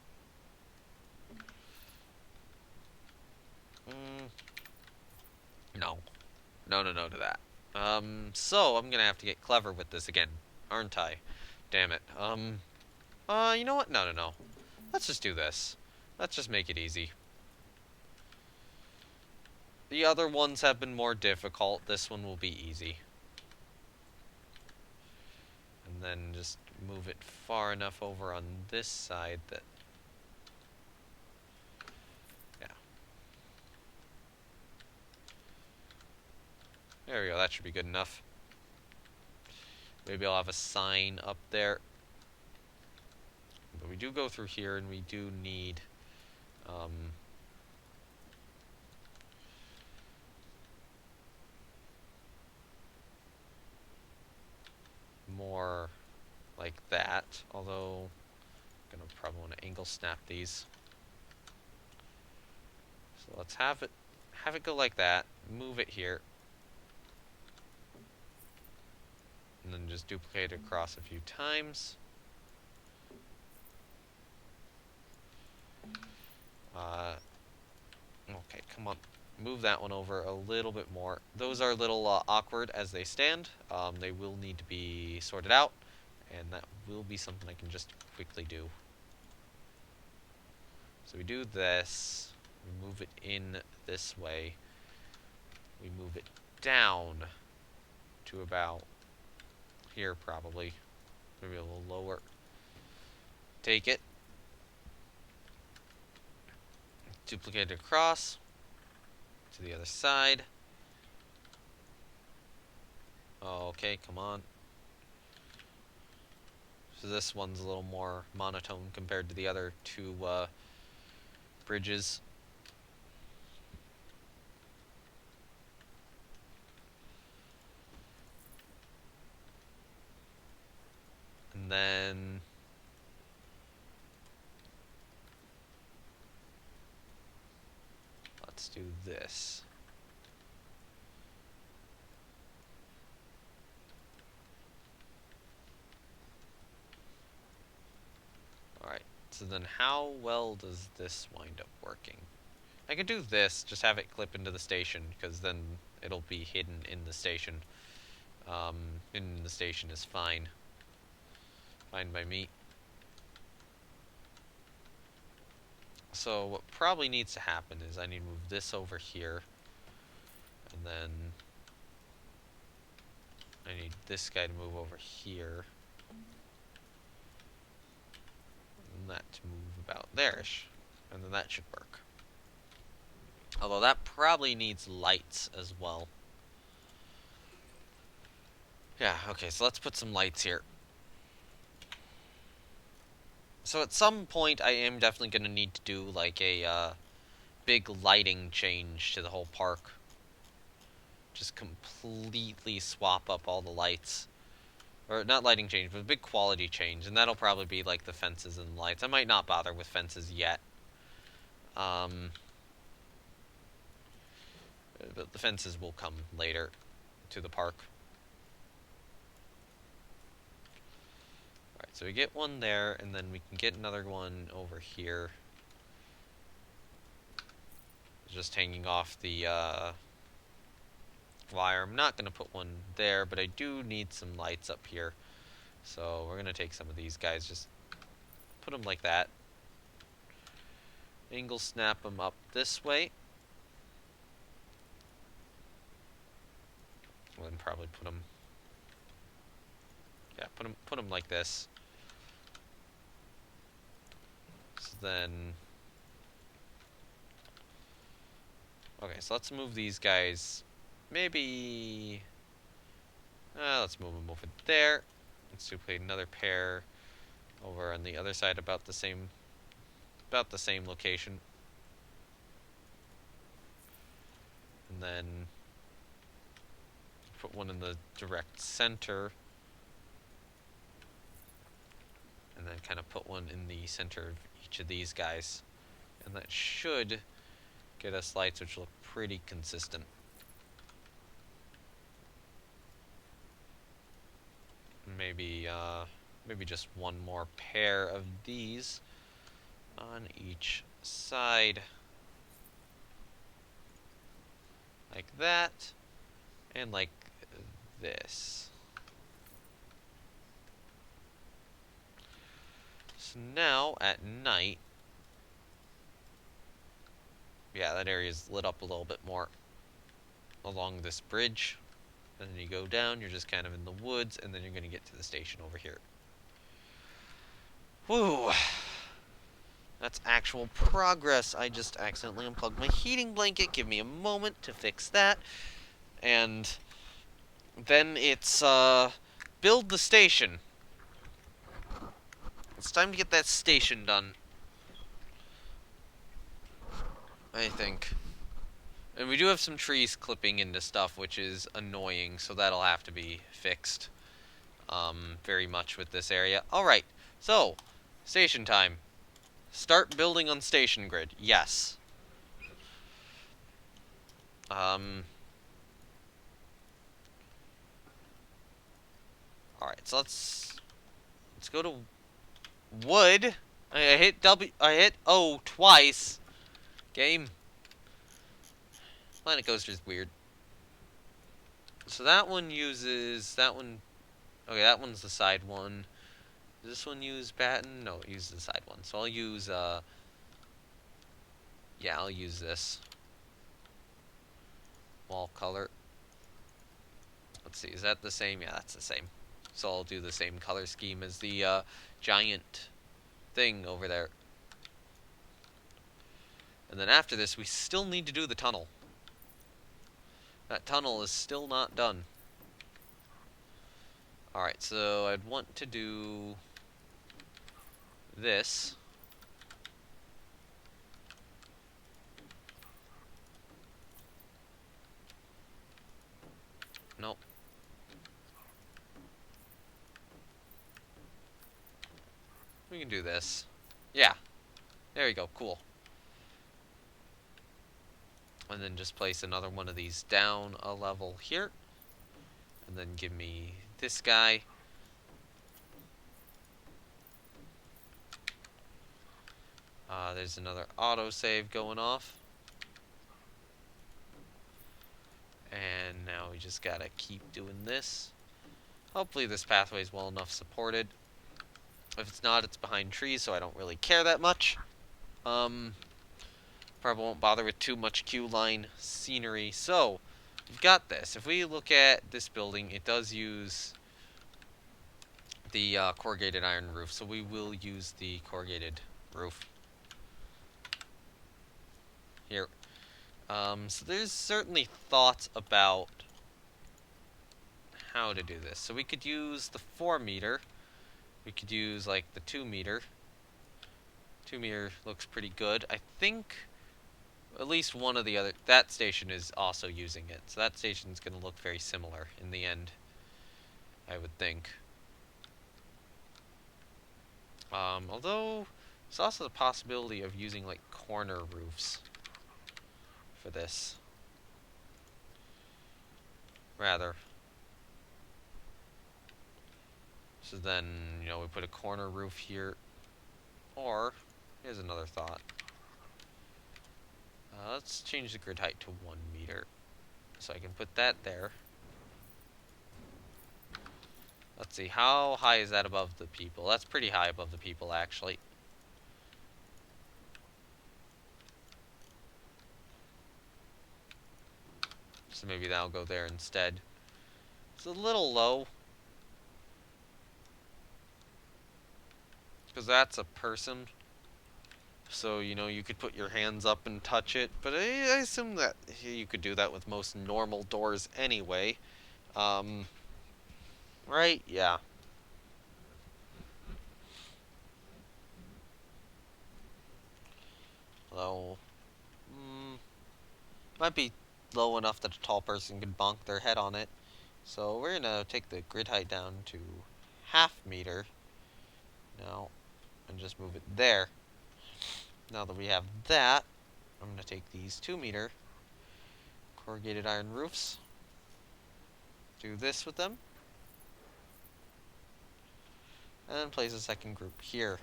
No. No to that. So I'm gonna have to get clever with this again, aren't I? Damn it. You know what? No. Let's just do this. Let's just make it easy. The other ones have been more difficult. This one will be easy. And then just move it far enough over on this side that... Yeah. There we go. That should be good enough. Maybe I'll have a sign up there. But we do go through here, and we do need... more like that, although I'm gonna probably want to angle snap these. So let's have it go like that. Move it here. And then just duplicate it across a few times. Okay, come on. Move that one over a little bit more. Those are a little awkward as they stand. They will need to be sorted out, and that will be something I can just quickly do. So we do this. We move it in this way. We move it down to about here, probably. Maybe a little lower. Take it. Duplicate it across to the other side. Okay, come on. So this one's a little more monotone compared to the other two bridges. And then let's do this. Alright, so then how well does this wind up working? I could do this, just have it clip into the station, because then it'll be hidden in the station. In the station is fine. Fine by me. So what probably needs to happen is I need to move this over here. And then I need this guy to move over here. And that to move about there-ish. And then that should work. Although that probably needs lights as well. Yeah, okay, so let's put some lights here. So at some point I am definitely going to need to do like a big lighting change to the whole park. Just completely swap up all the lights. Or not lighting change, but a big quality change. And that'll probably be like the fences and lights. I might not bother with fences yet. But the fences will come later to the park. Alright, so we get one there, and then we can get another one over here. Just hanging off the wire. I'm not going to put one there, but I do need some lights up here. So we're going to take some of these guys, just put them like that. Angle snap them up this way. And then probably put them... Yeah, put them like this. So then... Okay, so let's move these guys... Maybe... let's move them over there. Let's duplicate another pair over on the other side, about the same location. And then put one in the direct center. And then kind of put one in the center of each of these guys. And that should get us lights which look pretty consistent. Maybe just one more pair of these on each side. Like that. And like this. So now, at night... Yeah, that area is lit up a little bit more along this bridge. And then you go down, you're just kind of in the woods, and then you're going to get to the station over here. Whew. That's actual progress. I just accidentally unplugged my heating blanket. Give me a moment to fix that. And then it's, build the station. It's time to get that station done. I think. And we do have some trees clipping into stuff, which is annoying, so that'll have to be fixed very much with this area. Alright, so, station time. Start building on station grid. Yes. Alright, so let's go to wood. I hit I hit O twice. Game. Planet Coaster's weird. So that one uses that one. Okay, that one's the side one. Does this one use batten? No, it uses the side one. So I'll use yeah, I'll use this wall color. Let's see, is that the same? Yeah, that's the same. So I'll do the same color scheme as the giant thing over there. And then after this, we still need to do the tunnel. That tunnel is still not done. Alright, so I'd want to do this. Nope. We can do this. Yeah. There you go. Cool. And then just place another one of these down a level here. And then give me this guy. There's another autosave going off. And now we just gotta keep doing this. Hopefully this pathway is well enough supported. If it's not, it's behind trees, so I don't really care that much. Probably won't bother with too much queue line scenery. So, we've got this. If we look at this building, it does use the corrugated iron roof, so we will use the corrugated roof. Here. So there's certainly thoughts about how to do this. So we could use the 4 meter. We could use like the 2 meter. 2 meter looks pretty good. I think at least one of the other, that station is also using it. So that station's going to look very similar in the end, I would think. Although there's also the possibility of using like corner roofs for this. Rather. So then, you know, we put a corner roof here. Or, here's another thought. Let's change the grid height to 1 meter. So I can put that there. Let's see, how high is that above the people? That's pretty high above the people, actually. So maybe that'll go there instead. It's a little low. Because that's a person. So, you know, you could put your hands up and touch it. But I assume that you could do that with most normal doors anyway. Right? Yeah. Low. Might be low enough that a tall person could bonk their head on it. So we're gonna take the grid height down to 0.5 meter. Now, and just move it there. Now that we have that, I'm gonna take these 2 meter corrugated iron roofs. Do this with them. And then place a second group here.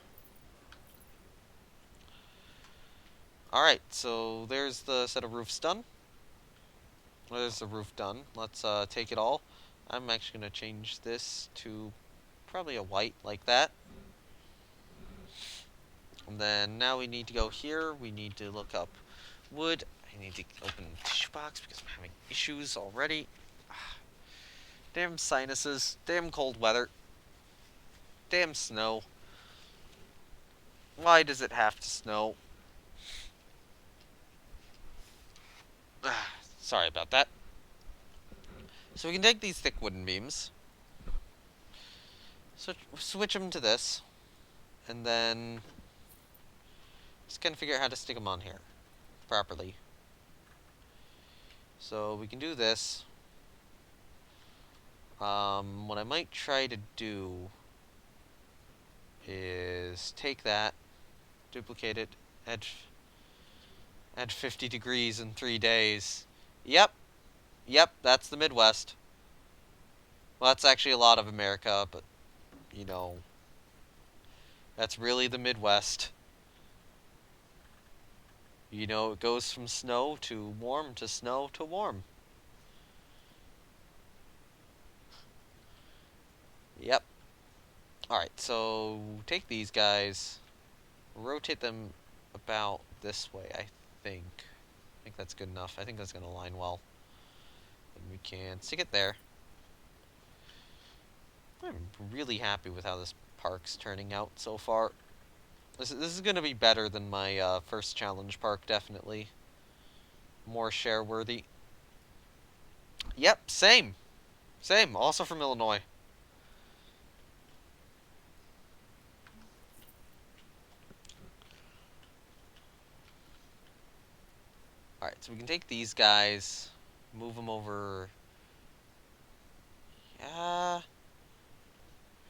Alright, so there's the set of roofs done. There's the roof done. Let's take it all. I'm actually going to change this to probably a white like that. And then now we need to go here. We need to look up wood. I need to open the tissue box because I'm having issues already. Damn sinuses. Damn cold weather. Damn snow. Why does it have to snow? Sorry about that. So we can take these thick wooden beams, switch them to this, and then just kind of figure out how to stick them on here properly. So we can do this. What I might try to do is take that, duplicate it, add 50 degrees in 3 days, Yep, yep, that's the Midwest. Well, that's actually a lot of America, but, you know, that's really the Midwest. You know, it goes from snow to warm to snow to warm. Yep. Alright, so take these guys, rotate them about this way, I think. I think that's good enough. I think that's going to align well. And we can stick it there. I'm really happy with how this park's turning out so far. This is going to be better than my first challenge park, definitely. More share worthy. Yep, same. Same. Also from Illinois. Alright, so we can take these guys, move them over. Yeah.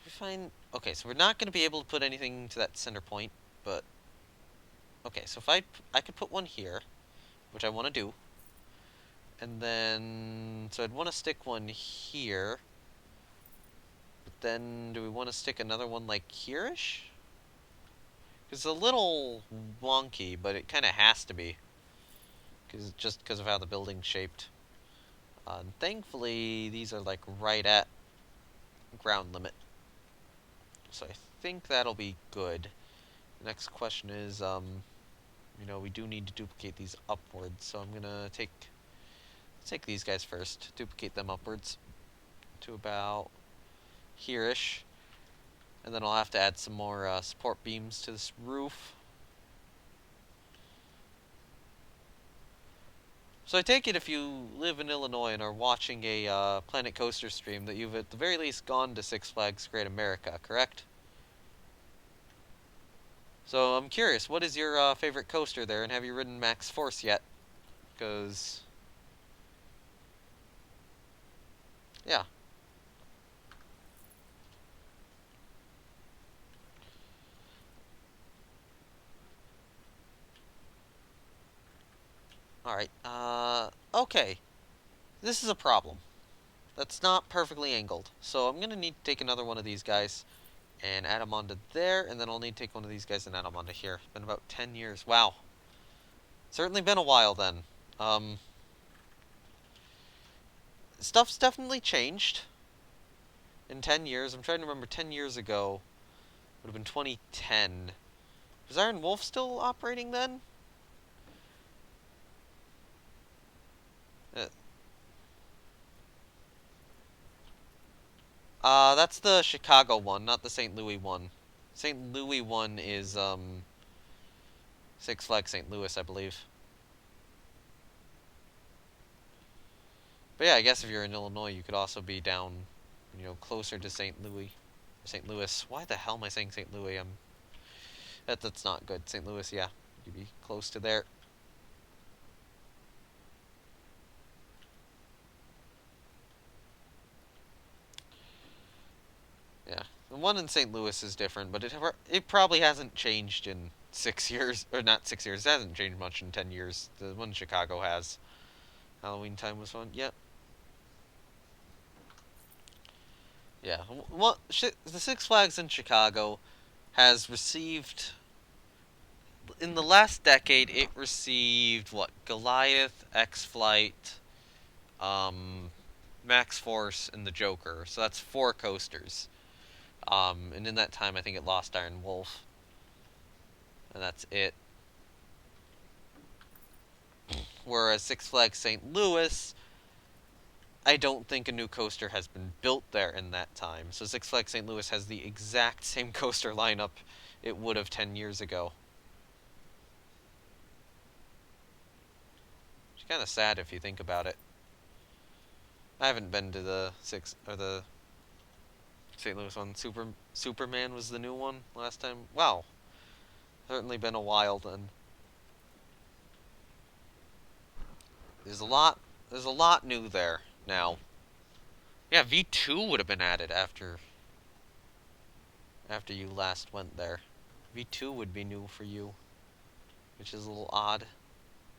We find. Okay, so we're not going to be able to put anything to that center point, but. Okay, so if I could put one here, which I want to do. And then. So I'd want to stick one here. But then, do we want to stick another one like here-ish? It's a little wonky, but it kind of has to be. Just because of how the building's shaped. And thankfully, these are like right at ground limit. So I think that'll be good. The next question is, you know, we do need to duplicate these upwards. So I'm gonna take these guys first, duplicate them upwards to about here-ish. And then I'll have to add some more support beams to this roof. So I take it if you live in Illinois and are watching a Planet Coaster stream that you've at the very least gone to Six Flags Great America, correct? So I'm curious, what is your favorite coaster there, and have you ridden Max Force yet? Because, yeah. Alright, okay. This is a problem. That's not perfectly angled. So I'm gonna need to take another one of these guys and add them onto there, and then I'll need to take one of these guys and add them onto here. It's been about 10 years. Wow. Certainly been a while then. Stuff's definitely changed in 10 years. I'm trying to remember 10 years ago. Would have been 2010. Was Iron Wolf still operating then? Uh, that's the Chicago one, not the St. Louis one. St. Louis one is, Six Flags St. Louis, I believe. But yeah, I guess if you're in Illinois, you could also be down, you know, closer to St. Louis. St. Louis. Why the hell am I saying St. Louis? That's not good. St. Louis, yeah. You'd be close to there. Yeah. The one in St. Louis is different, but it probably hasn't changed in 6 years. Or not 6 years. It hasn't changed much in 10 years. The one in Chicago has. Halloween time was fun. Yep. Yeah. Well, the Six Flags in Chicago has received in the last decade, it received what? Goliath, X Flight, um, Max Force, and the Joker. So that's 4 coasters. And in that time, I think it lost Iron Wolf, and that's it. Whereas Six Flags St. Louis, I don't think a new coaster has been built there in that time. So Six Flags St. Louis has the exact same coaster lineup it would have 10 years ago. It's kind of sad if you think about it. I haven't been to the St. Louis one. Superman was the new one last time. Wow, certainly been a while then. There's a lot. There's a lot new there now. Yeah, V2 would have been added after you last went there. V2 would be new for you, which is a little odd.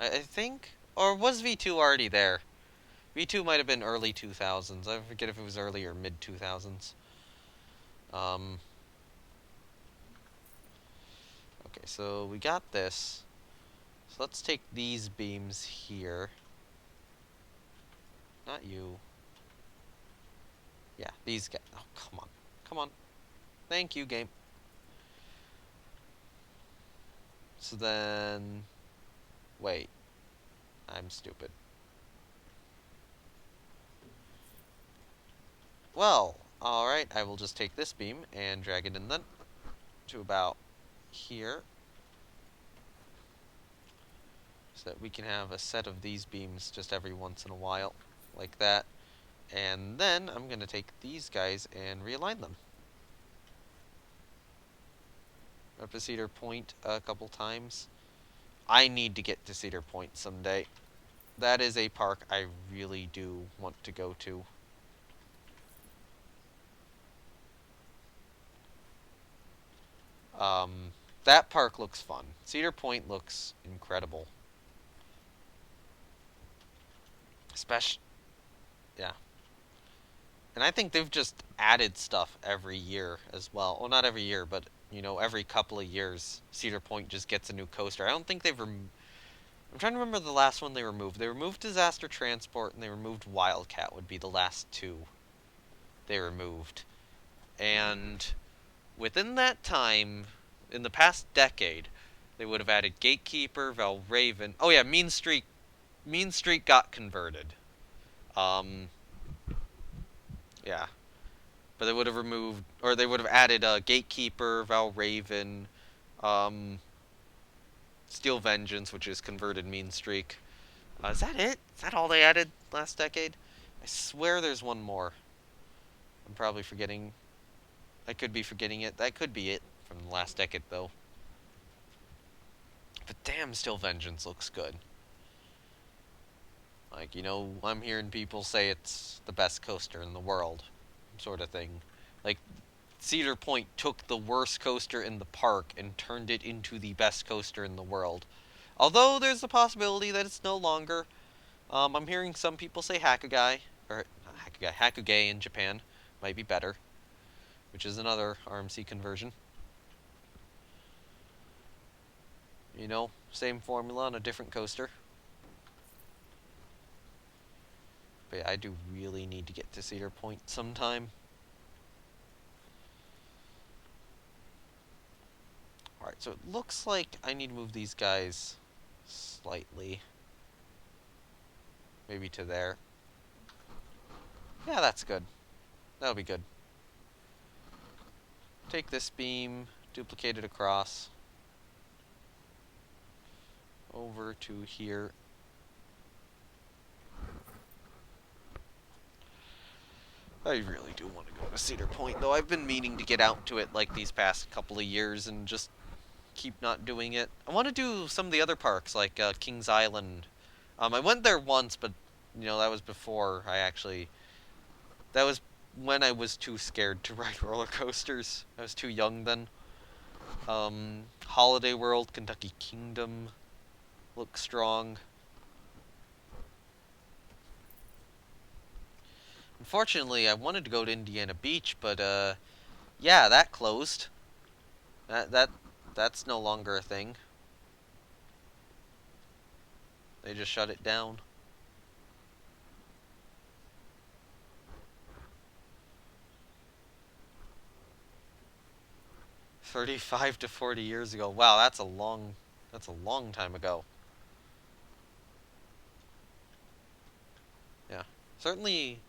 I think Or was V2 already there? V2 might have been early 2000s. I forget if it was early or mid 2000s. Um, okay, so we got this. So let's take these beams here. Not you. Yeah, these guys. Oh, come on. Come on. Thank you, game. So then... Wait. I'm stupid. Well, alright, I will just take this beam and drag it in then to about here. So that we can have a set of these beams just every once in a while. Like that. And then I'm going to take these guys and realign them. Up to Cedar Point a couple times. I need to get to Cedar Point someday. That is a park I really do want to go to. Um, that park looks fun. Cedar Point looks incredible. Especially, yeah. And I think they've just added stuff every year as well. Well, not every year, but, you know, every couple of years, Cedar Point just gets a new coaster. I don't think they've I'm trying to remember the last one they removed. They removed Disaster Transport and they removed Wildcat would be the last two they removed. And within that time, in the past decade, they would have added Gatekeeper, Valraven. Oh yeah, Mean Streak. Mean Streak got converted. Um, yeah, but they would have removed, or they would have added Gatekeeper, Valraven, um, Steel Vengeance, which is converted Mean Streak. Is that it? Is that all they added last decade? I swear there's one more. I'm probably forgetting. I could be forgetting it. That could be it from the last decade, though. But damn, Steel Vengeance looks good. Like, you know, I'm hearing people say it's the best coaster in the world, sort of thing. Like, Cedar Point took the worst coaster in the park and turned it into the best coaster in the world. Although there's a possibility that it's no longer. I'm hearing some people say Hakugai, or not Hakugai, Hakugei in Japan might be better, which is another RMC conversion. You know, same formula on a different coaster. But yeah, I do really need to get to Cedar Point sometime. Alright, so it looks like I need to move these guys slightly. Maybe to there. Yeah, that's good. That'll be good. Take this beam, duplicate it across. Over to here. I really do want to go to Cedar Point, though. I've been meaning to get out to it like these past couple of years and just keep not doing it. I want to do some of the other parks, like Kings Island. I went there once, but, you know, that was before I actually... That was when I was too scared to ride roller coasters. I was too young then. Holiday World, Kentucky Kingdom looks strong. Unfortunately, I wanted to go to Indiana Beach, but yeah, that closed. That's no longer a thing. They just shut it down. "35 to 40 years ago." Wow, that's a long time ago. Yeah. Certainly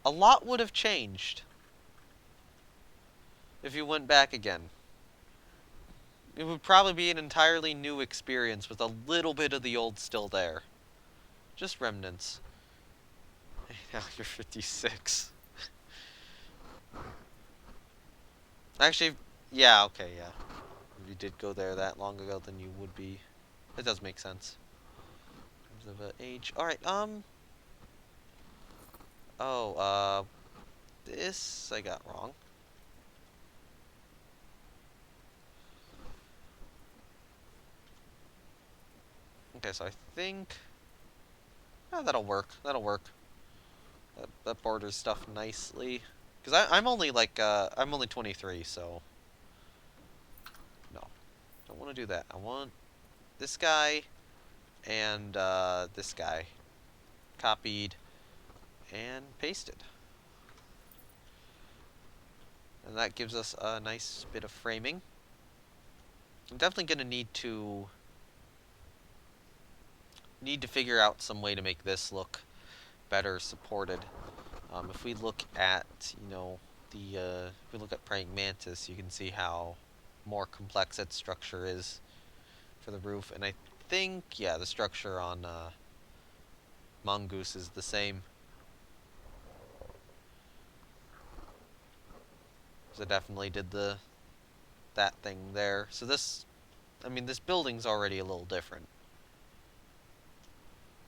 a lot would have changed if you went back again. It would probably be an entirely new experience with a little bit of the old still there. Just remnants. Now you're 56. Actually, yeah, okay, yeah. If you did go there that long ago, then you would be. It does make sense. In terms of age. Alright, Oh, this I got wrong. Okay, so I think Ah, that'll work. That'll work. That borders stuff nicely. Because I'm only like, I'm only 23, so... No. Don't want to do that. I want this guy and, this guy. Copied and pasted. And that gives us a nice bit of framing. I'm definitely going to need to figure out some way to make this look better supported. If we look at, you know, if we look at praying mantis, you can see how more complex its structure is for the roof. And I think, yeah, the structure on mongoose is the same. So definitely did that thing there. So this, I mean, this building's already a little different.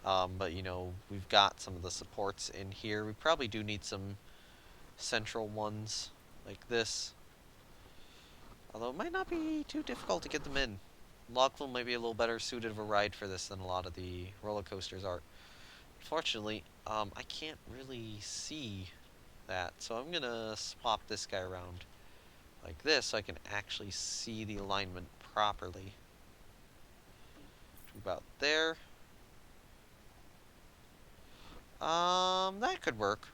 But you know, we've got some of the supports in here. We probably do need some central ones like this. Although it might not be too difficult to get them in. Log Flume might be a little better suited of a ride for this than a lot of the roller coasters are. Unfortunately, I can't really see that, so I'm gonna swap this guy around like this so I can actually see the alignment properly. About there. That could work.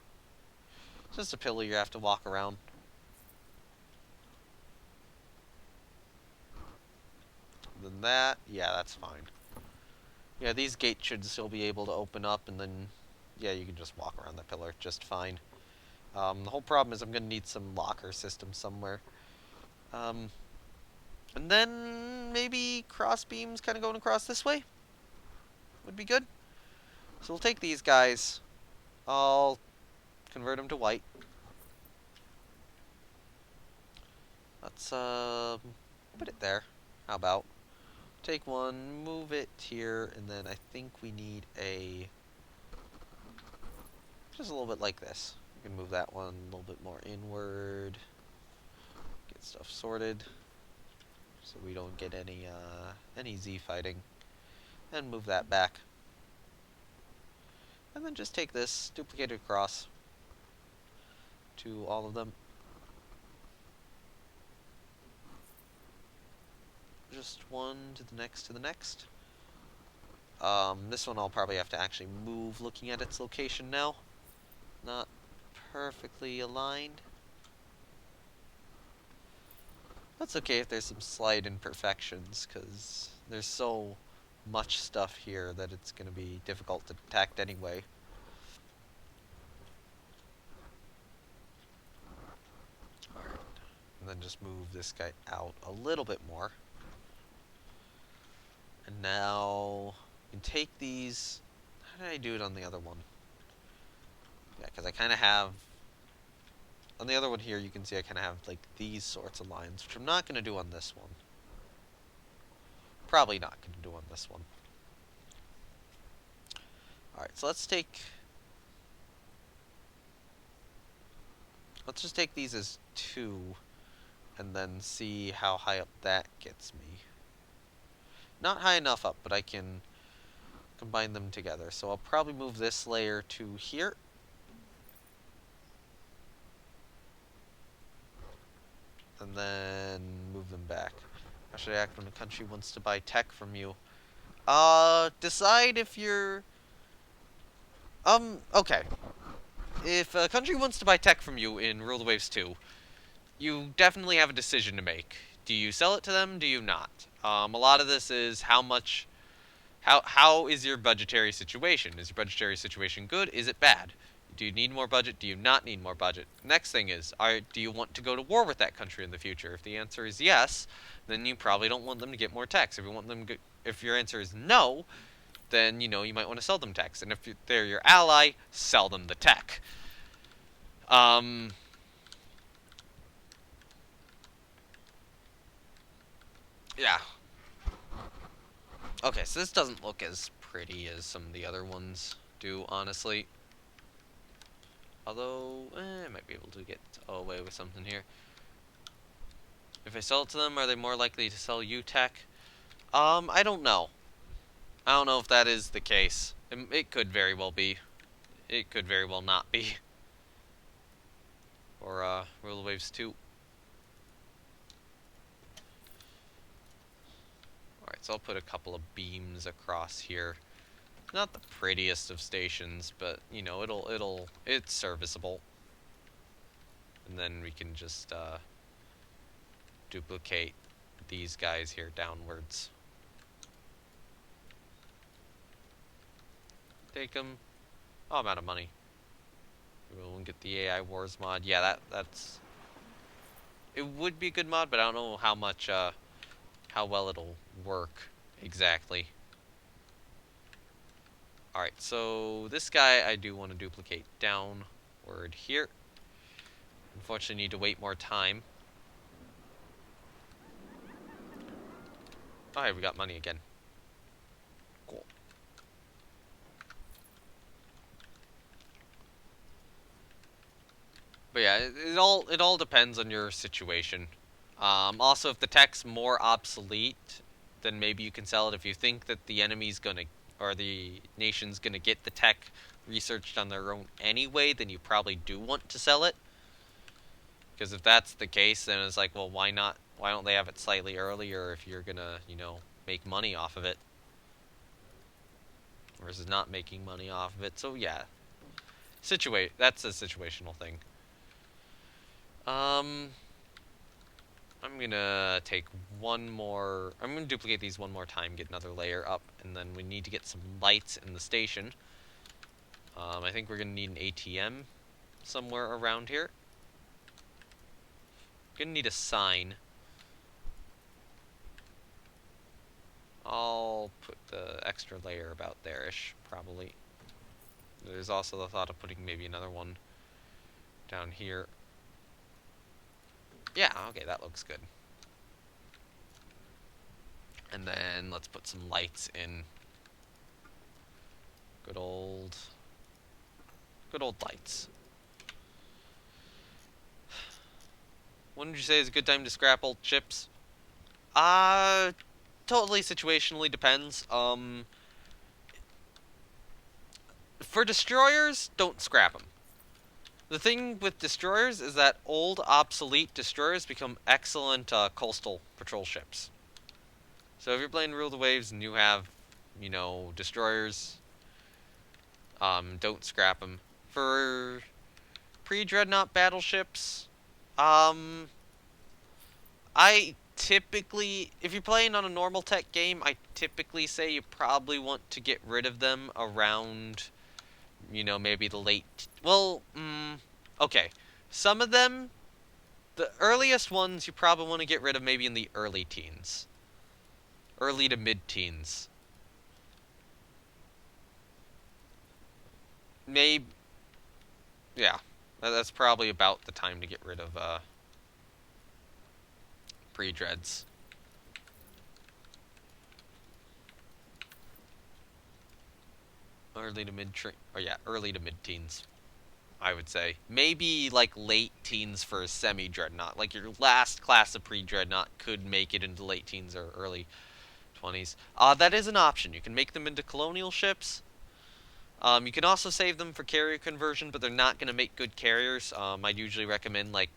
It's just a pillar you have to walk around. Then that, yeah, that's fine. Yeah, these gates should still be able to open up, and then, yeah, you can just walk around that pillar just fine. The whole problem is I'm going to need some locker system somewhere. And then maybe cross beams kind of going across this way would be good. So we'll take these guys. I'll convert them to white. Let's put it there. How about? Take one, move it here, and then I think we need just a little bit like this. We can move that one a little bit more inward. Get stuff sorted so we don't get any Z fighting. And move that back. And then just take this, duplicate it across to all of them. Just one to the next to the next. This one I'll probably have to actually move looking at its location now. Not perfectly aligned. That's okay if there's some slight imperfections, because there's so much stuff here that it's going to be difficult to detect anyway. Alright. And then just move this guy out a little bit more. And now, you can take these... How did I do it on the other one? Yeah, because I kind of have... On the other one here, you can see I kind of have, like, these sorts of lines, which I'm not going to do on this one. Probably not going to do on this one. Alright, so let's just take these as 2, and then see how high up that gets me. Not high enough up, but I can combine them together. So I'll probably move this layer to here. And then move them back. How should I act when a country wants to buy tech from you? Decide if you're... okay. If a country wants to buy tech from you in Rule the Waves 2, you definitely have a decision to make. Do you sell it to them? Do you not? A lot of this is how is your budgetary situation? Is your budgetary situation good? Is it bad? Do you need more budget? Do you not need more budget? Next thing is, do you want to go to war with that country in the future? If the answer is yes, then you probably don't want them to get more tax. If your answer is no, then you know you might want to sell them tax. And if they're your ally, sell them the tech. Yeah. Okay, so this doesn't look as pretty as some of the other ones do, honestly. Although, I might be able to get away with something here. If I sell it to them, are they more likely to sell you tech? I don't know. I don't know if that is the case. It could very well be. It could very well not be. Or, Rule of Waves 2. Alright, so I'll put a couple of beams across here. Not the prettiest of stations, but, you know, it's serviceable. And then we can just, duplicate these guys here downwards. Take them. Oh, I'm out of money. We'll get the AI Wars mod. Yeah, that's... It would be a good mod, but I don't know how much, how well it'll work exactly. Alright, so this guy I do want to duplicate downward here. Unfortunately, need to wait more time. Oh, hey, we got money again. Cool. But yeah, it all depends on your situation. Also, if the tech's more obsolete, then maybe you can sell it. If you think that the enemy's gonna, or the nation's gonna get the tech researched on their own anyway, then you probably do want to sell it. Because if that's the case, then it's like, well, why not? Why don't they have it slightly earlier if you're gonna, you know, make money off of it? Versus not making money off of it. So yeah, that's a situational thing. I'm gonna take one more. I'm gonna duplicate these one more time, get another layer up, and then we need to get some lights in the station. I think we're gonna need an ATM somewhere around here. Gonna need a sign. I'll put the extra layer about there-ish, probably. There's also the thought of putting maybe another one down here. Yeah, okay, that looks good. And then let's put some lights in. Good old lights. When did you say is a good time to scrap old chips? Totally situationally depends. For destroyers, don't scrap them. The thing with destroyers is that old, obsolete destroyers become excellent coastal patrol ships. So if you're playing Rule the Waves and you have, you know, destroyers, don't scrap them. For pre-dreadnought battleships, I typically, if you're playing on a normal tech game, I typically say you probably want to get rid of them around, you know, maybe the late... Well, okay. Some of them, the earliest ones you probably want to get rid of maybe in the early teens. Early to mid-teens. Maybe... Yeah. That's probably about the time to get rid of, pre-dreads. Early to early to mid-teens, I would say. Maybe, like, late teens for a semi-dreadnought. Like, your last class of pre-dreadnought could make it into late teens or early 20s. That is an option. You can make them into colonial ships. You can also save them for carrier conversion, but they're not going to make good carriers. I'd usually recommend, like,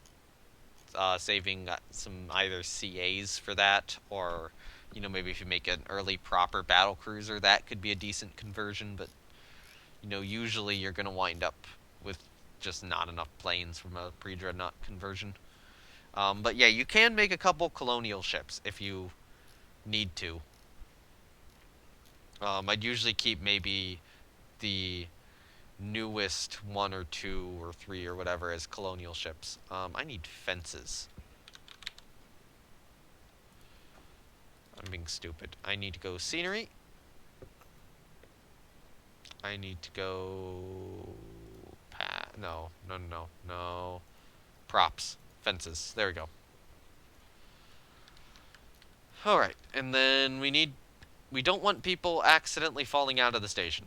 saving some either CAs for that, or, you know, maybe if you make an early proper battle cruiser, that could be a decent conversion, but, you know, usually you're going to wind up with just not enough planes from a pre-dreadnought conversion. But yeah, you can make a couple colonial ships if you need to. I'd usually keep maybe the newest one or two or three or whatever as colonial ships. I need fences. I'm being stupid. I need to go scenery. I need to go... No. Props. Fences. There we go. Alright, and then we don't want people accidentally falling out of the station.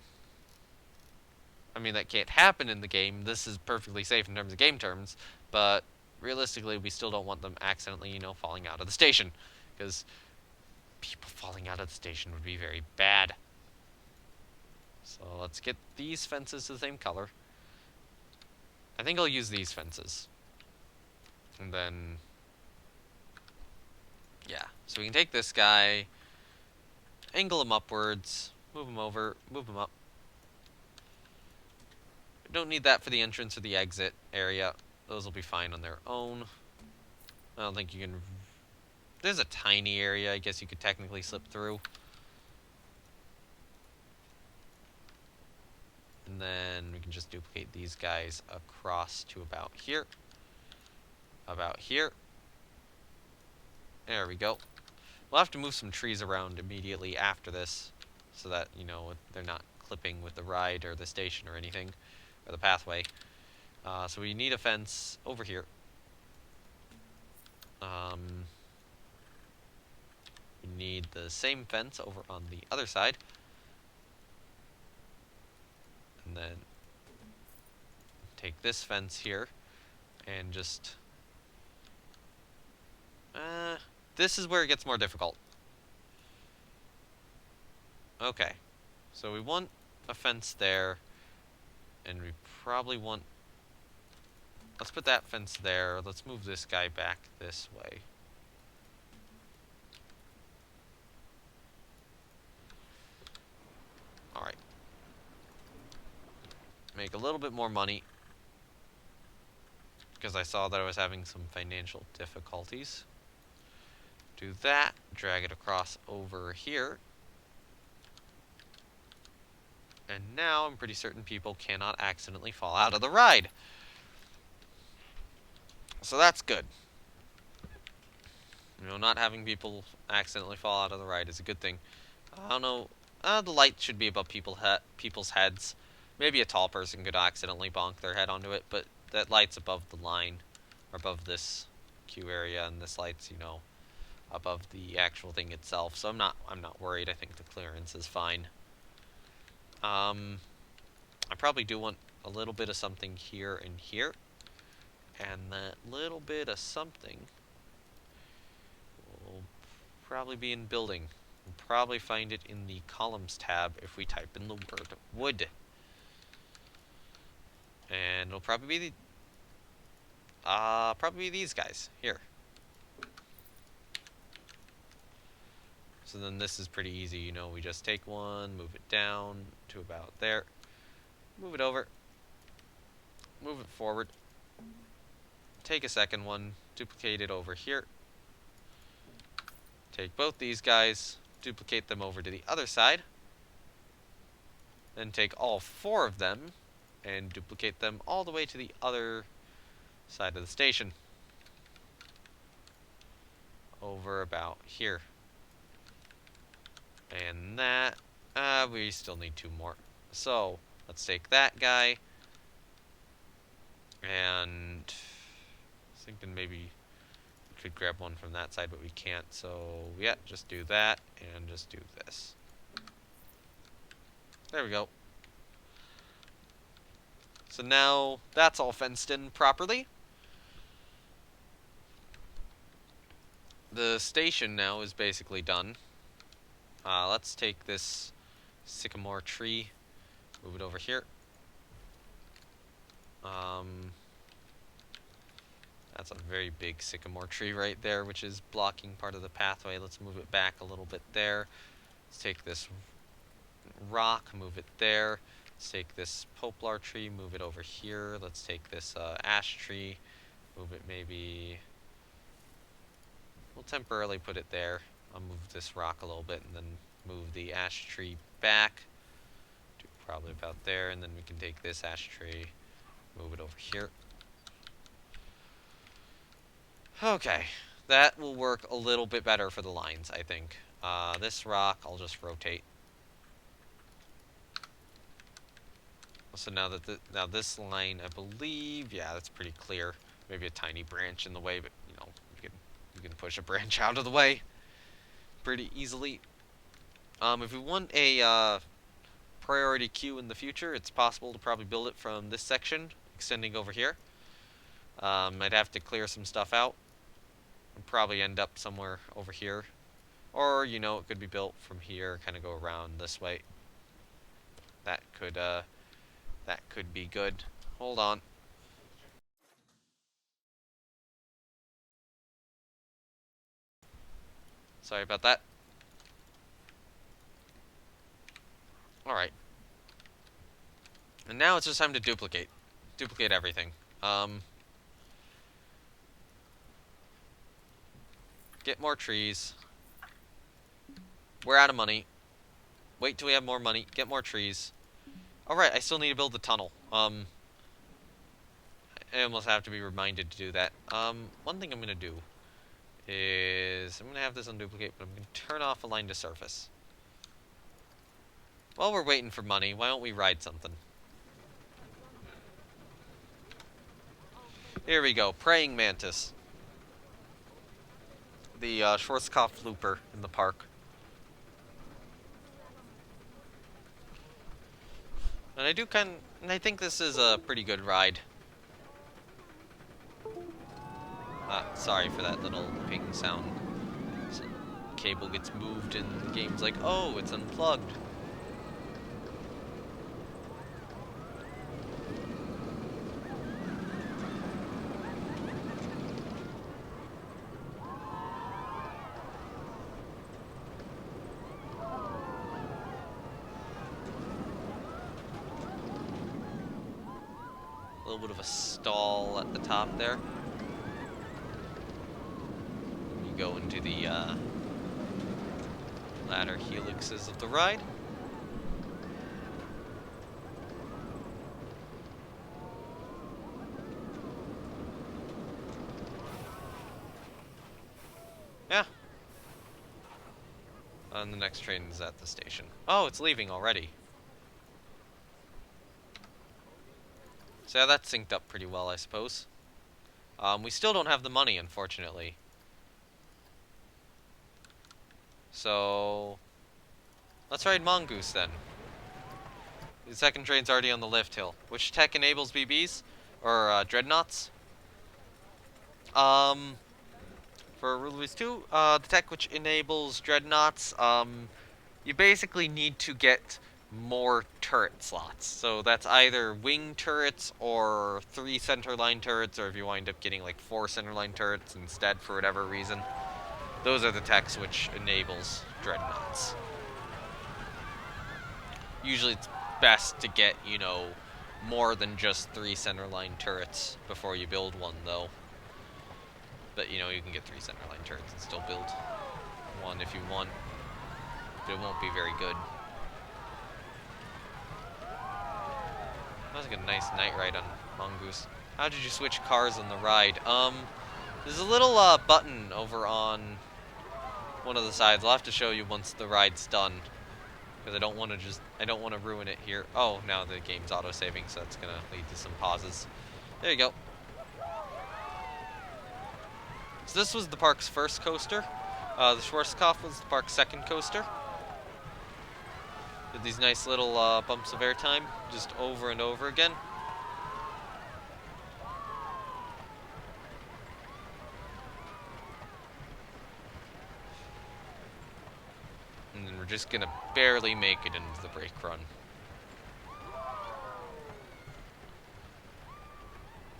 I mean, that can't happen in the game. This is perfectly safe in terms of game terms, but realistically, we still don't want them accidentally, you know, falling out of the station. Because people falling out of the station would be very bad. So let's get these fences to the same color. I think I'll use these fences. And then, yeah. So we can take this guy, angle him upwards, move him over, move him up. We don't need that for the entrance or the exit area. Those will be fine on their own. I don't think you can... There's a tiny area I guess you could technically slip through. And then we can just duplicate these guys across to about here. About here. There we go. We'll have to move some trees around immediately after this, so that, you know, they're not clipping with the ride or the station or anything, or the pathway. So we need a fence over here. We need the same fence over on the other side. And then take this fence here and just... this is where it gets more difficult. Okay. So we want a fence there, and we probably want... Let's put that fence there. Let's move this guy back this way. Alright. Make a little bit more money, because I saw that I was having some financial difficulties. Do that, drag it across over here. And now I'm pretty certain people cannot accidentally fall out of the ride. So that's good. You know, not having people accidentally fall out of the ride is a good thing. I don't know. The light should be above people's heads. Maybe a tall person could accidentally bonk their head onto it, but that light's above the line, or above this queue area, and this light's, you know, above the actual thing itself. So I'm not worried. I think the clearance is fine. I probably do want a little bit of something here and here, and that little bit of something will probably be in building. We'll probably find it in the columns tab if we type in the word wood. And it'll probably be these guys here. So then this is pretty easy, you know, we just take one, move it down to about there, move it over, move it forward, take a second one, duplicate it over here, take both these guys, duplicate them over to the other side, then take all four of them and duplicate them all the way to the other side of the station. Over about here. And that, we still need two more. So, let's take that guy, and I was thinking maybe we could grab one from that side, but we can't, so yeah, just do that, and just do this. There we go. So now, that's all fenced in properly. The station now is basically done. Let's take this sycamore tree, move it over here. That's a very big sycamore tree right there, which is blocking part of the pathway. Let's move it back a little bit there. Let's take this rock, move it there. Let's take this poplar tree, move it over here. Let's take this ash tree, move it maybe... We'll temporarily put it there. I'll move this rock a little bit and then move the ash tree back to probably about there, and then we can take this ash tree, move it over here. Okay, that will work a little bit better for the lines, I think. This rock I'll just rotate. So now that now this line, I believe, yeah, that's pretty clear. Maybe a tiny branch in the way, but you know, you can push a branch out of the way pretty easily. If we want a priority queue in the future, it's possible to probably build it from this section, extending over here. I'd have to clear some stuff out. I'd probably end up somewhere over here. Or, you know, it could be built from here, kind of go around this way. That could be good. Hold on. Sorry about that. Alright. And now it's just time to duplicate. Duplicate everything. Get more trees. We're out of money. Wait till we have more money. Get more trees. Alright, I still need to build the tunnel. I almost have to be reminded to do that. One thing I'm gonna do is I'm gonna have this on duplicate, but I'm gonna turn off align to surface. While we're waiting for money, why don't we ride something? Here we go, praying mantis. The Schwarzkopf looper in the park. And I think this is a pretty good ride. Sorry for that little ping sound. So, cable gets moved and the game's like, oh, it's unplugged. A little bit of a stall at the top there. You go into the ladder helixes of the ride. Yeah. And the next train is at the station. Oh, it's leaving already. So yeah, that's synced up pretty well, I suppose. We still don't have the money, unfortunately. So let's ride Mongoose then. The second train's already on the lift hill. Which tech enables BBs? Or dreadnoughts? For Rulers 2, the tech which enables dreadnoughts, you basically need to get more turret slots. So that's either wing turrets or 3 centerline turrets, or if you wind up getting like 4 centerline turrets instead for whatever reason. Those are the techs which enables dreadnoughts. Usually it's best to get, you know, more than just 3 centerline turrets before you build one, though. But, you know, you can get 3 centerline turrets and still build one if you want. But it won't be very good. That was like a nice night ride on Mongoose. How did you switch cars on the ride? There's a little button over on one of the sides. I'll have to show you once the ride's done, because I don't want to ruin it here. Oh, now the game's auto-saving, so that's gonna lead to some pauses. There you go. So this was the park's first coaster. The Schwarzkopf was the park's second coaster. With these nice little bumps of airtime, just over and over again. And then we're just gonna barely make it into the brake run.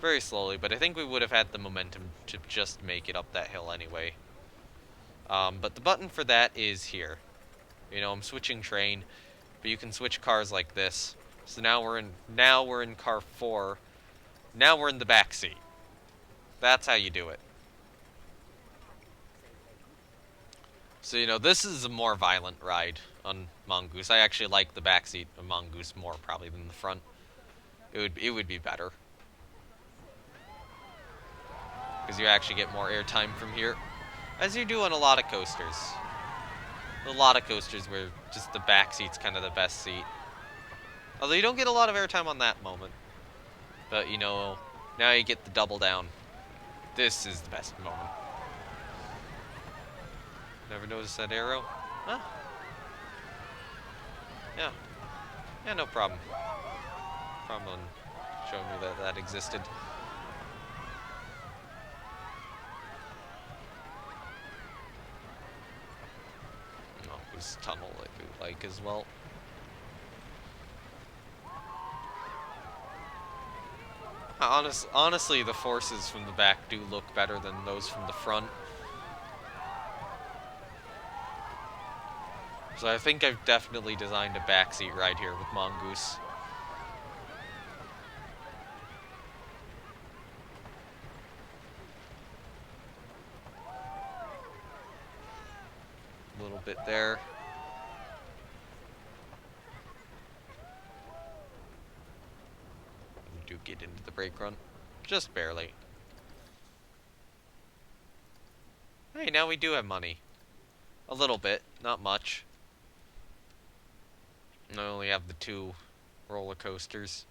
Very slowly, but I think we would have had the momentum to just make it up that hill anyway. But the button for that is here. You know, I'm switching train, but you can switch cars like this. So now we're in car 4. Now we're in the back seat. That's how you do it. So, you know, this is a more violent ride on Mongoose. I actually like the back seat of Mongoose more probably than the front. It would be better, because you actually get more airtime from here, as you do on a lot of coasters. A lot of coasters where just the back seat's kind of the best seat. Although you don't get a lot of airtime on that moment. But, you know, now you get the double down. This is the best moment. Never noticed that arrow? Huh? Yeah. Yeah, no problem. Problem showing me that that existed. Oh, this tunnel I do like as well. Honestly, the forces from the back do look better than those from the front. So I think I've definitely designed a backseat ride here with Mongoose. A little bit there. We do get into the brake run. Just barely. Hey, now we do have money. A little bit, not much. I only have the 2 roller coasters.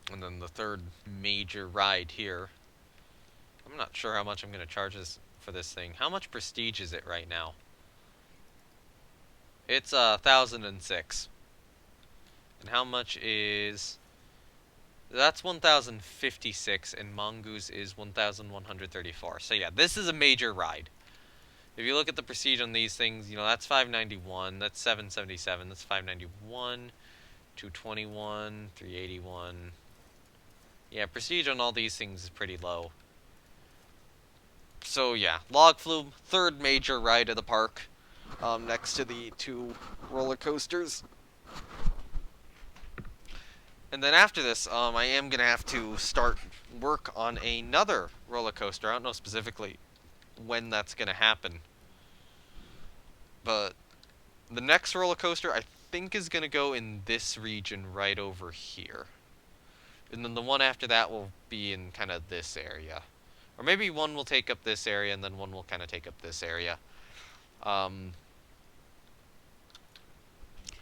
And then the third major ride here. I'm not sure how much I'm going to charge for this thing. How much prestige is it right now? It's 1,006. And how much is... That's 1,056, and Mongoose is 1,134. So yeah, this is a major ride. If you look at the prestige on these things, that's 591, that's 777, that's 591, 221, 381. Yeah, prestige on all these things is pretty low. So yeah, Log Flume, third major ride of the park, next to the 2 roller coasters. And then after this, I am going to have to start work on another roller coaster. I don't know specifically when that's going to happen. But the next roller coaster, I think, is going to go in this region right over here. And then the one after that will be in kind of this area. Or maybe one will take up this area, and then one will kind of take up this area.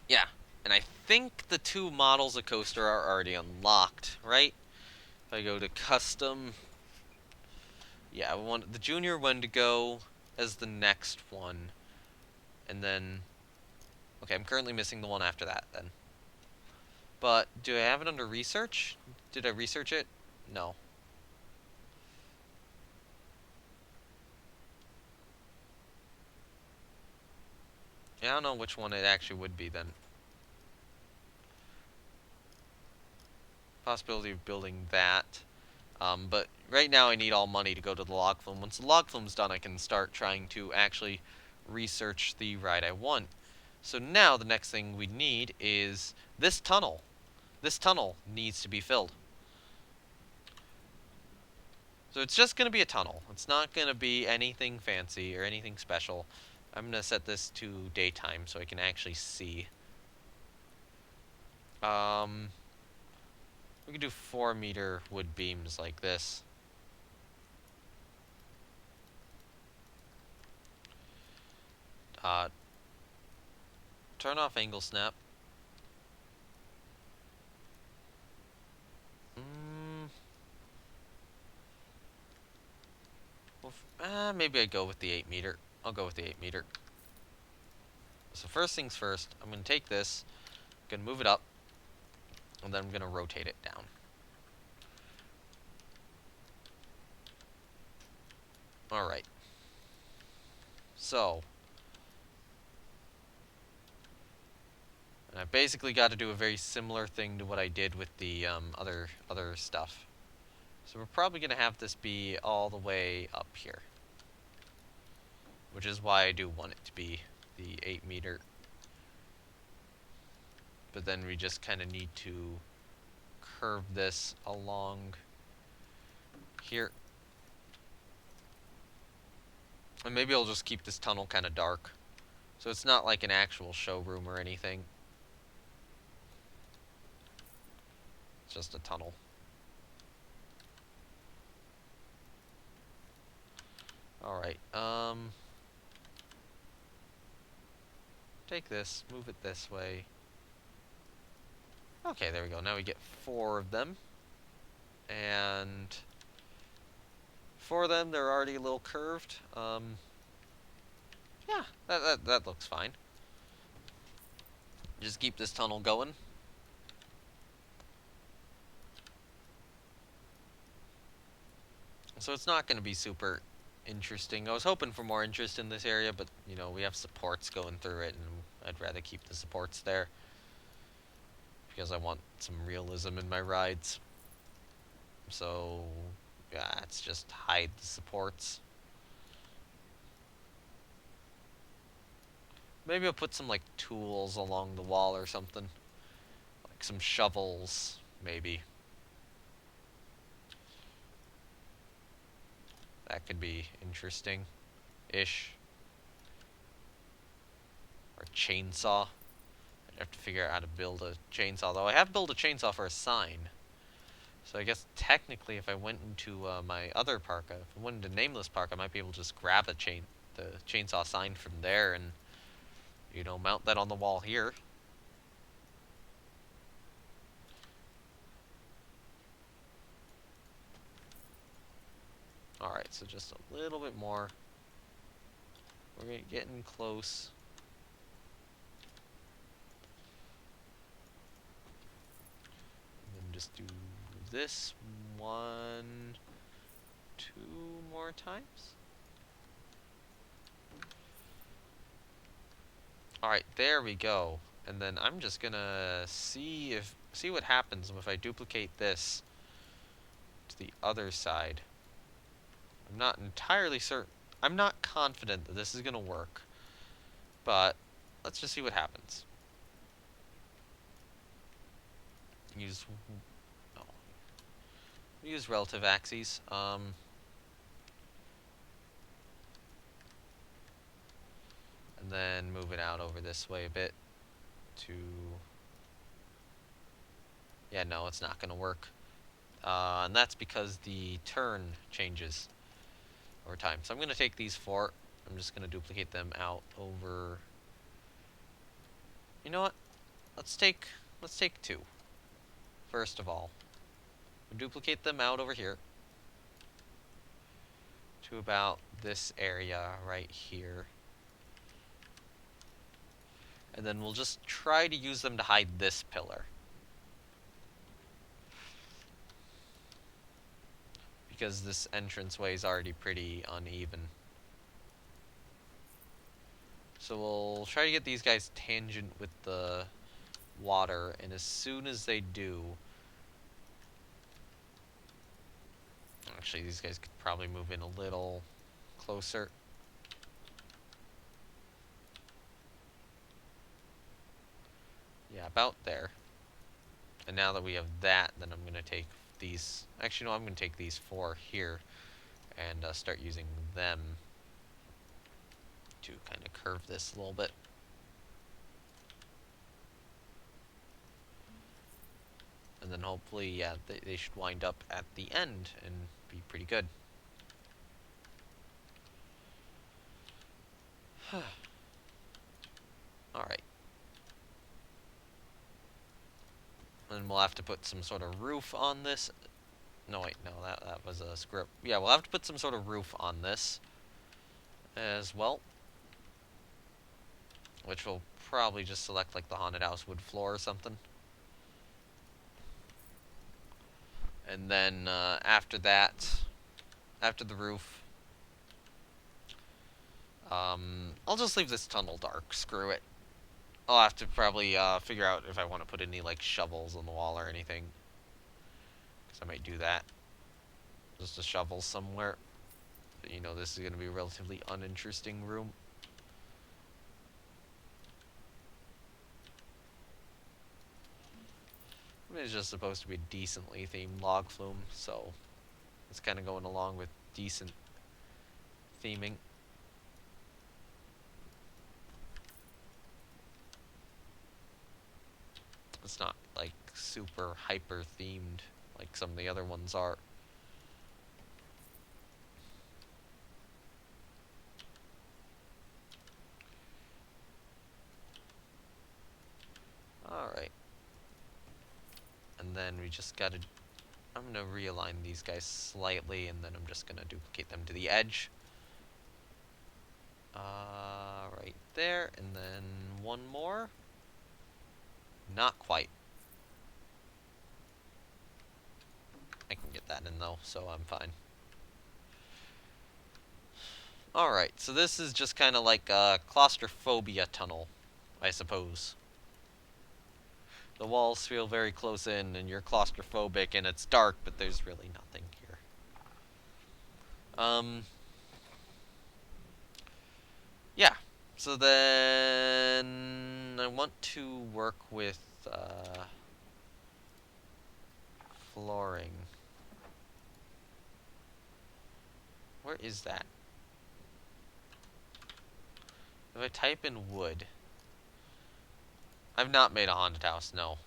Yeah. And I think the 2 models of coaster are already unlocked, right? If I go to custom... Yeah, I want the Junior Wendigo as the next one. And then... Okay, I'm currently missing the one after that, then. But, do I have it under research? Did I research it? No. Yeah, I don't know which one it actually would be, then. Possibility of building that. But right now I need all money to go to the log flume. Once the log flume's done, I can start trying to actually research the ride I want. So now the next thing we need is this tunnel. This tunnel needs to be filled. So it's just going to be a tunnel. It's not going to be anything fancy or anything special. I'm going to set this to daytime so I can actually see. We could do 4-meter wood beams like this. Turn off angle snap. Well, maybe I go with the 8-meter. I'll go with the 8-meter. So first things first, I'm going to take this, I'm going to move it up, and then I'm going to rotate it down. Alright. So, and I basically got to do a very similar thing to what I did with the other stuff. So we're probably going to have this be all the way up here. Which is why I do want it to be the 8-meter. But then we just kind of need to curve this along here. And maybe I'll just keep this tunnel kind of dark. So it's not like an actual showroom or anything. It's just a tunnel. Alright, take this, move it this way. Okay, there we go. Now we get 4 of them. And 4 of them, they're already a little curved. Yeah, that looks fine. Just keep this tunnel going. So it's not going to be super interesting. I was hoping for more interest in this area, but, we have supports going through it, and I'd rather keep the supports there. because I want some realism in my rides. So, yeah, let's just hide the supports. Maybe I'll put some, like, tools along the wall or something. Like some shovels, maybe. That could be interesting-ish. Or a chainsaw. I'd have to figure out how to build a chainsaw, though I have built a chainsaw for a sign. So I guess technically if I went into my other park, if I went into Nameless Park, I might be able to just grab the chainsaw sign from there and, you know, mount that on the wall here. Alright, so just a little bit more. We're getting close. And then just do this 1, 2 more times. Alright, there we go. And then I'm just gonna see what happens if I duplicate this to the other side. I'm not entirely certain. I'm not confident that this is gonna work. But let's just see what happens. Use relative axes. And then move it out over this way a bit to... Yeah, no, it's not gonna work. And that's because the turn changes over time. So I'm gonna take these 4. I'm just gonna duplicate them out over... You know what? Let's take 2. First of all. We'll duplicate them out over here. To about this area right here. And then we'll just try to use them to hide this pillar. Because this entranceway is already pretty uneven. So we'll try to get these guys tangent with the water, and as soon as they do... Actually, these guys could probably move in a little closer. Yeah, about there. And now that we have that, then I'm going to take these... Actually, no, I'm going to take these 4 here and start using them to kind of curve this a little bit. And then hopefully, yeah, they should wind up at the end and be pretty good. Alright. And we'll have to put some sort of roof on this. No, wait, no, that was a script. Yeah, we'll have to put some sort of roof on this as well. Which will probably just select, like, the haunted house wood floor or something. And then, after that, after the roof, I'll just leave this tunnel dark. Screw it. I'll have to probably, figure out if I want to put any, like, shovels on the wall or anything. Because I might do that. Just a shovel somewhere. But, you know, this is going to be a relatively uninteresting room. It's just supposed to be a decently themed log flume, so it's kind of going along with decent theming. It's not, like, super hyper themed like some of the other ones are. Alright. And then we just gotta... I'm gonna realign these guys slightly, and then I'm just gonna duplicate them to the edge. Right there, and then one more. Not quite. I can get that in though, so I'm fine. Alright, so this is just kind of like a claustrophobia tunnel, I suppose. The walls feel very close in, and you're claustrophobic, and it's dark, but there's really nothing here. Yeah. So then I want to work with flooring. Where is that? If I type in wood, I've not made a haunted house. No,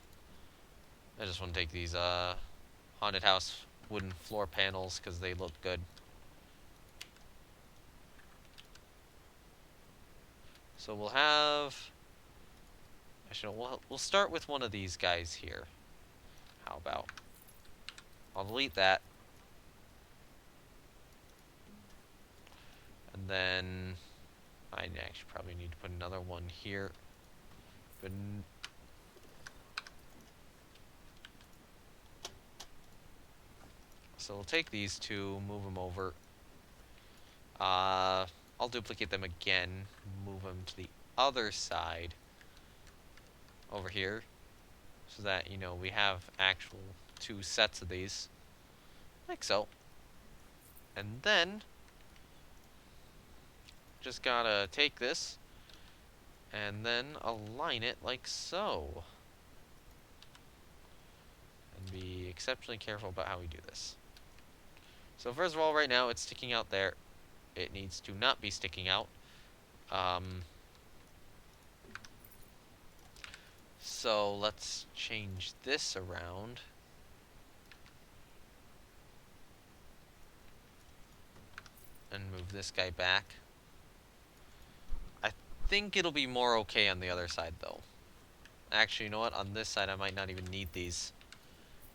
I just want to take these haunted house wooden floor panels because they look good. So we'll have. Actually, we'll start with one of these guys here. How about? I'll delete that. And then I actually probably need to put another one here. But so we'll take these two, move them over. I'll duplicate them again, move them to the other side over here, so that, you know, we have actual two sets of these, like so. And then, just gotta take this, and then align it like so. And be exceptionally careful about how we do this. So first of all, right now, it's sticking out there. It needs to not be sticking out. So let's change this around. And move this guy back. I think it'll be more okay on the other side, though. Actually, you know what? On this side, I might not even need these.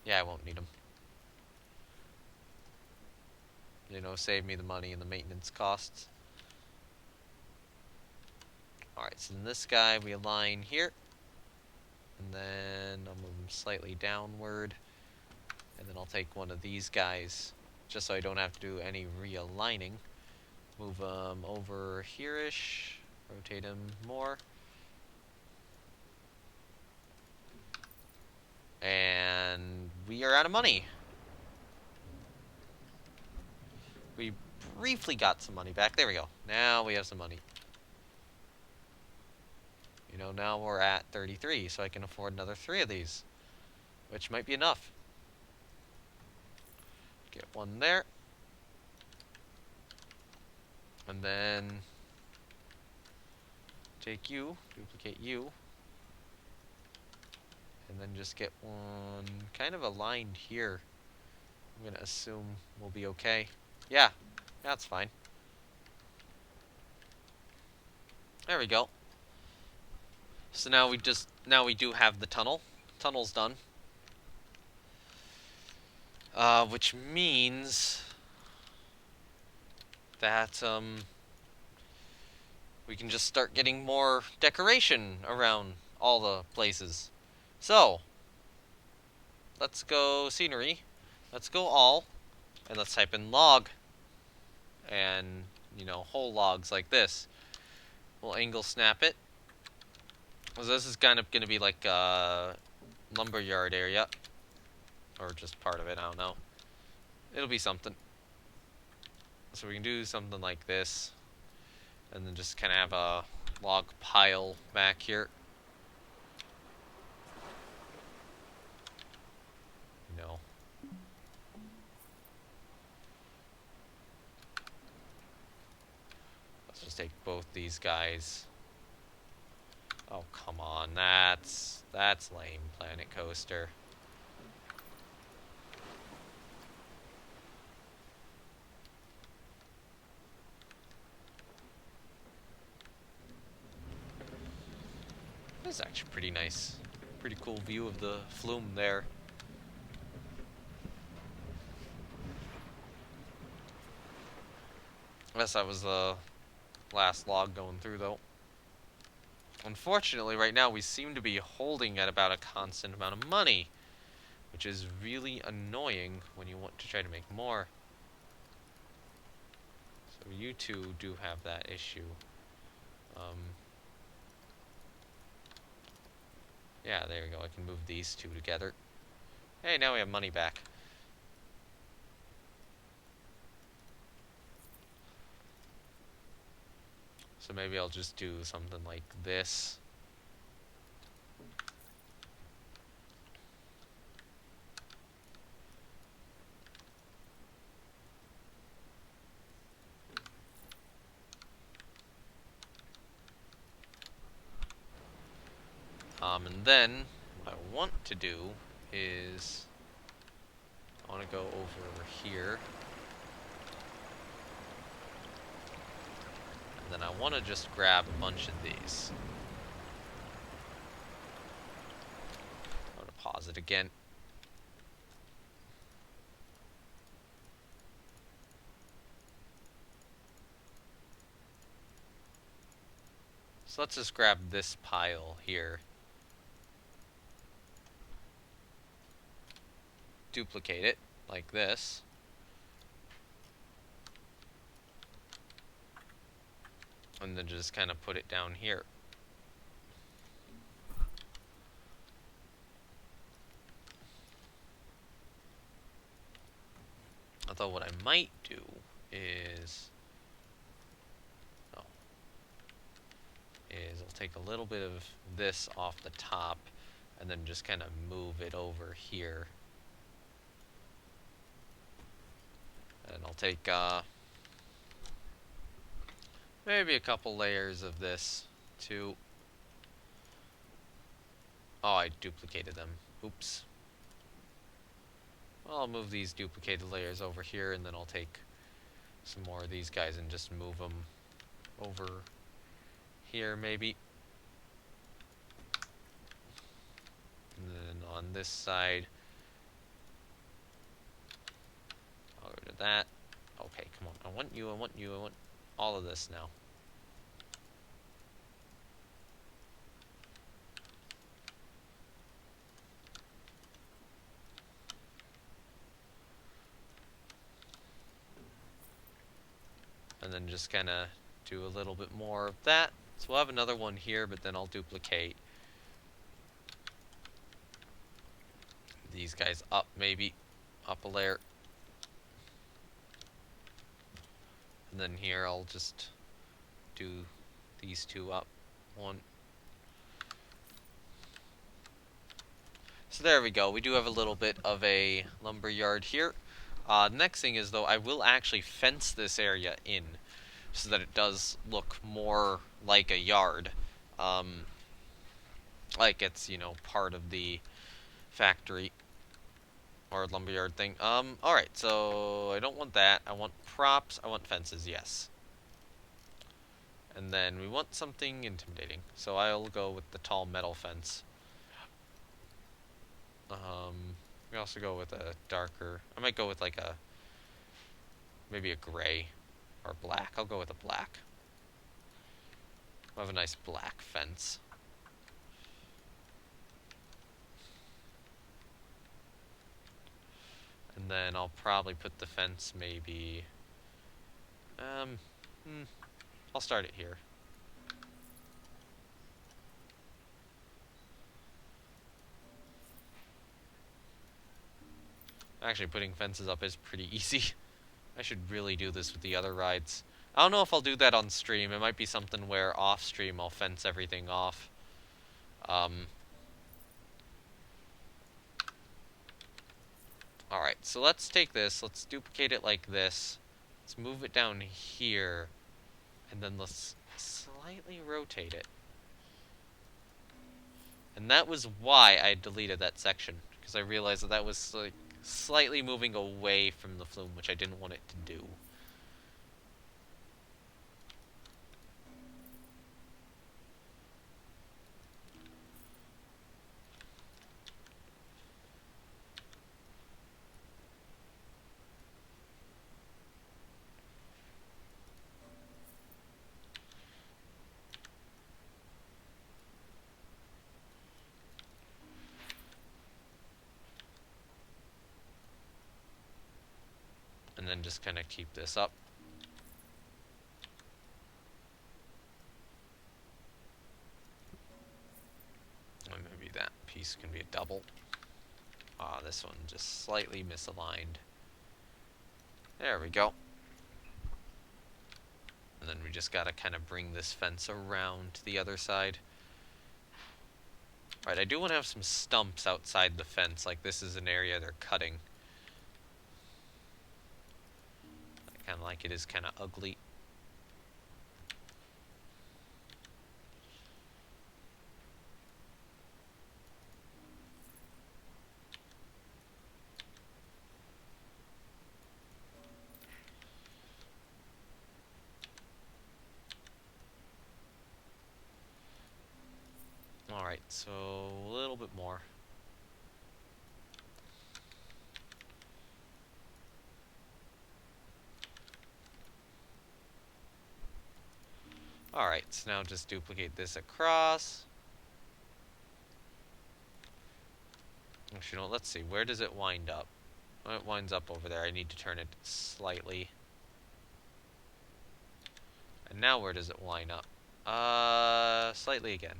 Yeah, I won't need them. You know, save me the money and the maintenance costs. Alright, so in this guy, we align here. And then I'll move him slightly downward. And then I'll take one of these guys, just so I don't have to do any realigning. Move him over here-ish. Rotate him more. And we are out of money. We briefly got some money back. There we go. Now we have some money. You know, now we're at 33, so I can afford another 3 of these, which might be enough. Get one there. And then take you, duplicate you, and then just get one kind of aligned here. I'm going to assume we'll be okay. Yeah, that's fine. There we go. So now we do have the tunnel. Tunnel's done. Which means that we can just start getting more decoration around all the places. So let's go scenery. Let's go all, and let's type in log. And, you know, whole logs like this. We'll angle snap it. So this is kind of going to be like a lumberyard area. Or just part of it, I don't know. It'll be something. So we can do something like this. And then just kind of have a log pile back here. You know. Let's just take both these guys. Oh, come on. That's lame, Planet Coaster. This is actually pretty nice. Pretty cool view of the Flume there. I guess that was the last log going through, though. Unfortunately, right now we seem to be holding at about a constant amount of money, which is really annoying when you want to try to make more. So you two do have that issue. Yeah, there we go. I can move these two together. Hey, now we have money back. So maybe I'll just do something like this. And then what I want to do is I want to go over here. And then I want to just grab a bunch of these. I'm going to pause it again. So let's just grab this pile here. Duplicate it like this. And then just kind of put it down here. Although what I might do is I'll take a little bit of this off the top and then just kind of move it over here. And I'll take maybe a couple layers of this too. Oh, I duplicated them. Oops. Well, I'll move these duplicated layers over here, and then I'll take some more of these guys and just move them over here, maybe. And then on this side, I'll go to that. Okay, come on. I want you, I want you, I want all of this now. And then just kind of do a little bit more of that. So we'll have another one here, but then I'll duplicate these guys up, maybe. Up a layer. And then here I'll just do these two up. One. So there we go. We do have a little bit of a lumber yard here. Next thing is, though, I will actually fence this area in so that it does look more like a yard. Like it's, you know, part of the factory or lumberyard thing. Alright, so I don't want that. I want props. I want fences, yes. And then we want something intimidating. So I'll go with the tall metal fence. We also go with a darker... I might go with like a... maybe a gray or black. I'll go with a black. We'll have a nice black fence. And then I'll probably put the fence maybe... I'll start it here. Actually, putting fences up is pretty easy. I should really do this with the other rides. I don't know if I'll do that on stream. It might be something where off stream I'll fence everything off. Alright, so let's take this. Let's duplicate it like this. Let's move it down here. And then let's slightly rotate it. And that was why I deleted that section. Because I realized that that was like slightly moving away from the flume, which I didn't want it to do. And then just kind of keep this up. Or maybe that. this can be a double. Ah, this one just slightly misaligned. There we go. And then we just gotta kind of bring this fence around to the other side. Right, I do want to have some stumps outside the fence, like this is an area they're cutting. I kind of like it is kind of ugly. Alright, so a little bit more. Alright, so now just duplicate this across. Actually, no, let's see. Where does it wind up? Well, it winds up over there. I need to turn it slightly. And now where does it wind up? Slightly again.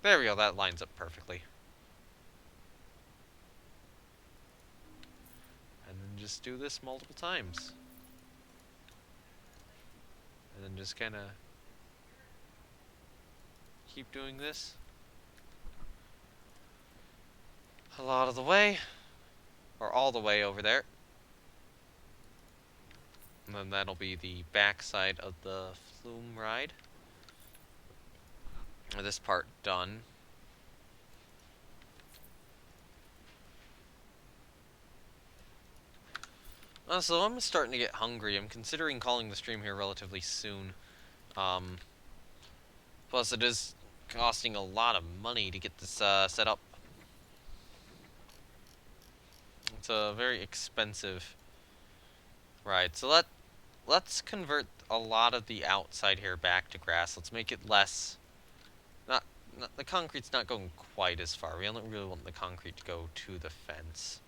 There we go, that lines up perfectly. And then just do this multiple times. And then just kind of keep doing this a lot of the way. Or all the way over there. And then that'll be the back side of the Flume ride. This part done. So I'm starting to get hungry. I'm considering calling the stream here relatively soon. Plus it is costing a lot of money to get this set up. It's a very expensive ride. So let's convert a lot of the outside here back to grass. Let's make it less. Not the concrete's not going quite as far. We don't really want the concrete to go to the fence.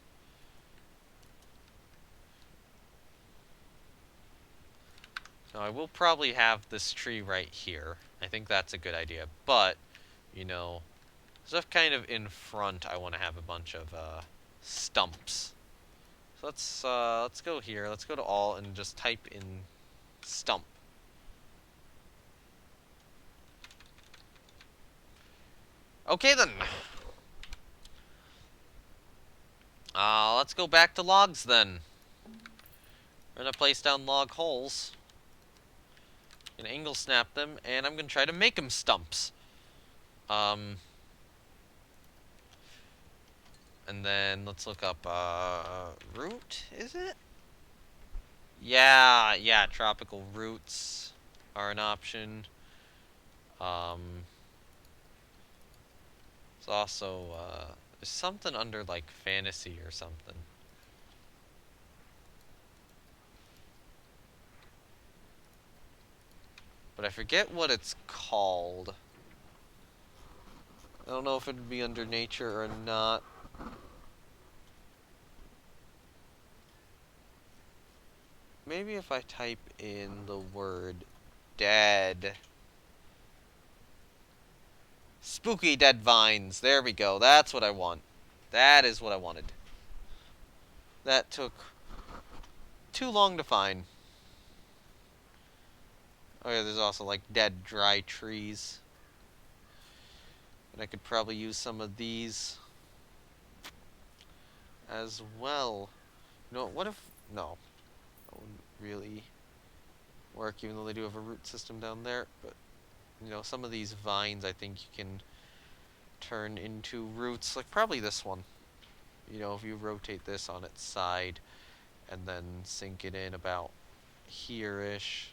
Now, I will probably have this tree right here. I think that's a good idea. But, you know, stuff kind of in front, I want to have a bunch of stumps. So let's go here. Let's go to all and just type in stump. Okay, then. Let's go back to logs, then. We're going to place down log holes. Gonna angle snap them, and I'm gonna try to make them stumps. And then let's look up root, is it? Yeah, tropical roots are an option. It's also there's something under like fantasy or something. But I forget what it's called. I don't know if it'd be under nature or not. Maybe if I type in the word dead. Spooky dead vines. There we go. That's what I want. That is what I wanted. That took too long to find. Oh yeah, there's also like dead dry trees. And I could probably use some of these as well. You know, what if... No. That wouldn't really work, even though they do have a root system down there. But, you know, some of these vines I think you can turn into roots. Like probably this one. You know, if you rotate this on its side and then sink it in about here-ish.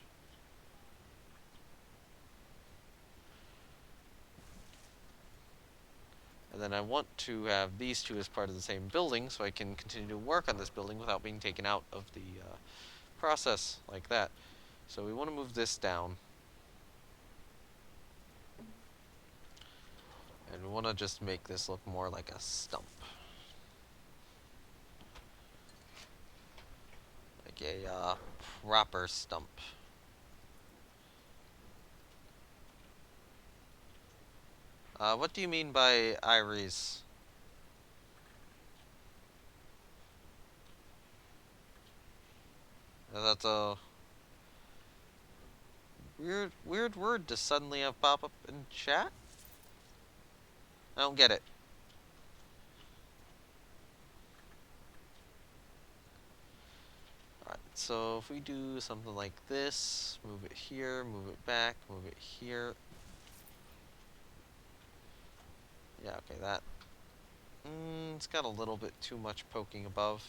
And then I want to have these two as part of the same building so I can continue to work on this building without being taken out of the process like that. So we want to move this down. And we want to just make this look more like a stump. Like a proper stump. What do you mean by iris? That's a weird word to suddenly have pop up in chat? I don't get it. Alright, so if we do something like this, move it here, move it back, move it here. Yeah, okay, that. It's got a little bit too much poking above.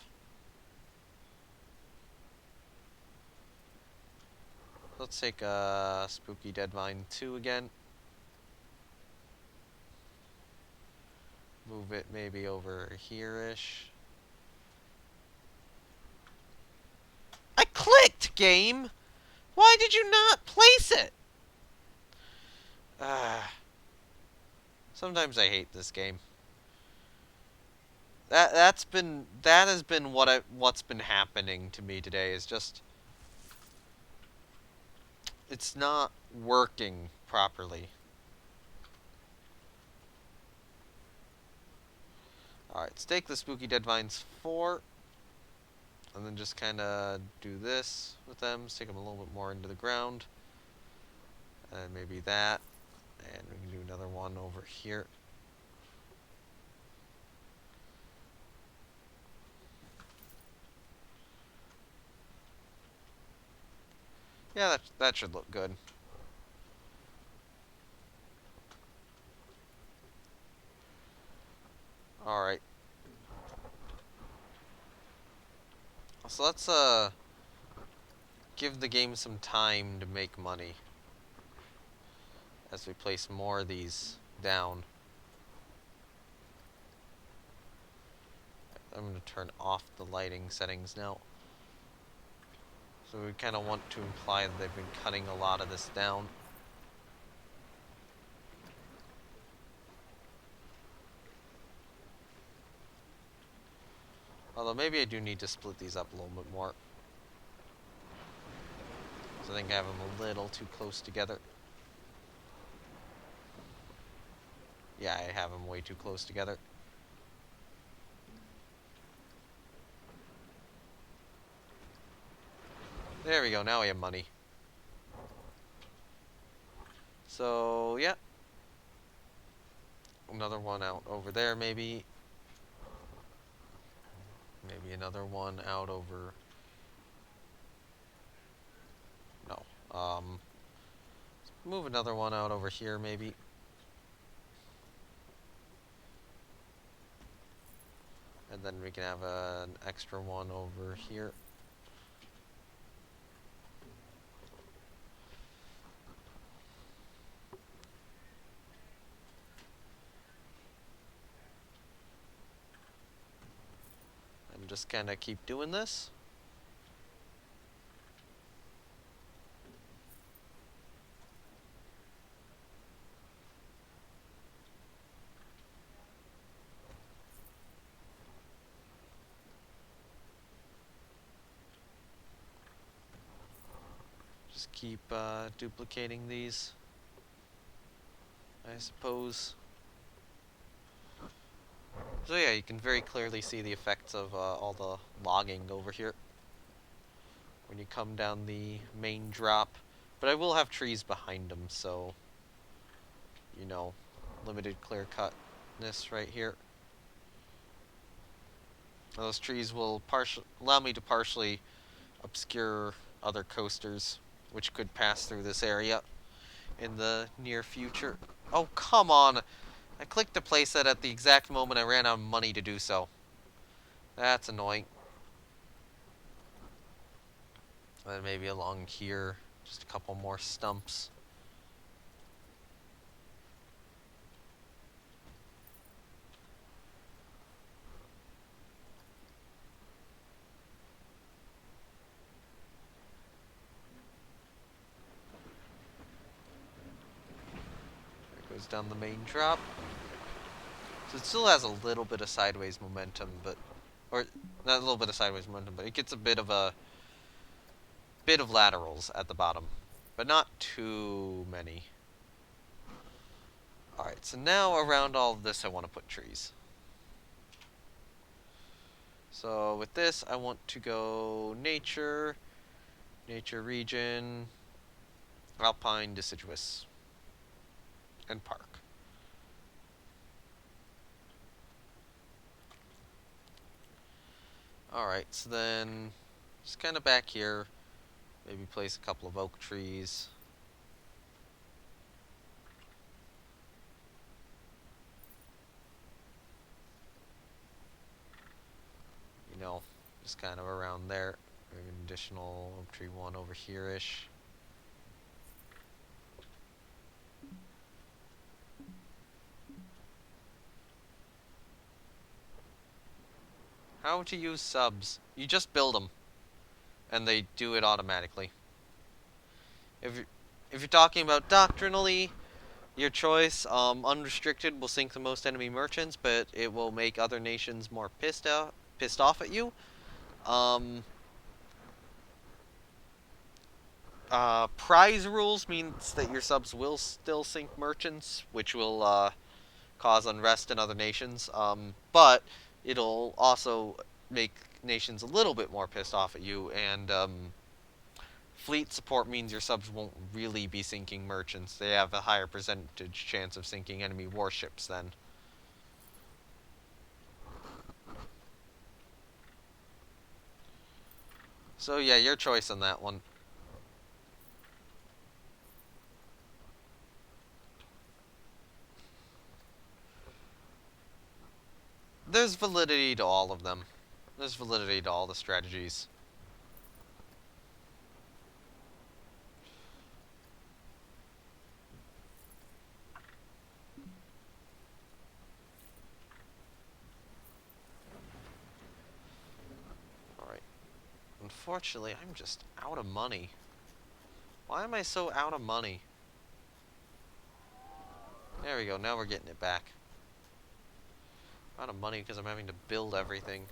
Let's take Spooky Deadvine 2 again. Move it maybe over here-ish. I clicked, game! Why did you not place it? Sometimes I hate this game. That has been what's been happening to me today, is just it's not working properly. Alright, let's take the Spooky Deadvines 4, and then just kind of do this with them, stick them a little bit more into the ground, and maybe that, and we can do another one over here. Yeah, that should look good. Alright. So let's give the game some time to make money as we place more of these down. I'm going to turn off the lighting settings now. So we kind of want to imply that they've been cutting a lot of this down. Although maybe I do need to split these up a little bit more. So I think I have them a little too close together. Yeah, I have them way too close together. There we go, now we have money. So, yeah. Another one out over there, maybe. Maybe another one out over... No. Move another one out over here, maybe. And then we can have an extra one over here. And just kind of keep doing this. Just keep duplicating these, I suppose. So yeah, you can very clearly see the effects of all the logging over here when you come down the main drop. But I will have trees behind them, so, you know, limited clear-cutness right here. Those trees will allow me to partially obscure other coasters, which could pass through this area in the near future. Oh, come on! I clicked to place that at the exact moment I ran out of money to do so. That's annoying. And then maybe along here, just a couple more stumps. There goes down the main drop. So it still has a little bit of sideways momentum, but... Or, not a little bit of sideways momentum, but it gets a bit of laterals at the bottom. But not too many. Alright, so now around all of this I want to put trees. So with this I want to go nature, nature region, alpine, deciduous, and park. Alright, so then just kind of back here, maybe place a couple of oak trees. You know, just kind of around there. Maybe an additional oak tree one over here-ish. How to use subs. You just build them, and they do it automatically. If you're talking about doctrinally, your choice, unrestricted will sink the most enemy merchants, but it will make other nations more pissed off at you. Prize rules means that your subs will still sink merchants, which will cause unrest in other nations. But it'll also make nations a little bit more pissed off at you, and fleet support means your subs won't really be sinking merchants. They have a higher percentage chance of sinking enemy warships then. So yeah, your choice on that one. There's validity to all of them. There's validity to all the strategies. Alright. Unfortunately, I'm just out of money. Why am I so out of money? There we go, now we're getting it back. Out of money because I'm having to build everything.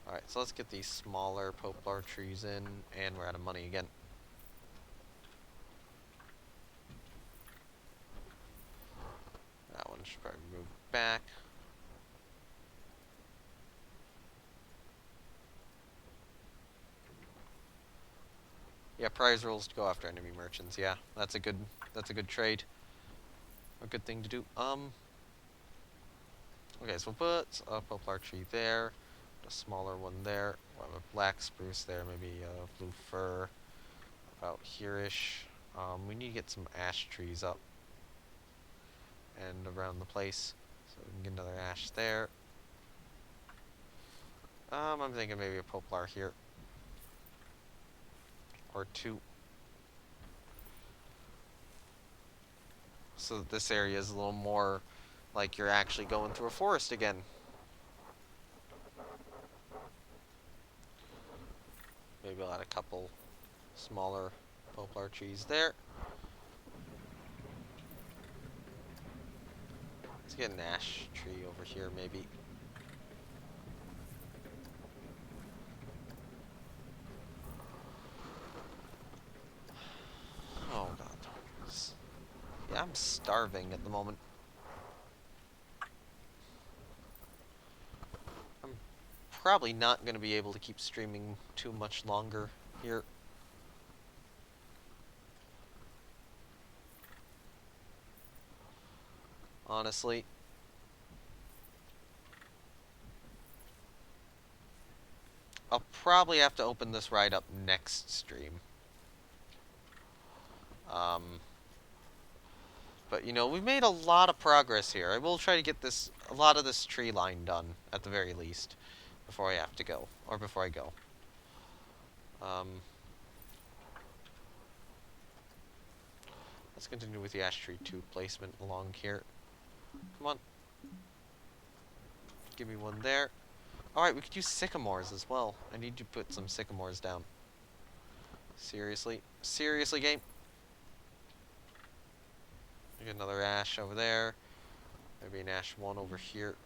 Alright, so let's get these smaller poplar trees in, and we're out of money again. That one should probably move back. Yeah, prize rules to go after enemy merchants. Yeah, that's a good trade. A good thing to do. Okay, so we'll put a poplar tree there, a smaller one there. We'll have a black spruce there, maybe a blue fir about here-ish. We need to get some ash trees up and around the place, so we can get another ash there. I'm thinking maybe a poplar here or two, so that this area is a little more like you're actually going through a forest again. Maybe I'll add a couple smaller poplar trees there. Let's get an ash tree over here, maybe. Oh god. Yeah, I'm starving at the moment. I'm probably not going to be able to keep streaming too much longer here. Honestly. I'll probably have to open this ride up next stream. But you know, we've made a lot of progress here. I will try to get a lot of this tree line done, at the very least, before I have to go, or before I go. Let's continue with the ash tree 2 placement along here. Come on. Give me one there. Alright, we could use sycamores as well. I need to put some sycamores down. Seriously? Seriously, game? Get another ash over there. Maybe an ash one over here.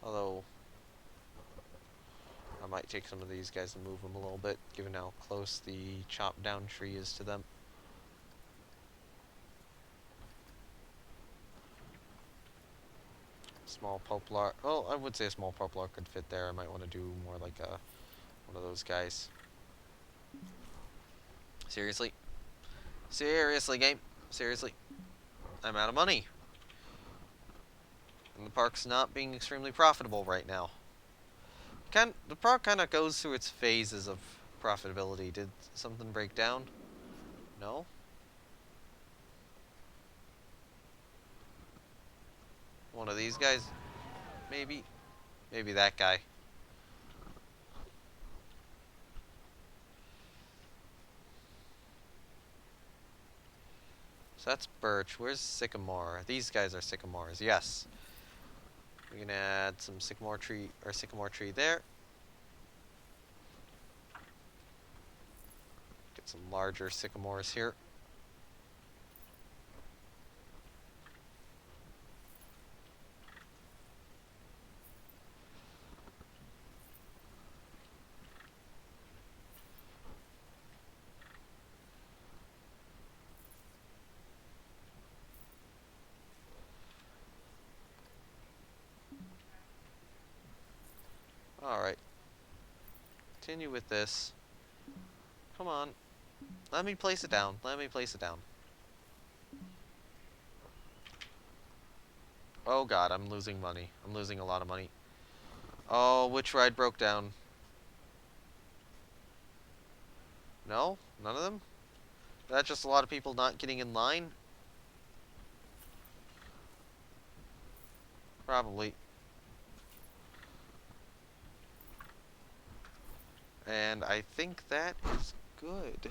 Although, I might take some of these guys and move them a little bit, given how close the chopped down tree is to them. Small poplar. Oh, I would say a small poplar could fit there. I might want to do more like one of those guys. Seriously? Seriously, game? Seriously? I'm out of money. And the park's not being extremely profitable right now. The park kind of goes through its phases of profitability. Did something break down? No? One of these guys? Maybe? Maybe that guy. So that's birch. Where's sycamore? These guys are sycamores. Yes. We can add some sycamore tree there. Get some larger sycamores here. Alright. Continue with this. Come on. Let me place it down. Let me place it down. Oh god, I'm losing money. I'm losing a lot of money. Oh, which ride broke down? No? None of them? That's just a lot of people not getting in line? Probably. And I think that is good.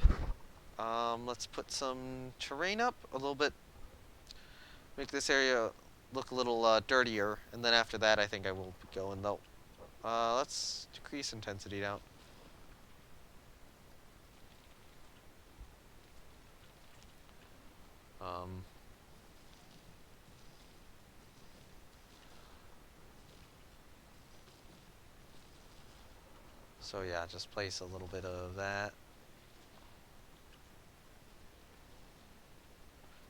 Let's put some terrain up a little bit. Make this area look a little dirtier. And then after that, I think I will be going though. Let's decrease intensity down. So yeah, just place a little bit of that.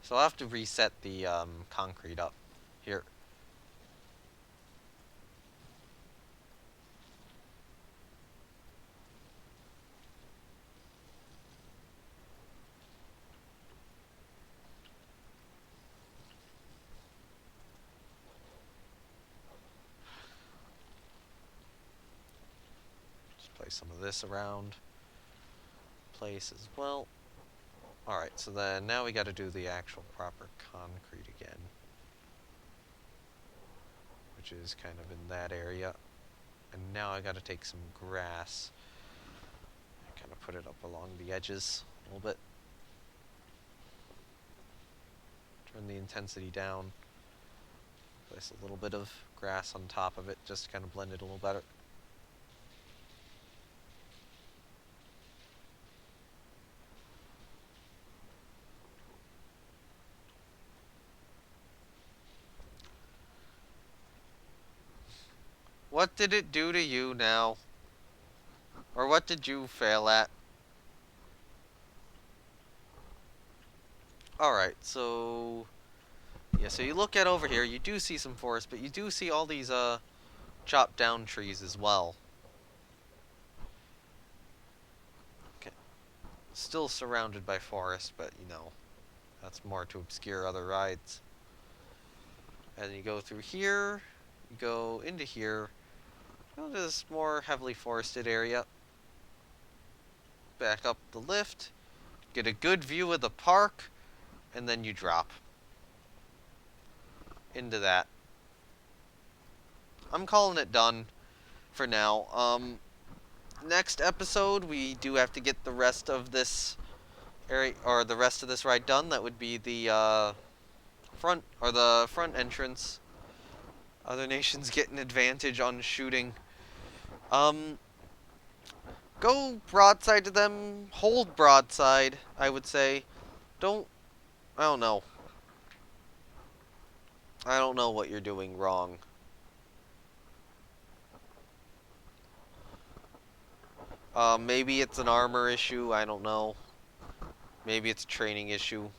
So I'll have to reset the concrete up here. Just place some of this around place as well. Alright, so then now we got to do the actual proper concrete again, which is kind of in that area. And now I got to take some grass and kind of put it up along the edges a little bit. Turn the intensity down. Place a little bit of grass on top of it just to kind of blend it a little better. What did it do to you now? Or what did you fail at? Alright, so... yeah, so you look at over here, you do see some forest, but you do see all these, chopped down trees as well. Okay. Still surrounded by forest, but, you know, that's more to obscure other rides. And you go through here, you go into here, go to this more heavily forested area. Back up the lift, get a good view of the park, and then you drop into that. I'm calling it done for now. Next episode, we do have to get the rest of this area, or the rest of this ride done. That would be the front entrance. Other nations get an advantage on shooting. Go broadside to them. Hold broadside, I would say. Don't... I don't know. I don't know what you're doing wrong. Maybe it's an armor issue. I don't know. Maybe it's a training issue.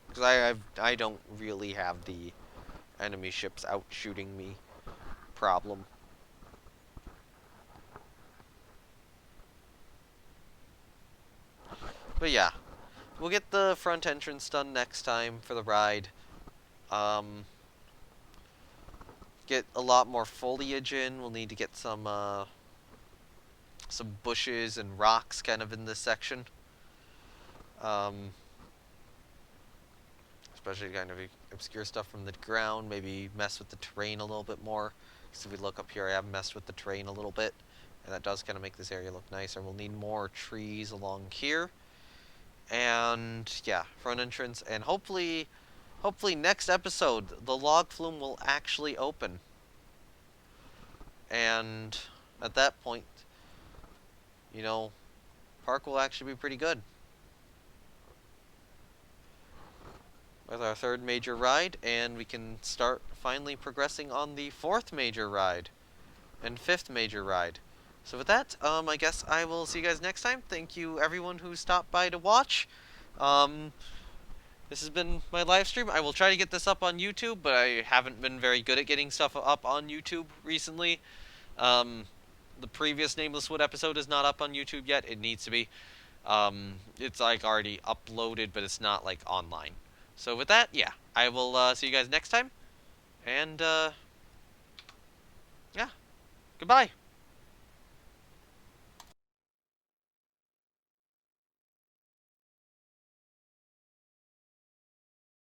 Because I don't really have the enemy ships out shooting me problem. But yeah, we'll get the front entrance done next time for the ride. Um, get a lot more foliage in. We'll need to get some bushes and rocks kind of in this section. Um, especially kind of obscure stuff from the ground. Maybe mess with the terrain a little bit more. Because if we look up here, I have messed with the terrain a little bit. And that does kind of make this area look nicer. We'll need more trees along here. And yeah, front entrance. And hopefully next episode, the log flume will actually open. And at that point, you know, park will actually be pretty good. With our third major ride, and we can start finally progressing on the fourth major ride and fifth major ride. So with that, I guess I will see you guys next time. Thank you everyone who stopped by to watch. Um, this has been my live stream. I will try to get this up on YouTube, but I haven't been very good at getting stuff up on YouTube recently. Um, the previous NamelessWood episode is not up on YouTube yet. It needs to be. It's like already uploaded, but it's not like online. So with that, yeah, I will see you guys next time. And yeah, goodbye.